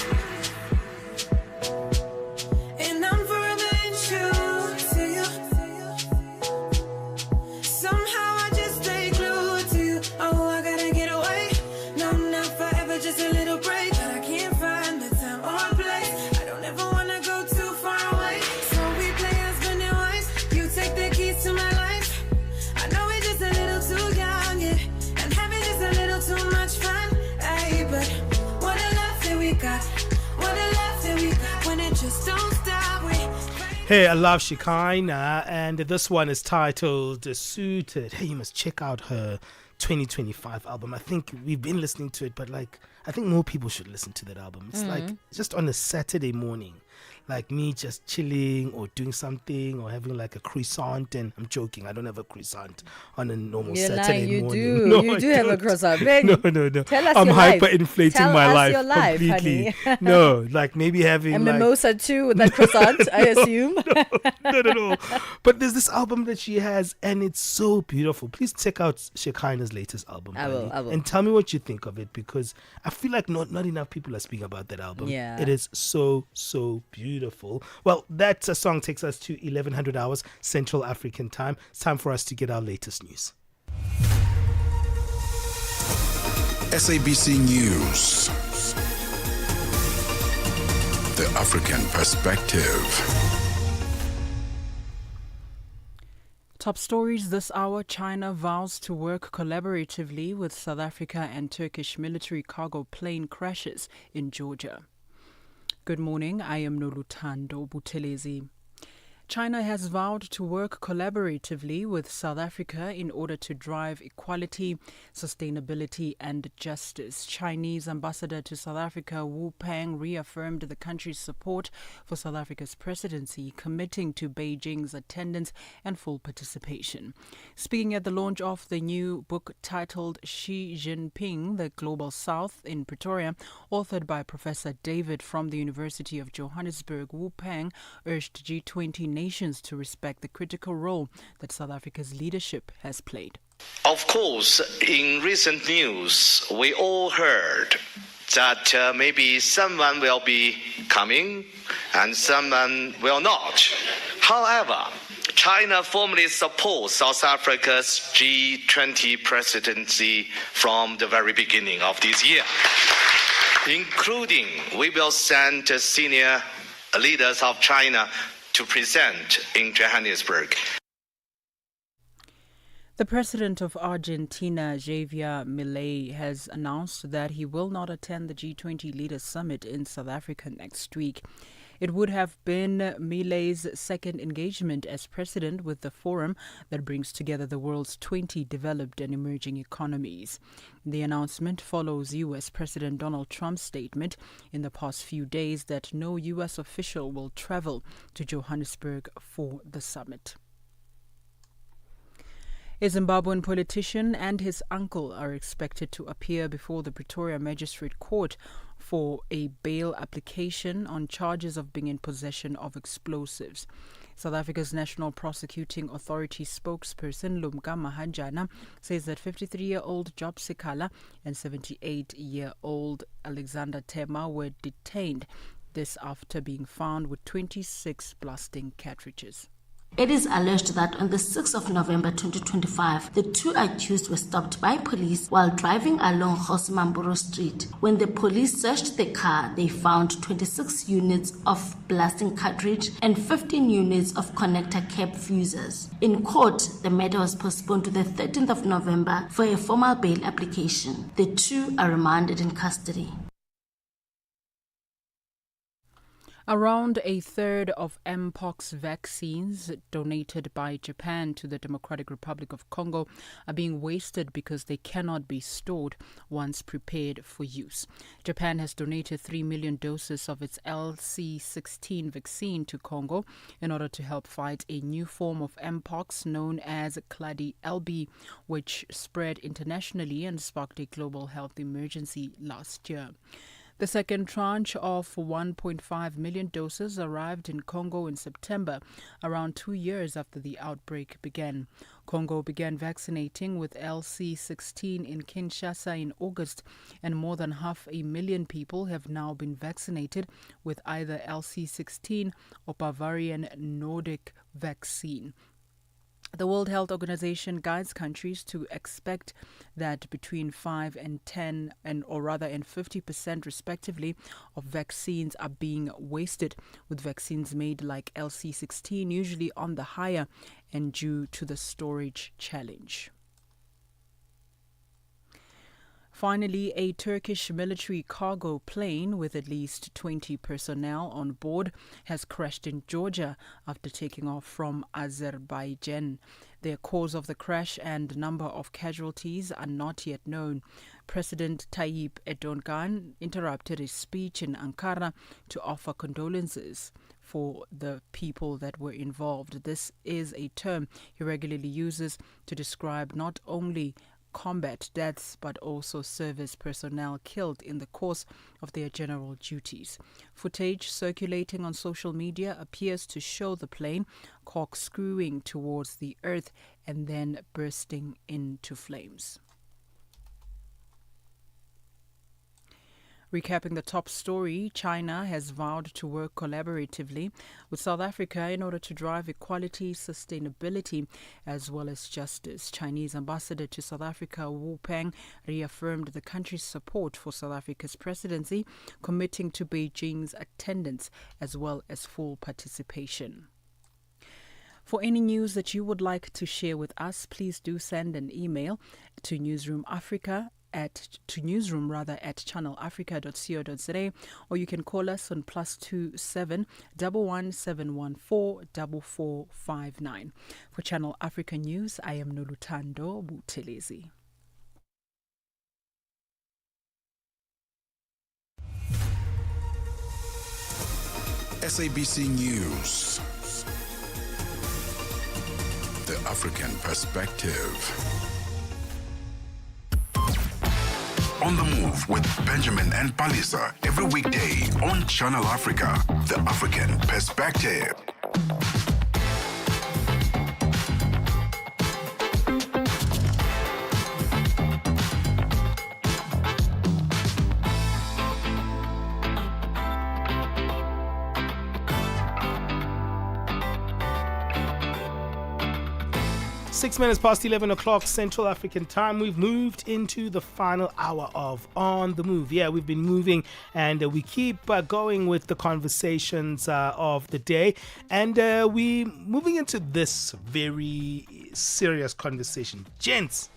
And I'm forever in true to you. Somehow I just stay glued to you. Oh, I gotta get away. No, not forever, just a little break. But I can't find the time or place. I don't ever wanna go too far away. So we play husband and wife. You take the keys to my life. I know we're just a little too young, yeah. And having just a little too much fun. Ay, but what a love that we got. What a love that we got. When it just don't stop, we Hey, I love Shekinah, and this one is titled Suited. Hey, you must check out her 2025 album. I think we've been listening to it, but I think more people should listen to that album. It's like just on a Saturday morning. like me just chilling or doing something or having like a croissant, and I'm joking, I don't have a croissant on a normal You're Saturday lying, you morning. do. No, You I do have a don't. croissant. Really? No. Tell us I'm your life. hyperinflating Tell my us life your life, completely. honey. No, like maybe having A like mimosa too with that croissant, I assume. no. But there's this album that she has, and it's so beautiful. Please check out Shekinah's latest album, I will, Bunny, I will. and tell me what you think of it, because I feel like not enough people are speaking about that album. Yeah. It is so beautiful. Well, that song takes us to 1100 hours Central African time. It's time for us to get our latest news. SABC News. The African Perspective. Top stories this hour. China vows to work collaboratively with South Africa, and Turkish military cargo plane crashes in Georgia. Good morning, I am Nolutando Buthelezi. China has vowed to work collaboratively with South Africa in order to drive equality, sustainability and justice. Chinese ambassador to South Africa Wu Peng reaffirmed the country's support for South Africa's presidency, committing to Beijing's attendance and full participation. Speaking at the launch of the new book titled Xi Jinping, The Global South in Pretoria, authored by Professor David from the University of Johannesburg, Wu Peng urged G20 nations to respect the critical role that South Africa's leadership has played. Of course, in recent news, we all heard that maybe someone will be coming and someone will not. However, China formally supports South Africa's G20 presidency from the very beginning of this year, including we will send senior leaders of China to present in Johannesburg. The president of Argentina, Javier Milei, has announced that he will not attend the G20 Leaders Summit in South Africa next week. It would have been Milei's second engagement as president with the forum that brings together the world's 20 developed and emerging economies. The announcement follows U.S. President Donald Trump's statement in the past few days that no U.S. official will travel to Johannesburg for the summit. A Zimbabwean politician and his uncle are expected to appear before the Pretoria Magistrate Court for a bail application on charges of being in possession of explosives. South Africa's National Prosecuting Authority spokesperson Lumka Mahanjana says that 53-year-old Job Sekala and 78-year-old Alexander Tema were detained, this after being found with 26 blasting cartridges. It is alleged that on the 6th of November 2025, the two accused were stopped by police while driving along Hosmamburo Street. When the police searched the car, they found 26 units of blasting cartridge and 15 units of connector cap fuses. In court, the matter was postponed to the 13th of November for a formal bail application. The two are remanded in custody. Around a third of Mpox vaccines donated by Japan to the Democratic Republic of Congo are being wasted because they cannot be stored once prepared for use. Japan has donated 3 million doses of its LC-16 vaccine to Congo in order to help fight a new form of Mpox known as Cladi LB, which spread internationally and sparked a global health emergency last year. The second tranche of 1.5 million doses arrived in Congo in September, around 2 years after the outbreak began. Congo began vaccinating with LC-16 in Kinshasa in August, and more than 500,000 people have now been vaccinated with either LC-16 or Bavarian Nordic vaccine. The World Health Organization guides countries to expect that between 5 and 10 and 50% respectively of vaccines are being wasted, with vaccines made like LC-16 usually on the higher end due to the storage challenge. Finally, a Turkish military cargo plane with at least 20 personnel on board has crashed in Georgia after taking off from Azerbaijan. The cause of the crash and number of casualties are not yet known. President Tayyip Erdogan interrupted his speech in Ankara to offer condolences for the people that were involved. This is a term he regularly uses to describe not only combat deaths but also service personnel killed in the course of their general duties. Footage circulating on social media appears to show the plane corkscrewing towards the earth and then bursting into flames. Recapping the top story, China has vowed to work collaboratively with South Africa in order to drive equality, sustainability, as well as justice. Chinese ambassador to South Africa, Wu Peng, reaffirmed the country's support for South Africa's presidency, committing to Beijing's attendance as well as full participation. For any news that you would like to share with us, please do send an email to newsroom@channelafrica.co.za, or you can call us on +27 11714 4459. For Channel Africa News, I am Nolutando Butelezi. SABC News. The African Perspective. On the Move with Benjamin and Palesa every weekday on Channel Africa, The African Perspective. Six minutes past 11 o'clock Central African time. We've moved into the final hour of On the Move. Yeah, we've been moving and we keep going with the conversations of the day. And we're moving into this very serious conversation. Gents,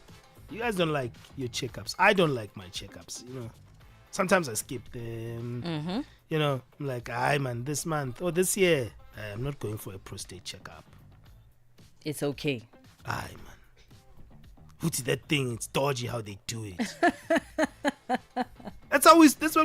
you guys don't like your checkups. I don't like my checkups, you know. Sometimes I skip them. Mm-hmm. You know, I'm like, aye man, this month or this year, I'm not going for a prostate checkup. It's okay. Aye, man. What's that thing? It's dodgy how they do it. That's what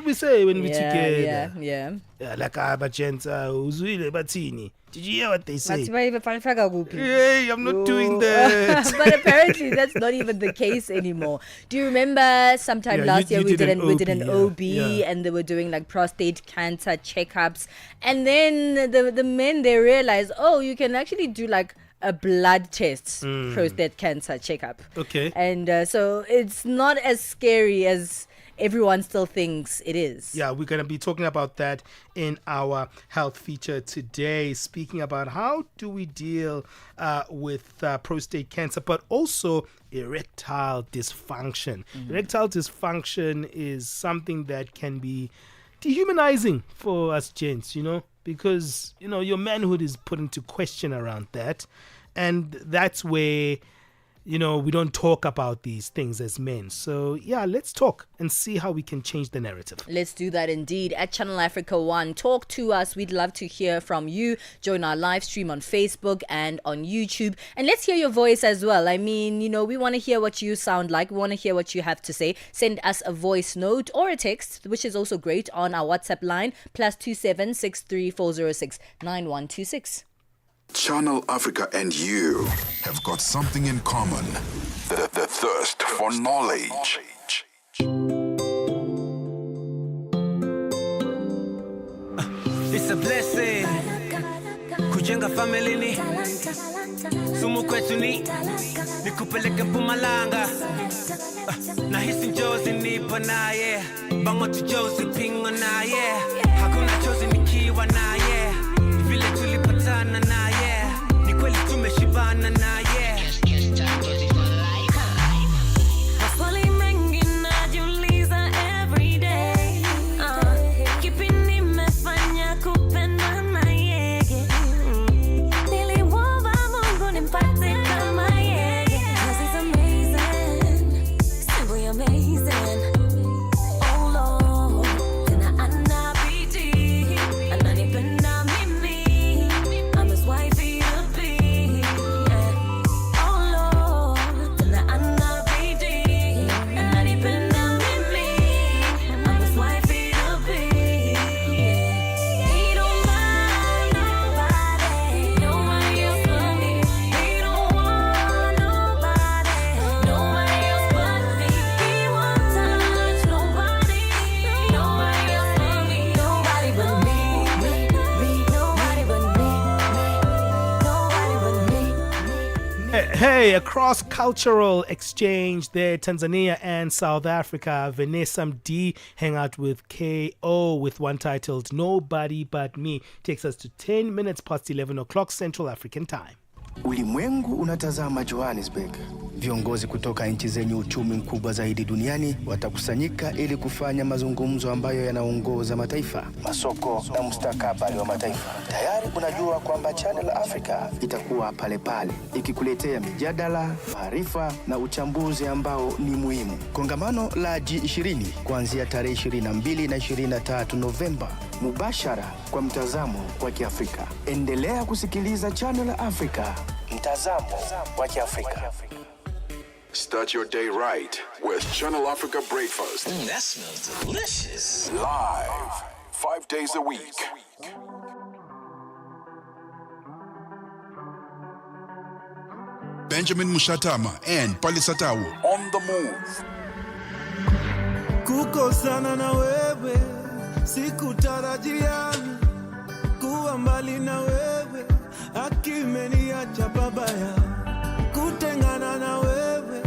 we say when we together. Yeah. Like, but gents, uzwile bathini. Did you hear what they say? Hey, I'm not doing that. But apparently that's not even the case anymore. Do you remember sometime last year we did an OB and they were doing like prostate cancer checkups, and then the men, they realized, oh, you can actually do like a blood test prostate cancer checkup. Okay. And so it's not as scary as everyone still thinks it is. Yeah, we're going to be talking about that in our health feature today, speaking about how do we deal with prostate cancer, but also erectile dysfunction. Erectile dysfunction is something that can be dehumanizing for us gents, you know, because, you know, your manhood is put into question around that. And that's where, you know, we don't talk about these things as men. So, yeah, let's talk and see how we can change the narrative. Let's do that indeed. At Channel Africa 1, talk to us. We'd love to hear from you. Join our live stream on Facebook and on YouTube. And let's hear your voice as well. I mean, you know, we want to hear what you sound like. We want to hear what you have to say. Send us a voice note or a text, which is also great, on our WhatsApp line, +27 63406 9126. Channel Africa and you have got something in common. The thirst for knowledge. It's a blessing kujenga family ni sumu kwetu ni nikupeleke Mpumalanga nahisi njozi nipo naye bangotu jozi pingo naye hakuna chozi nikiwa naye vile tulipatana naye ni kweli tumeshibana naye. Maswali mengi najiuliza every day. Kipi nimefanya kupenda na yeye? Nilimwomba Mungu nimpate kama yeye. 'Cause he's amazing, simply amazing. Oh Lord, tena anabidi, ananipenda mimi. I'm his wifey to be. Hey, a cross-cultural exchange there, Tanzania and South Africa. Vanessa D hang out with KO with one titled Nobody But Me. Takes us to 10 minutes past 11 o'clock Central African Time. Ulimwengu unatazama Johannesburg. Viongozi kutoka nchi zenye uchumi mkubwa zaidi duniani watakusanyika ili kufanya mazungumzo ambayo yanaongoza mataifa, masoko na mustakabali wa mataifa. Tayari unajua kwamba Channel Africa itakuwa pale pale ikikuletea mijadala, maarifa na uchambuzi ambao ni muhimu. Kongamano la G20 kuanzia tarehe 22 na 23 Novemba, mubashara kwa mtazamo wa Kiafrika. Endelea kusikiliza Channel Africa, mtazamo wa Kiafrika. Start your day right with Channel Africa Breakfast. That smells delicious. Live, 5 days a week. Benjamin Moshatama and Palesa On the move. Kukosana na wewe sikutarajia, kuwa mbali na wewe akimeniacha babaya, kutengana na wewe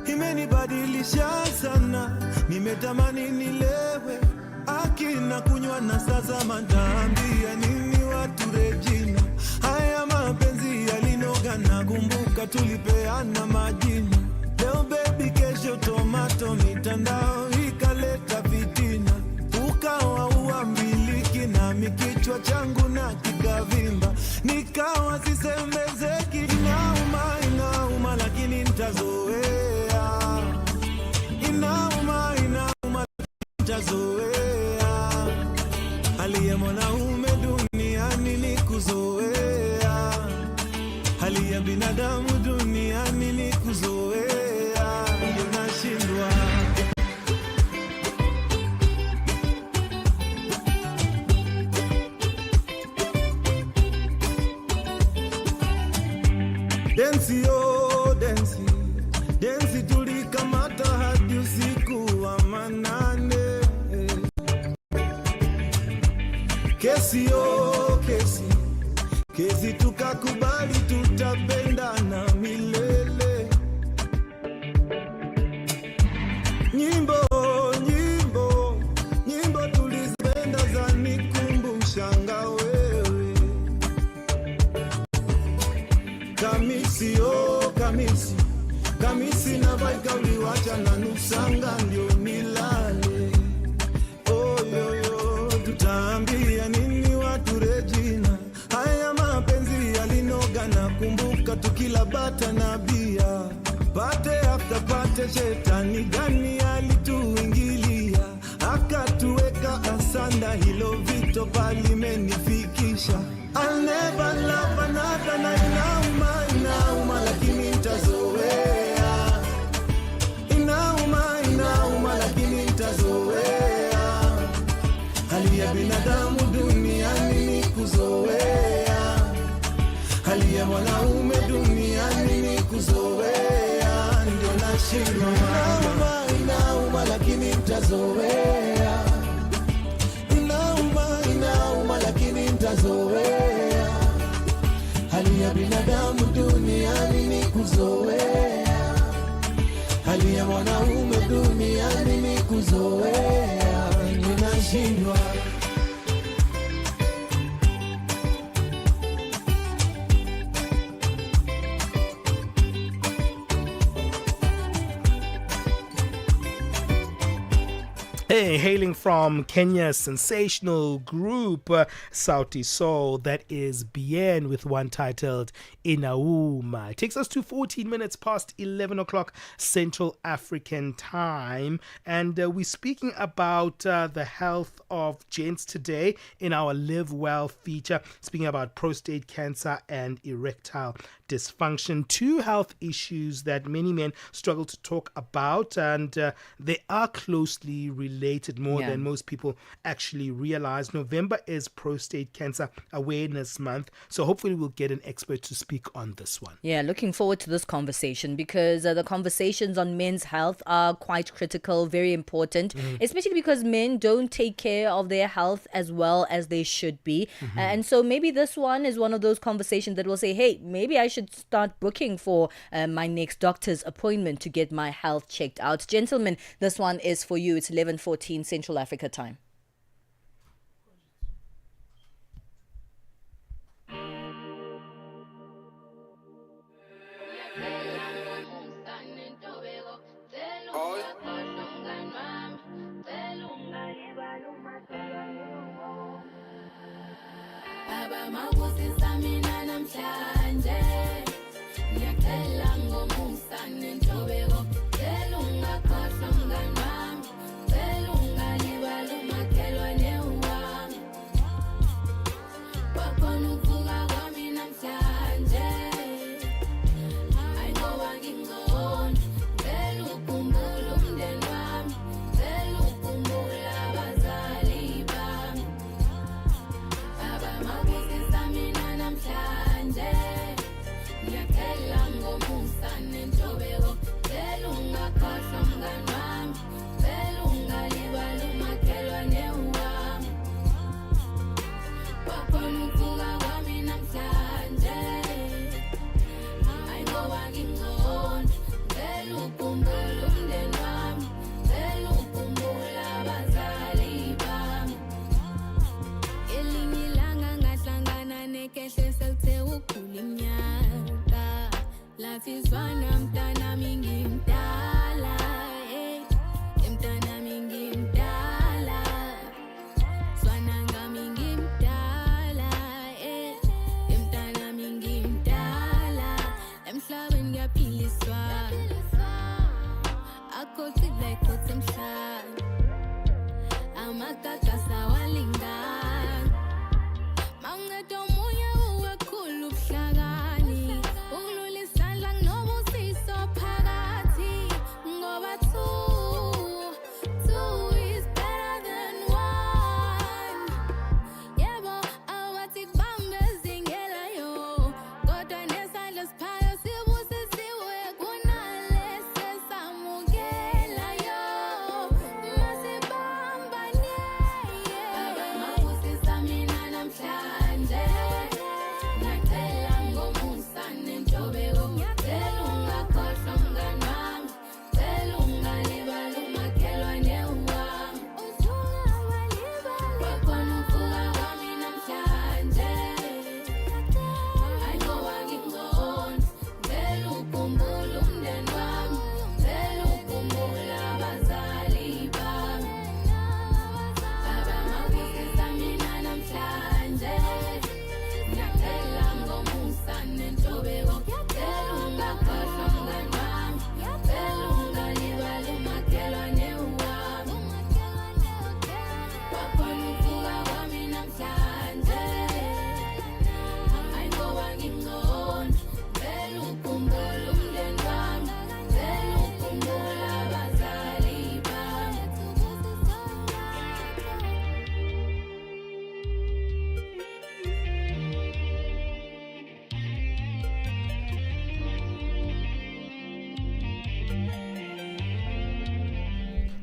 imenibadilisha sana, nimetamani nilewe akina kunywa na sasa mataambia nini watu Regina, haya mapenzi yalinoga na kumbuka tulipeana majina, leo baby kesho tomato, mitandao ikaleta fitina, ukawa uambiliki na mikichwa changu na kikavimba, nikawa sisemezeki, inauma lakini nitazoea, inauma nitazoea, hali ya mwanaume duniani ni kuzoea, hali ya binadamu duniani ni kuzoea, ndio nashindwa. Densi oh densi, densi tulikamata hadi usiku wa manane. Kesi oh kesi, kesi tukakubali tutapendana milele. Nyimbo tulizipenda za nikumbushanga wewe. Kamisi na baika uliwacha na nusanga ndio nilale. Oh yo, tutaambia nini watu Regina, haya mapenzi yalinoga na kumbuka tukila bata na bia, pate after pate, shetani gani alituingilia akatuweka asanda, hilo vito palimenifikisha. I'll never love another, na inauma lakini nitazoea, inauma lakini nitazoea, hali ya binadamu duniani ni kuzoea, hali ya mwanaume duniani ni kuzoea, ndio nashindwa. Inauma lakini nitazoea, inauma lakini nitazoea, hali ya binadamu duniani ni kuzoea, hali ya mwanaume duniani ni kuzoea, ninashindwa. Hey, hailing from Kenya's sensational group Sauti Sol, that is Bien with one titled Inauma. It takes us to 14 minutes past 11 o'clock Central African Time, and we're speaking about the health of gents today in our Live Well feature, speaking about prostate cancer and erectile dysfunction, two health issues that many men struggle to talk about, and they are closely related more than most people actually realize. November is Prostate Cancer Awareness Month, so hopefully we'll get an expert to speak on this one. Yeah, looking forward to this conversation because the conversations on men's health are quite critical, very important, especially because men don't take care of their health as well as they should be. And so maybe this one is one of those conversations that will say, hey, maybe I should should start booking for my next doctor's appointment to get my health checked out. Gentlemen, this one is for you. It's 11:14 Central Africa time.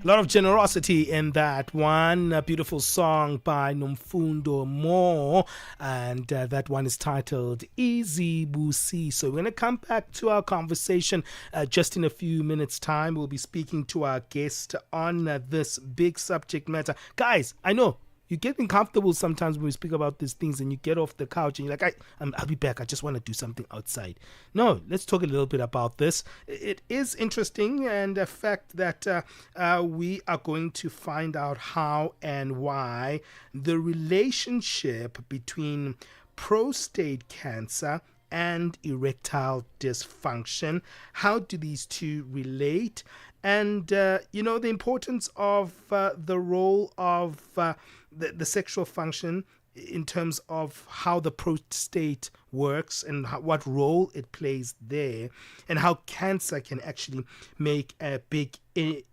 A lot of generosity in that one. A beautiful song by Nomfundo Mo, and that one is titled Easy Busi. So we're going to come back to our conversation just in a few minutes' time. We'll be speaking to our guest on this big subject matter. Guys, I know you get uncomfortable sometimes when we speak about these things and you get off the couch and you're like, I'll be back. I just want to do something outside. No, let's talk a little bit about this. It is interesting, and the fact that we are going to find out how and why the relationship between prostate cancer and erectile dysfunction, how do these two relate? And, the importance of the role of the sexual function in terms of how the prostate works and what role it plays there, and how cancer can actually make a big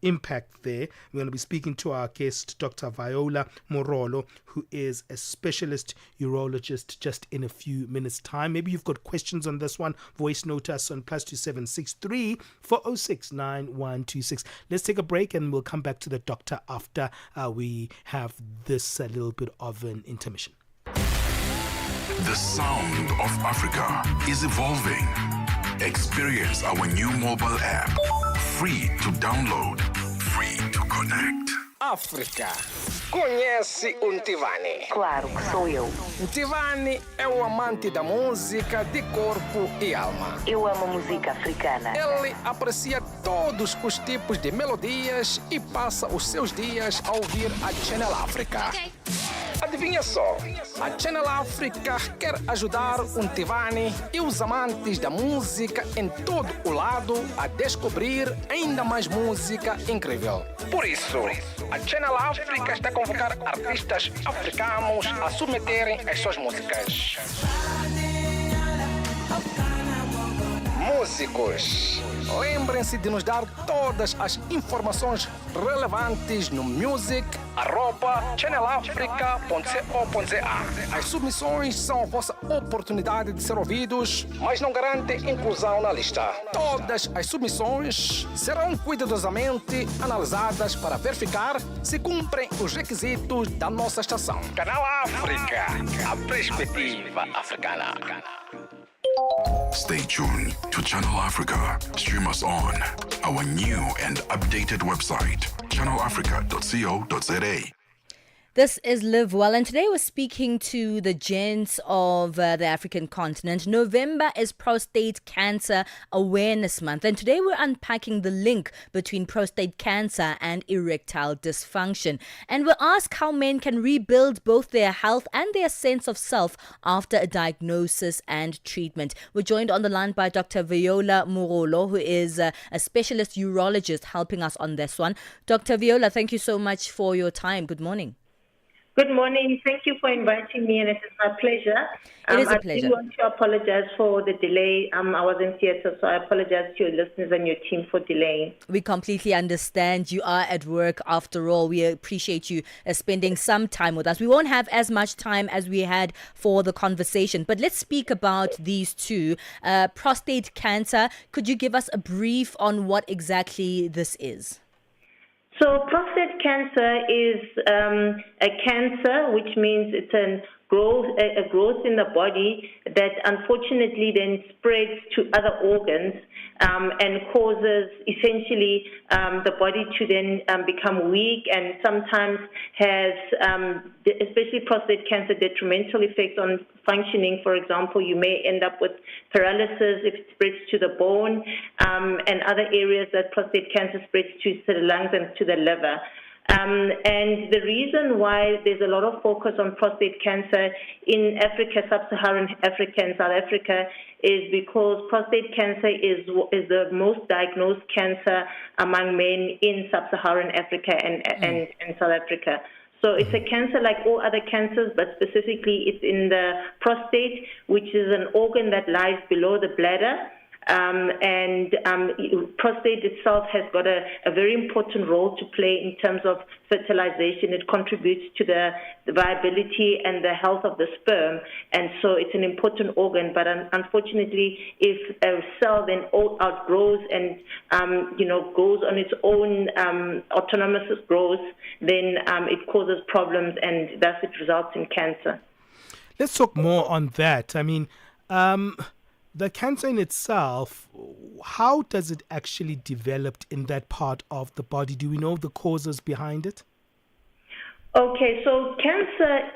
impact there. We're going to be speaking to our guest, Dr. Viola Morolo, who is a specialist urologist, just in a few minutes' time. Maybe you've got questions on this one. Voice note us on +2763 406 9126. Let's take a break and we'll come back to the doctor after we have this little bit of an intermission. The sound of Africa is evolving. Experience our new mobile app. Free to download, free to connect. África. Conhece o Ntivani? Claro que sou eu. Ntivani é o amante da música de corpo e alma. Eu amo música africana. Ele aprecia todos os tipos de melodias e passa os seus dias a ouvir a Channel África. Adivinha só, a Channel África quer ajudar o Ntivani e os amantes da música em todo o lado a descobrir ainda mais música incrível. Por isso, a Channel África está a convocar artistas africanos a submeterem as suas músicas. Músicos, lembrem-se de nos dar todas as informações relevantes no music@channelafrica.co.za. As submissões são a vossa oportunidade de ser ouvidos, mas não garantem inclusão na lista. Todas as submissões serão cuidadosamente analisadas para verificar se cumprem os requisitos da nossa estação. Canal África, a perspectiva africana. Stay tuned to Channel Africa. Stream us on our new and updated website, channelafrica.co.za. This is Live Well, and today we're speaking to the gents of the African continent. November is Prostate Cancer Awareness Month, and today we're unpacking the link between prostate cancer and erectile dysfunction. And we'll ask how men can rebuild both their health and their sense of self after a diagnosis and treatment. We're joined on the line by Dr. Viola Murolo, who is a specialist urologist helping us on this one. Dr. Viola, thank you so much for your time. Good morning. Good morning. Thank you for inviting me, and it is my pleasure. It is a pleasure. I do want to apologize for the delay. I was in theatre, so I apologize to your listeners and your team for delaying. We completely understand. You are at work after all. We appreciate you spending some time with us. We won't have as much time as we had for the conversation, but let's speak about these two. Prostate cancer. Could you give us a brief on what exactly this is? So prostate cancer is a cancer, which means it's a growth in the body that unfortunately then spreads to other organs and causes essentially the body to then become weak, and sometimes has, especially prostate cancer, detrimental effects on functioning. For example, you may end up with paralysis if it spreads to the bone, and other areas that prostate cancer spreads to the lungs and to the liver. And the reason why there's a lot of focus on prostate cancer in Africa, sub-Saharan Africa and South Africa, is because prostate cancer is the most diagnosed cancer among men in sub-Saharan Africa and South Africa. So it's a cancer like all other cancers, but specifically it's in the prostate, which is an organ that lies below the bladder. Prostate itself has got a very important role to play in terms of fertilization. It contributes to the viability and the health of the sperm, and so it's an important organ. But unfortunately, if a cell then outgrows and goes on its own autonomous growth, then it causes problems, and thus it results in cancer. Let's talk more on that. I mean, the cancer in itself, how does it actually develop in that part of the body? Do we know the causes behind it? Okay, so cancer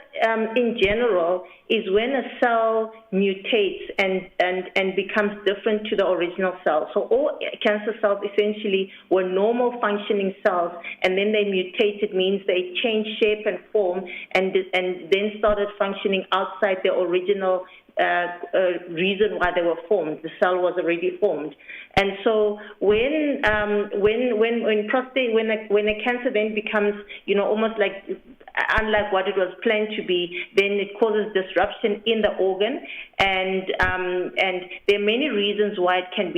in general is when a cell mutates and becomes different to the original cell. So all cancer cells essentially were normal functioning cells, and then they mutated, means they changed shape and form, and then started functioning outside the original reason why they were formed. The cell was already formed. And so when a cancer then becomes, almost like unlike what it was planned to be, then it causes disruption in the organ, and there are many reasons what can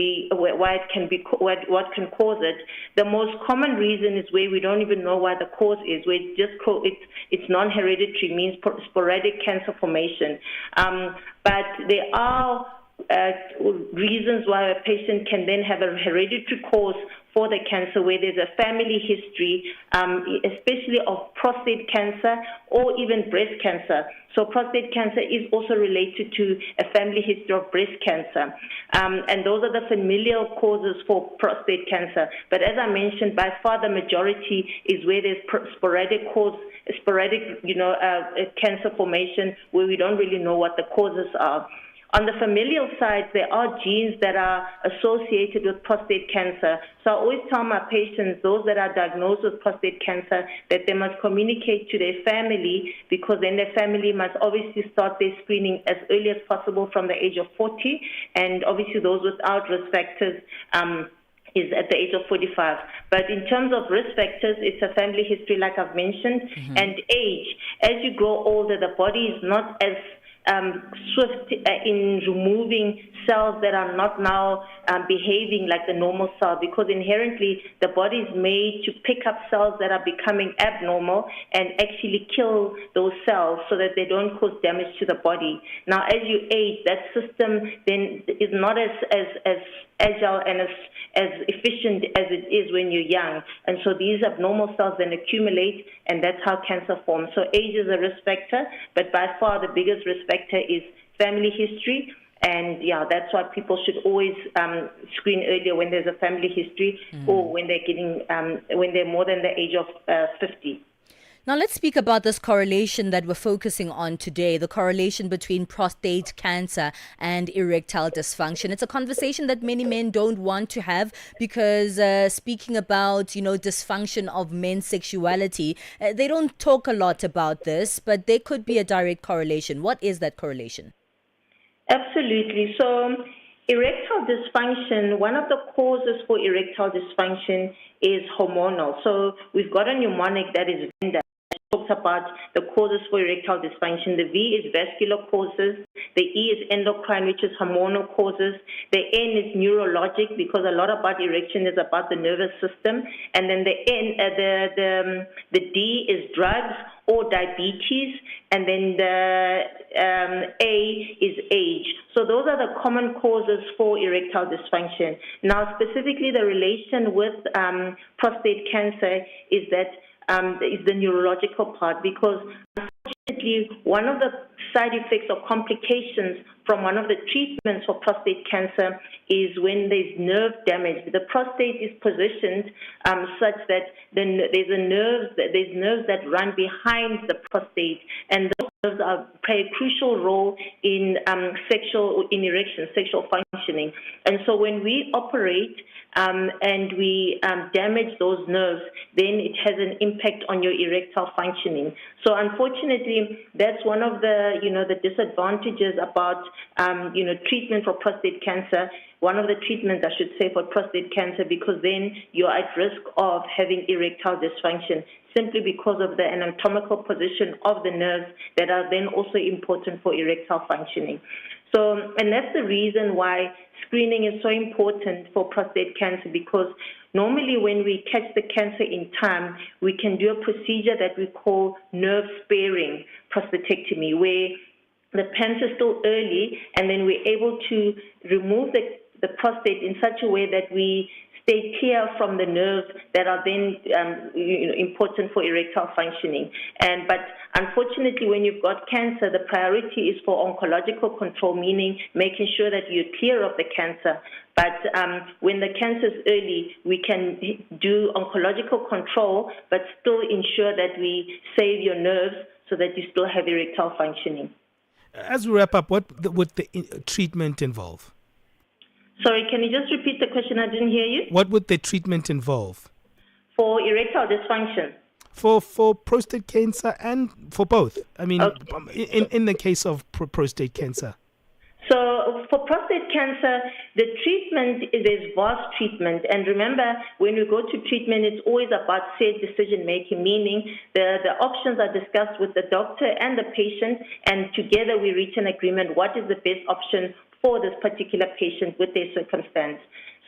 cause it. The most common reason is where we don't even know what the cause is, where it's non-hereditary, means sporadic cancer formation. But there are reasons why a patient can then have a hereditary cause for the cancer where there's a family history, especially of prostate cancer or even breast cancer. So prostate cancer is also related to a family history of breast cancer. And those are the familial causes for prostate cancer. But as I mentioned, by far the majority is where there's sporadic cancer formation where we don't really know what the causes are. On the familial side, there are genes that are associated with prostate cancer. So I always tell my patients, those that are diagnosed with prostate cancer, that they must communicate to their family, because then their family must obviously start their screening as early as possible from the age of 40, and obviously those without risk factors is at the age of 45. But in terms of risk factors, it's a family history like I've mentioned, and age. As you grow older, the body is not as swift in removing cells that are not now behaving like the normal cell, because inherently the body is made to pick up cells that are becoming abnormal and actually kill those cells so that they don't cause damage to the body. Now, as you age, that system then is not as agile and as efficient as it is when you're young. And so these abnormal cells then accumulate, and that's how cancer forms. So age is a risk factor, but by far the biggest risk factor is family history. And yeah, that's why people should always screen earlier when there's a family history or when they're getting when they're more than the age of 50. Now let's speak about this correlation that we're focusing on today, the correlation between prostate cancer and erectile dysfunction. It's a conversation that many men don't want to have because speaking about, dysfunction of men's sexuality, they don't talk a lot about this, but there could be a direct correlation. What is that correlation? Absolutely. So erectile dysfunction, one of the causes for erectile dysfunction is hormonal. So we've got a mnemonic that is VENDA. Talks about the causes for erectile dysfunction. The V is vascular causes. The E is endocrine, which is hormonal causes. The N is neurologic, because a lot about erection is about the nervous system. And then the D is drugs or diabetes. And then the A is age. So those are the common causes for erectile dysfunction. Now, specifically the relation with prostate cancer is the neurological part, because unfortunately one of the side effects or complications from one of the treatments for prostate cancer is when there's nerve damage. The prostate is positioned such that then there's nerves that run behind the prostate, and those nerves play a crucial role in erection, sexual functioning. And so when we operate and we damage those nerves, then it has an impact on your erectile functioning. So unfortunately, that's one of the the disadvantages about treatment for prostate cancer. One of the treatments, I should say, for prostate cancer, because then you're at risk of having erectile dysfunction simply because of the anatomical position of the nerves that are then also important for erectile functioning. So, and that's the reason why screening is so important for prostate cancer, because normally when we catch the cancer in time, we can do a procedure that we call nerve-sparing prostatectomy, where the cancer is still early, and then we're able to remove the prostate in such a way that we stay clear from the nerves that are then important for erectile functioning. But unfortunately, when you've got cancer, the priority is for oncological control, meaning making sure that you're clear of the cancer. But when the cancer is early, we can do oncological control, but still ensure that we save your nerves so that you still have erectile functioning. As we wrap up, what would the treatment involve? Sorry, can you just repeat the question? I didn't hear you. What would the treatment involve? For erectile dysfunction? For prostate cancer and for both. I mean, okay. in the case of prostate cancer. So for prostate cancer, the treatment is vast treatment. And remember, when we go to treatment, it's always about shared decision-making, meaning the options are discussed with the doctor and the patient, and together we reach an agreement what is the best option for this particular patient with their circumstance.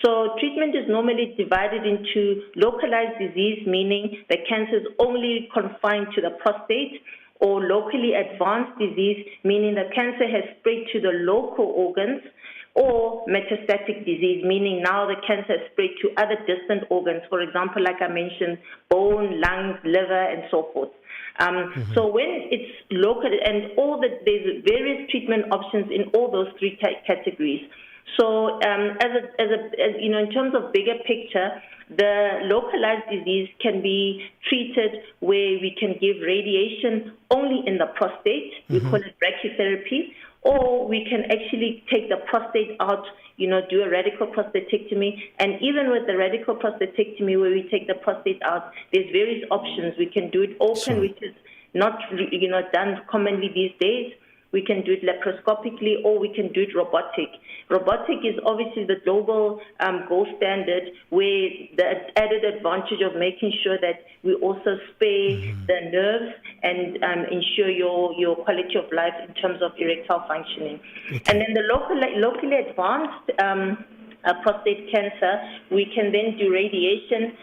So treatment is normally divided into localized disease, meaning the cancer is only confined to the prostate, or locally advanced disease, meaning the cancer has spread to the local organs, or metastatic disease, meaning now the cancer is spread to other distant organs, for example, like I mentioned, bone, lungs, liver, and so forth. So when it's local, and there's various treatment options in all those three categories. So as in terms of bigger picture, the localized disease can be treated where we can give radiation only in the prostate. We call it brachytherapy. Or we can actually take the prostate out, do a radical prostatectomy. And even with the radical prostatectomy, where we take the prostate out, there's various options. We can do it open, which is not, done commonly these days. We can do it laparoscopically, or we can do it robotic. Robotic is obviously the global gold standard, where the added advantage of making sure that we also spare the nerves and ensure your quality of life in terms of erectile functioning. And then the locally advanced prostate cancer, we can then do radiation.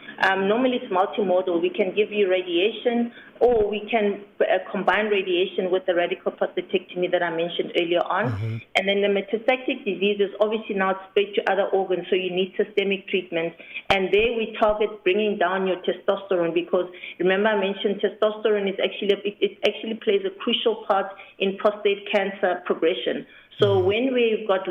Normally it's multimodal. We can give you radiation, or we can combine radiation with the radical prostatectomy that I mentioned earlier on. And then the metastatic disease is obviously now spread to other organs, so you need systemic treatment. And there we target bringing down your testosterone, because remember I mentioned testosterone is it actually plays a crucial part in prostate cancer progression. So when we've got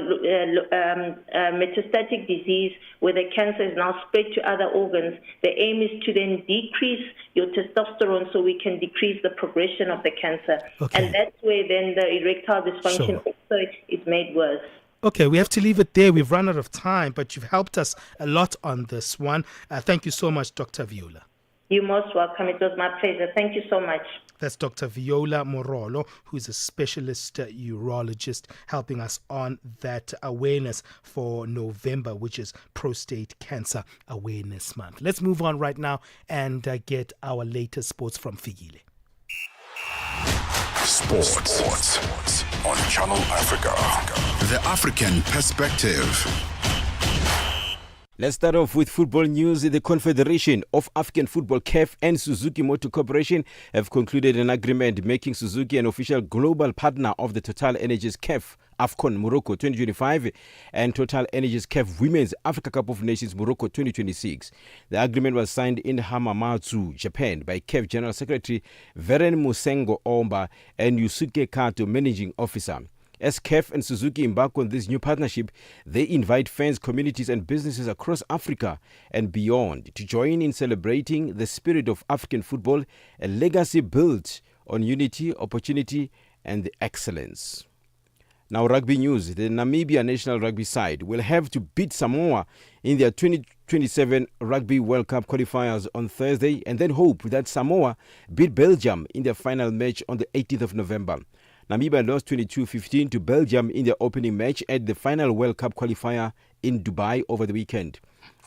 metastatic disease where the cancer is now spread to other organs, the aim is to then decrease your testosterone so we can decrease the progression of the cancer. And that's where then the erectile dysfunction also is made worse. Okay, we have to leave it there. We've run out of time, but you've helped us a lot on this one. Thank you so much, Dr. Viola. You're most welcome. It was my pleasure. Thank you so much. That's Dr. Viola Morolo, who's a specialist urologist, helping us on that awareness for November, which is Prostate Cancer Awareness Month. Let's move on right now and get our latest sports from Figile. Sports on Channel Africa. The African perspective. Let's start off with football news. The Confederation of African Football, CAF, and Suzuki Motor Corporation have concluded an agreement making Suzuki an official global partner of the Total Energies CAF AFCON Morocco 2025 and Total Energies CAF Women's Africa Cup of Nations Morocco 2026. The agreement was signed in Hamamatsu, Japan, by CAF General Secretary Veren Musengo Omba and Yusuke Kato, Managing Officer. As CAF and Suzuki embark on this new partnership, they invite fans, communities and businesses across Africa and beyond to join in celebrating the spirit of African football, a legacy built on unity, opportunity and excellence. Now, rugby news. The Namibia national rugby side will have to beat Samoa in their 2027 Rugby World Cup qualifiers on Thursday and then hope that Samoa beat Belgium in their final match on the 18th of November. Namibia lost 22-15 to Belgium in their opening match at the final World Cup qualifier in Dubai over the weekend.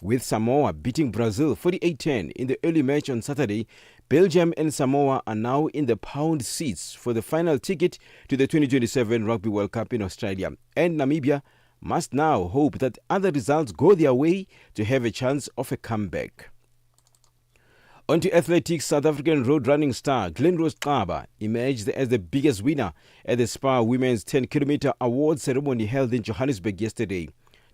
With Samoa beating Brazil 48-10 in the early match on Saturday, Belgium and Samoa are now in the pound seats for the final ticket to the 2027 Rugby World Cup in Australia. And Namibia must now hope that other results go their way to have a chance of a comeback. On to athletics. South African road running star Glenrose Xaba emerged as the biggest winner at the Spar Women's 10-kilometer award ceremony held in Johannesburg yesterday.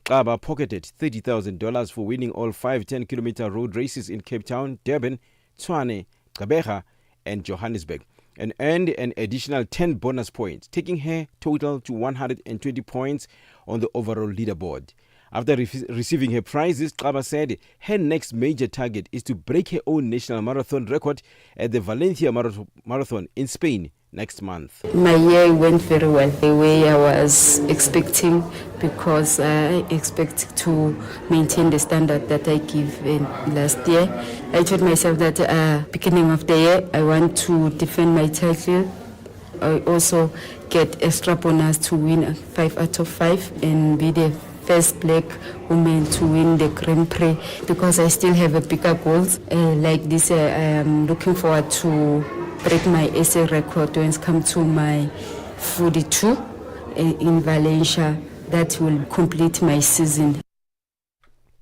Xaba pocketed $30,000 for winning all 5 10-kilometer road races in Cape Town, Durban, Tshwane, Gqeberha and Johannesburg, and earned an additional 10 bonus points, taking her total to 120 points on the overall leaderboard. After receiving her prizes, Xaba said her next major target is to break her own national marathon record at the Valencia Marathon in Spain next month. My year went very well, the way I was expecting, because I expect to maintain the standard that I gave last year. I told myself that beginning of the year I want to defend my title. I also get extra bonus to win 5 out of 5 and be the first black woman to win the Grand Prix, because I still have a bigger goals. Like this, I am looking forward to break my essay record when it comes to my 42 in Valencia. That will complete my season.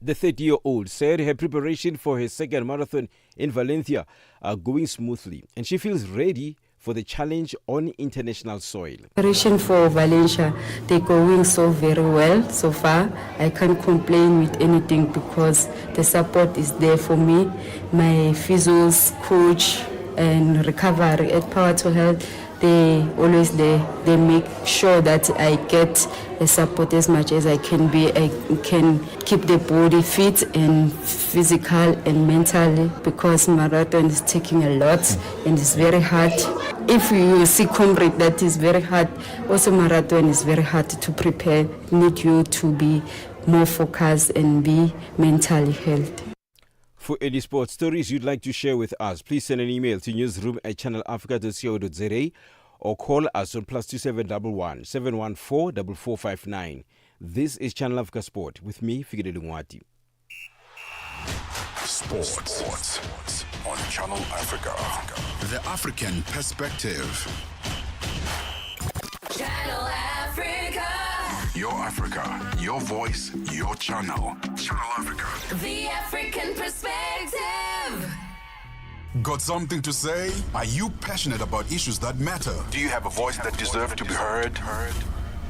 The 30-year-old said her preparation for her second marathon in Valencia are going smoothly and she feels ready for the challenge on international soil. Preparation for Valencia, they're going so very well so far. I can't complain with anything because the support is there for me. My physios, coach, and recovery at Power to Health, they always there. They make sure that I get the support as much as I can be. I can keep the body fit and physical and mentally because marathon is taking a lot and it's very hard. If you see comrade, that is very hard. Also marathon is very hard to prepare. Need you to be more focused and be mentally healthy. For any sports stories you'd like to share with us, please send an email to newsroom@channelafrica.co.za or call us on +2711 714 4459. This is Channel Africa Sport with me, Figile Lungwati. Sports on Channel Africa. The African perspective. Channel Africa. Your Africa, your voice, your channel. Channel Africa. The African perspective. Got something to say? Are you passionate about issues that matter? Do you have a voice that deserves to be heard?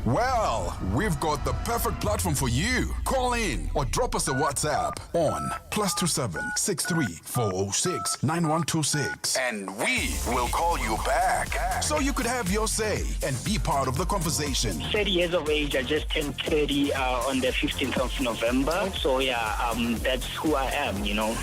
Well, we've got the perfect platform for you. Call in or drop us a WhatsApp on +27 63 406 9126. And we will call you back. So you could have your say and be part of the conversation. 30 years of age. I just turned 30 on the 15th of November. So that's who I am, you know.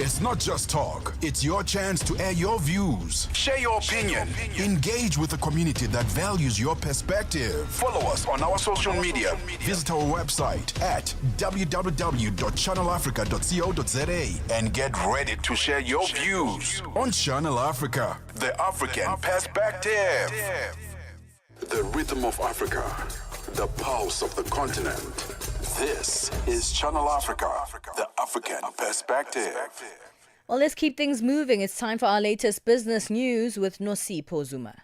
It's not just talk. It's your chance to air your views. Share your opinion. Engage with a community that values your perspective. Follow us on our social media. Visit our website at www.channelafrica.co.za and get ready to share your views on Channel Africa, the African perspective. The rhythm of Africa, the pulse of the continent. This is Channel Africa, the African perspective. Well, let's keep things moving. It's time for our latest business news with Nosipho Zuma.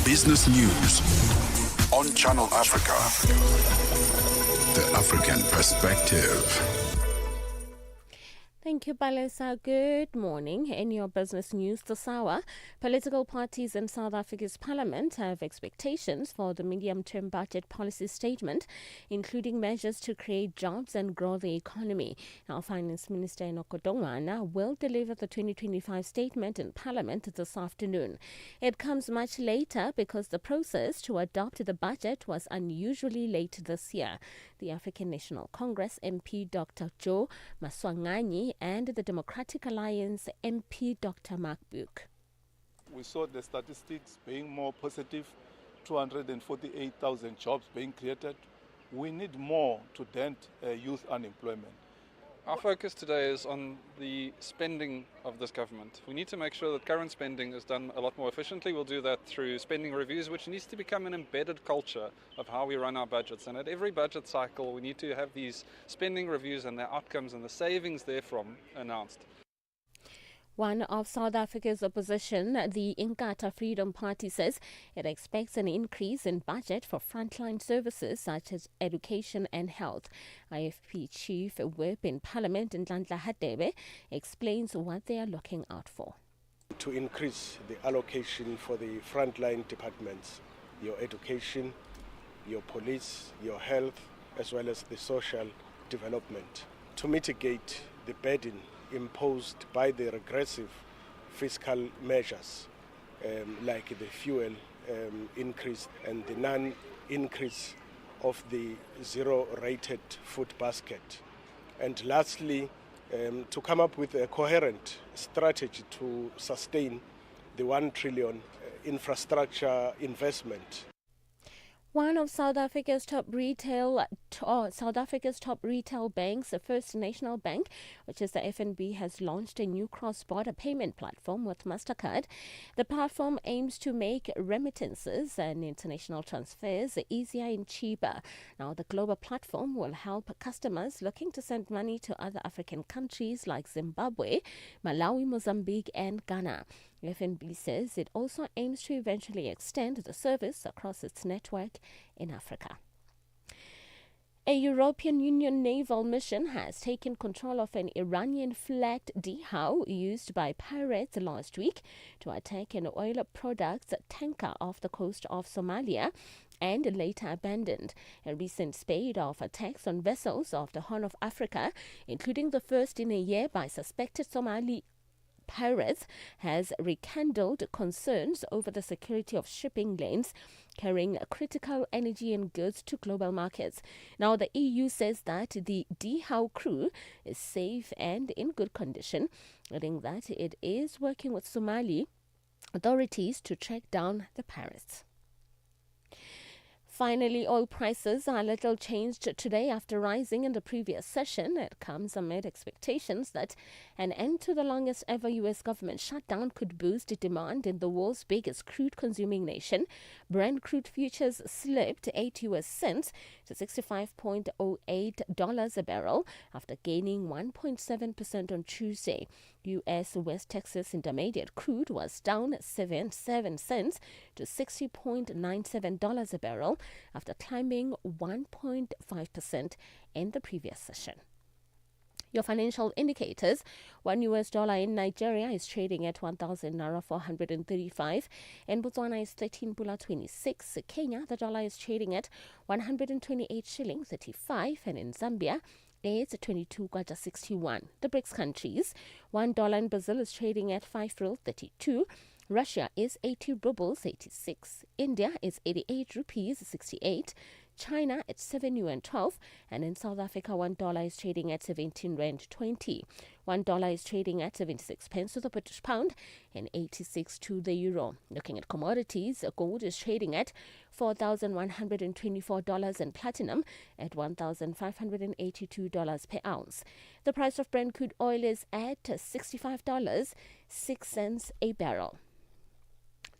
Business news on Channel Africa, the African perspective. Thank you, Palesa. Good morning. In your business news this hour, political parties in South Africa's parliament have expectations for the medium-term budget policy statement, including measures to create jobs and grow the economy. Our Finance Minister Enoch Godongwana will deliver the 2025 statement in parliament this afternoon. It comes much later because the process to adopt the budget was unusually late this year. The African National Congress MP Dr. Joe Maswanganyi and the Democratic Alliance MP Dr. Mark Buke. We saw the statistics being more positive, 248,000 jobs being created. We need more to dent youth unemployment. Our focus today is on the spending of this government. We need to make sure that current spending is done a lot more efficiently. We'll do that through spending reviews, which needs to become an embedded culture of how we run our budgets. And at every budget cycle, we need to have these spending reviews and their outcomes and the savings therefrom announced. One of South Africa's opposition, the Inkatha Freedom Party, says it expects an increase in budget for frontline services such as education and health. IFP Chief Whip in Parliament, Nhlanhla Hadebe, explains what they are looking out for. To increase the allocation for the frontline departments, your education, your police, your health, as well as the social development. To mitigate the burden imposed by the regressive fiscal measures like the fuel increase and the non-increase of the zero-rated food basket. And lastly, to come up with a coherent strategy to sustain the 1 trillion infrastructure investment. One of South Africa's top retail banks, the First National Bank, which is the FNB, has launched a new cross-border payment platform with MasterCard. The platform aims to make remittances and international transfers easier and cheaper. Now, the global platform will help customers looking to send money to other African countries like Zimbabwe, Malawi, Mozambique, and Ghana. FNB says it also aims to eventually extend the service across its network in Africa. A European Union naval mission has taken control of an Iranian-flagged dhow used by pirates last week to attack an oil products tanker off the coast of Somalia and later abandoned. A recent spate of attacks on vessels off the Horn of Africa, including the first in a year by suspected Somali pirates, has rekindled concerns over the security of shipping lanes carrying critical energy and goods to global markets. Now, the EU says that the dhow crew is safe and in good condition, adding that it is working with Somali authorities to track down the pirates. Finally, oil prices are little changed today after rising in the previous session. It comes amid expectations that an end to the longest ever U.S. government shutdown could boost demand in the world's biggest crude-consuming nation. Brent crude futures slipped 8 US cents to $65.08 a barrel after gaining 1.7% on Tuesday. U.S. West Texas Intermediate crude was down 7 cents to $60.97 a barrel after climbing 1.5% in the previous session. Your financial indicators: $1 US in Nigeria is trading at 1,000 naira 435. In Botswana is 13 pula 26. Kenya, the dollar is trading at 128 shillings 35, and in Zambia it's 22 kwacha 61. The BRICS countries: $1 in Brazil is trading at 5 real 32. Russia is 80 rubles 86. India is 88 rupees 68. China at 7 yuan 12, and in South Africa $1 is trading at 17 rand 20. $1 is trading at 76 pence to the British pound and 86 to the euro. Looking at commodities, gold is trading at $4,124 and platinum at $1,582 per ounce. The price of Brent crude oil is at $65.06 a barrel.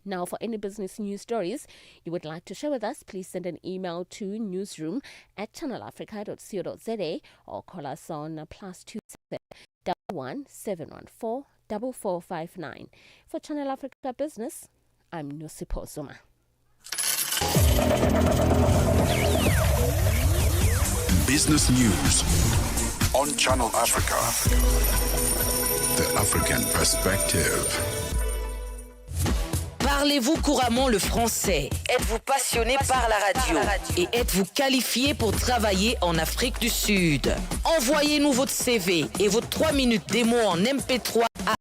Now, for any business news stories you would like to share with us, please send an email to newsroom@channelafrica.co.za or call us on +2 711 714 4459. For Channel Africa Business, I'm Nosipho Zuma. Business news on Channel Africa. The African perspective. Parlez-vous couramment le français? Êtes-vous passionné par la radio? Et êtes-vous qualifié pour travailler en Afrique du Sud? Envoyez-nous votre CV et vos 3 minutes démo en MP3 à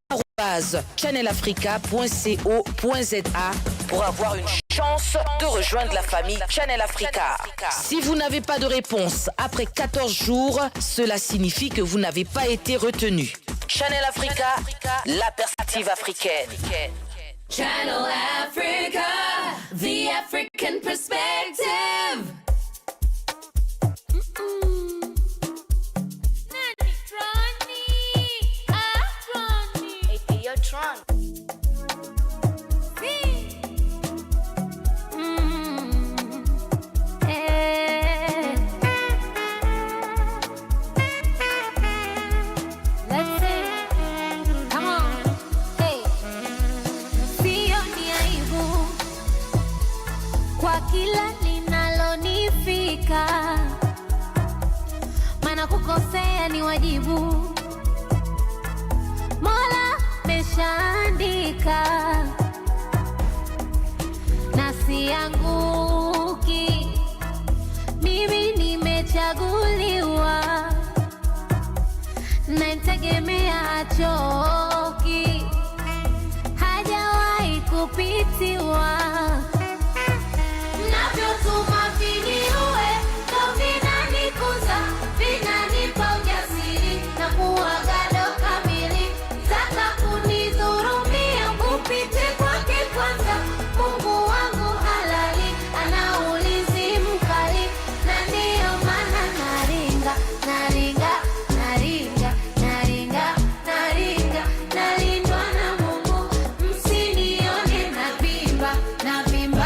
@channelafrica.co.za pour avoir une chance de rejoindre la famille Channel Africa. Si vous n'avez pas de réponse après 14 jours, cela signifie que vous n'avez pas été retenu. Channel Africa, la perspective africaine. Channel Africa, the African perspective. Kila linalonifika, maana kukosea ni wajibu. Mola meshaandika na sianguki, mimi nimechaguliwa na nitegemea achoki, hajawahi kupitiwa. Navyotuma viniue, ndo vinanikuza, vinanipa ujasiri na kuwa gado kamili. Taka kunidhurumia, upite kwake kwanza. Mungu wangu halali, ana ulinzi mkali, na ndiyo maana naringa, naringa, naringa, naringa, naringa, nalindwa na Mungu. Msinione navimba, navimba.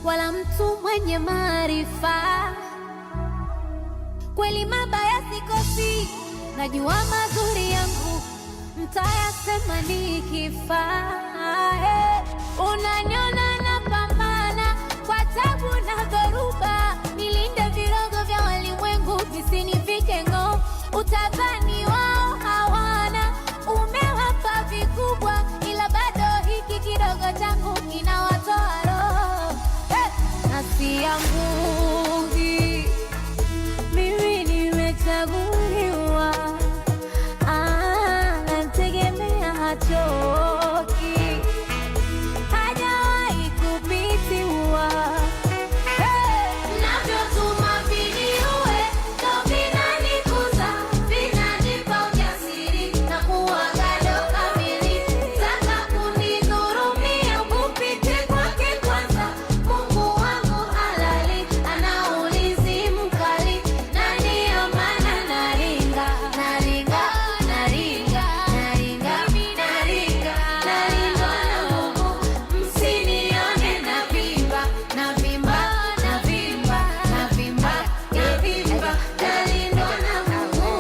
wala mtu mwenye maarifa. Kweli mabaya sikosi, najua mazuri yangu mtayasema nikifa. Unaniona napambana kwa tabu na dhoruba, nilinde virogo vya walimwengu visinifike ngo. Utadhani wao hawana, umewapa vikubwa, ila bado hiki kidogo changu kinawatoa roho. Nafsi yangu hii mimi nimechaguliwa, namtegemea hachoki, hajawahi kupitiwa. Navyotuma viniue, ndo vinanikuza, vinanipa ujasiri na kuwa gado kamili. Taka kunidhurumia, kupite kwake kwanza. Mungu wangu halali, ana ulinzi mkali, na ndiyo maana naringa, naringa, naringa, naringa, naringa, nalindwa na Mungu. Msinione navimba, navimba, navimba, navimba, navimba, nalindwa na Mungu.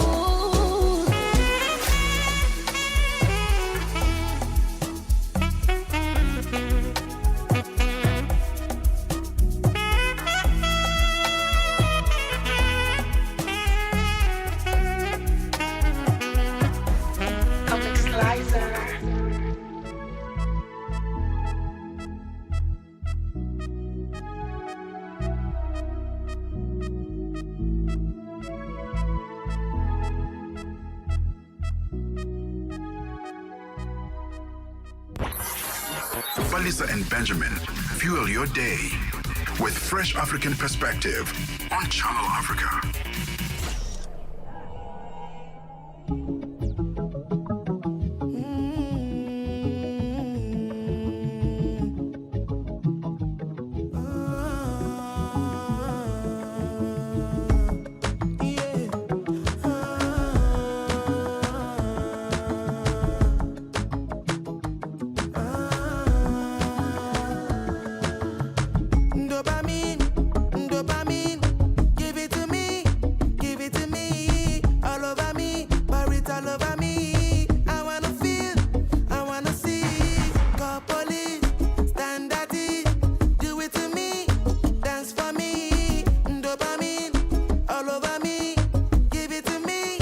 Palesa and Benjamin fuel your day with fresh African perspective on Channel Africa. Dopamine, dopamine, give it to me, all over me, pour it all over me. I wanna feel, I wanna see. Call police, stand at it, do it to me, dance for me. Dopamine, all over me, give it to me.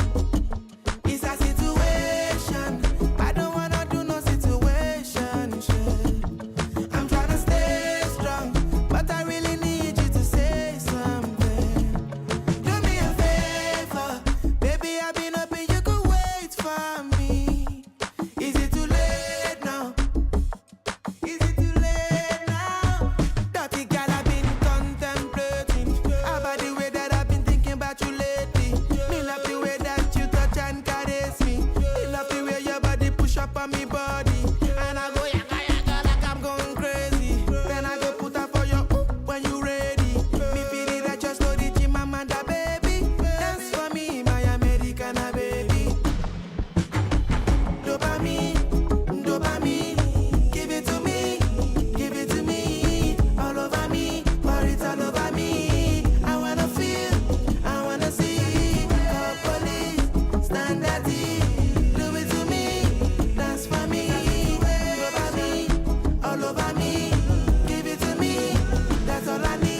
It's a situation, I don't wanna do no situation. Shit. I'm tryna stay strong, but I really need you to say something. Do me a favor, baby, I've been hoping you could wait for me. Is it too late now? Is it too late now? Dirty girl, I've been contemplating about the way that I've been thinking about you lately. Me love the way that you touch and caress me. Me love the way your body push up on me body, and I go yaga yaga like I'm going crazy. Then I go put up for you when you ready. Me feel it that just know the Chimamanda baby. Dance for me, my Americana baby. Dopamine, dopamine, give it to me, all over me, pour it all over me. I wanna feel, I wanna see. Call police, stand at it, do it to me, dance for me. Dopamine, all over me, give it to me, that's all I need.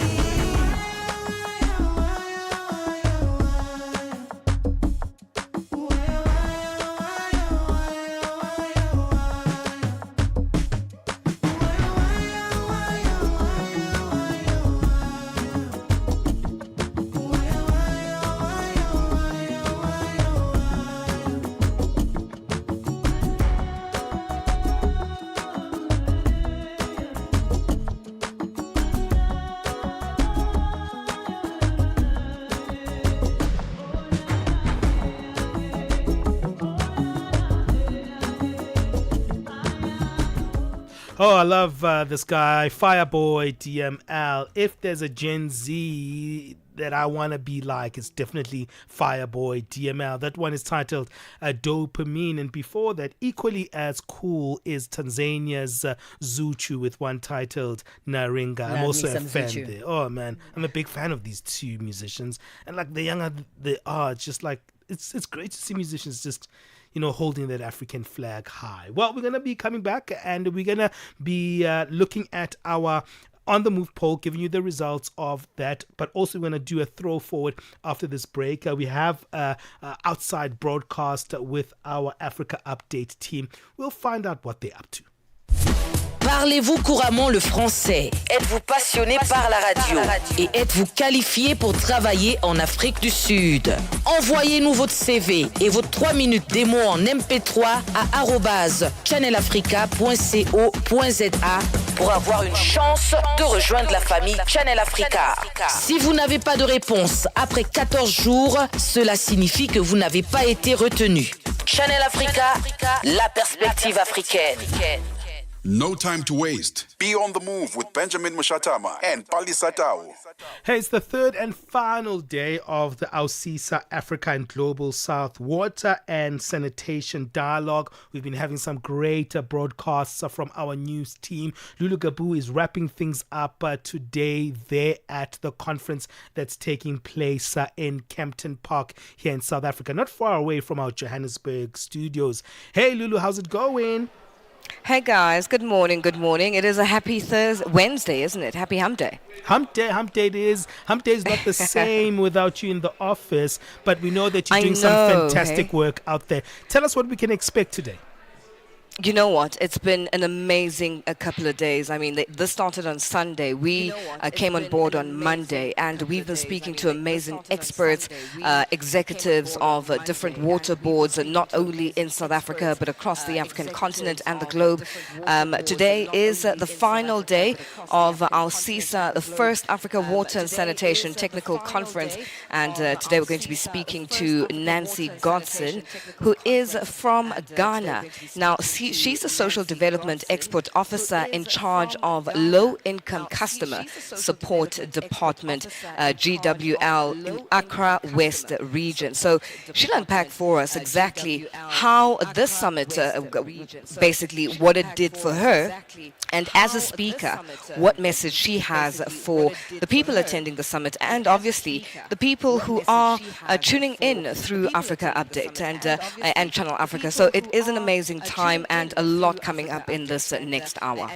Oh, I love this guy, Fireboy DML. If there's a Gen Z that I want to be like is definitely Fireboy DML. That one is titled Dopamine. And before that, equally as cool is Tanzania's Zuchu with one titled Naringa. I'm Love also me a some fan Zuchu. there. Oh man, I'm a big fan of these two musicians. And like the younger they are, it's just like it's great to see musicians just holding that African flag high. Well, we're going to be coming back and we're going to be looking at our On the Move poll, giving you the results of that, but also we're going to do a throw forward after this break. We have outside broadcast with our Africa Update team. We'll find out what they're up to. Parlez-vous couramment le français? Êtes-vous passionné par la radio? Et êtes-vous qualifié pour travailler en Afrique du Sud? Envoyez-nous votre CV et vos 3 minutes démo en MP3 à @channelafrica.co.za pour avoir une chance de rejoindre la famille Channel Africa. Si vous n'avez pas de réponse après 14 jours, cela signifie que vous n'avez pas été retenu. Channel Africa, la perspective africaine. No time to waste. Be on the move with Benjamin Moshatama and Palesa. Hey, it's the third and final day of the AUSISA Africa and Global South Water and Sanitation Dialogue. We've been having some great broadcasts from our news team. Lulu Gabu is wrapping things up today there at the conference that's taking place in Kempton Park here in South Africa, not far away from our Johannesburg studios. Hey, Lulu, how's it going? Hey guys, good morning, good morning. It is a happy Wednesday, isn't it? Happy Hump Day. Hump day it is. Hump day is not the same without you in the office, but we know that you're doing some fantastic work out there. Tell us what we can expect today. You know what? It's been an amazing couple of days. I mean, this started on Sunday. We came on board on Monday, and we've been speaking to amazing experts, executives of different water boards, not only in South Africa, but across the African continent and the globe. Today is the final day of our CISA, the first Africa Water and Sanitation Technical Conference. And today we're going to be speaking to Nancy Godson, who is from Ghana. Now, she's a social development export officer in charge of low-income customer support department, GWL, in Accra West region. So she'll unpack for us exactly how this summit, basically what it did for her, and as a speaker, what message she has for the people attending the summit, and obviously the people who are tuning in through Africa Update and Channel Africa. So it is an amazing time and a lot coming up in this next hour.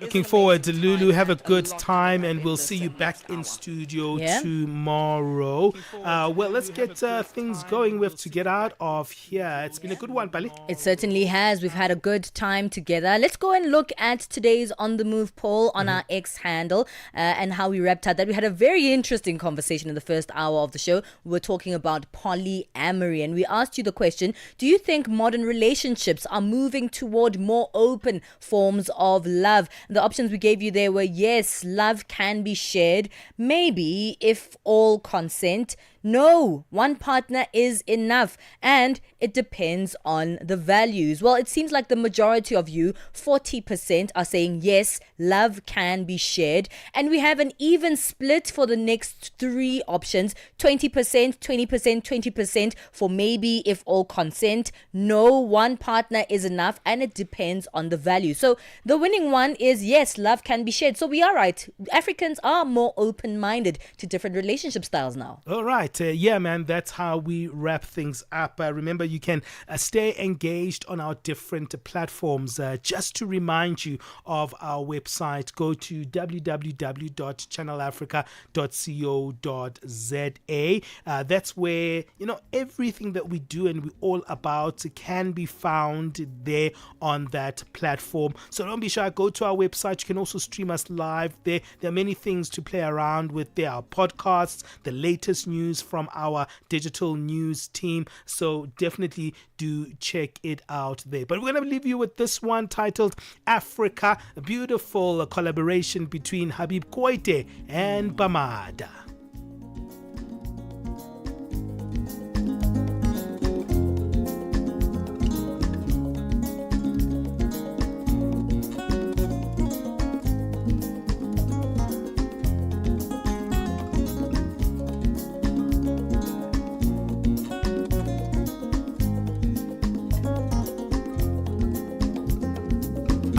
Looking forward to Lulu. Have a good time, and we'll see you back in studio tomorrow. Well, let's get things going. We have to get out of here. It's been a good one, Pali. It certainly has. We've had a good time together. Let's go and look at today's On the Move poll on our X handle and how we wrapped up that. We had a very interesting conversation in the first hour of the show. We were talking about polyamory, and we asked you the question, do you think modern relationships are moving toward more open forms of love? And the options we gave you there were yes, love can be shared, maybe if all consent, no, one partner is enough, and it depends on the values. Well, it seems like the majority of you, 40%, are saying yes, love can be shared. And we have an even split for the next three options, 20%, 20%, 20% for maybe if all consent, no, one partner is enough, and it depends on the value. So the winning one is yes, love can be shared. So we are right. Africans are more open-minded to different relationship styles now. All right. Yeah, man, that's how we wrap things up. Remember, you can stay engaged on our different platforms. Just to remind you of our website, go to www.channelafrica.co.za. That's where, everything that we do and we're all about can be found there on that platform. So don't be shy. Go to our website. You can also stream us live there. There are many things to play around with. There are podcasts, the latest news from our digital news team. So definitely do check it out there. But we're going to leave you with this one titled Africa, a beautiful collaboration between Habib Koite and Bamada.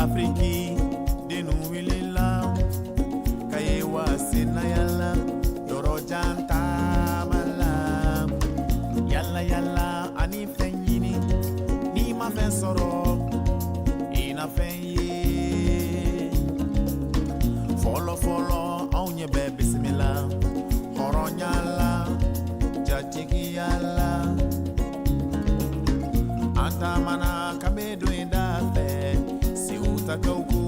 Afriki dinu wilila kayewa sinayala yoro janta mala yalla yalla ani fenyini ni ma fensoro ina fenye follow follow onye be bismillah horonyala jatiki yalla anta mana kabedo indafe si utaka uku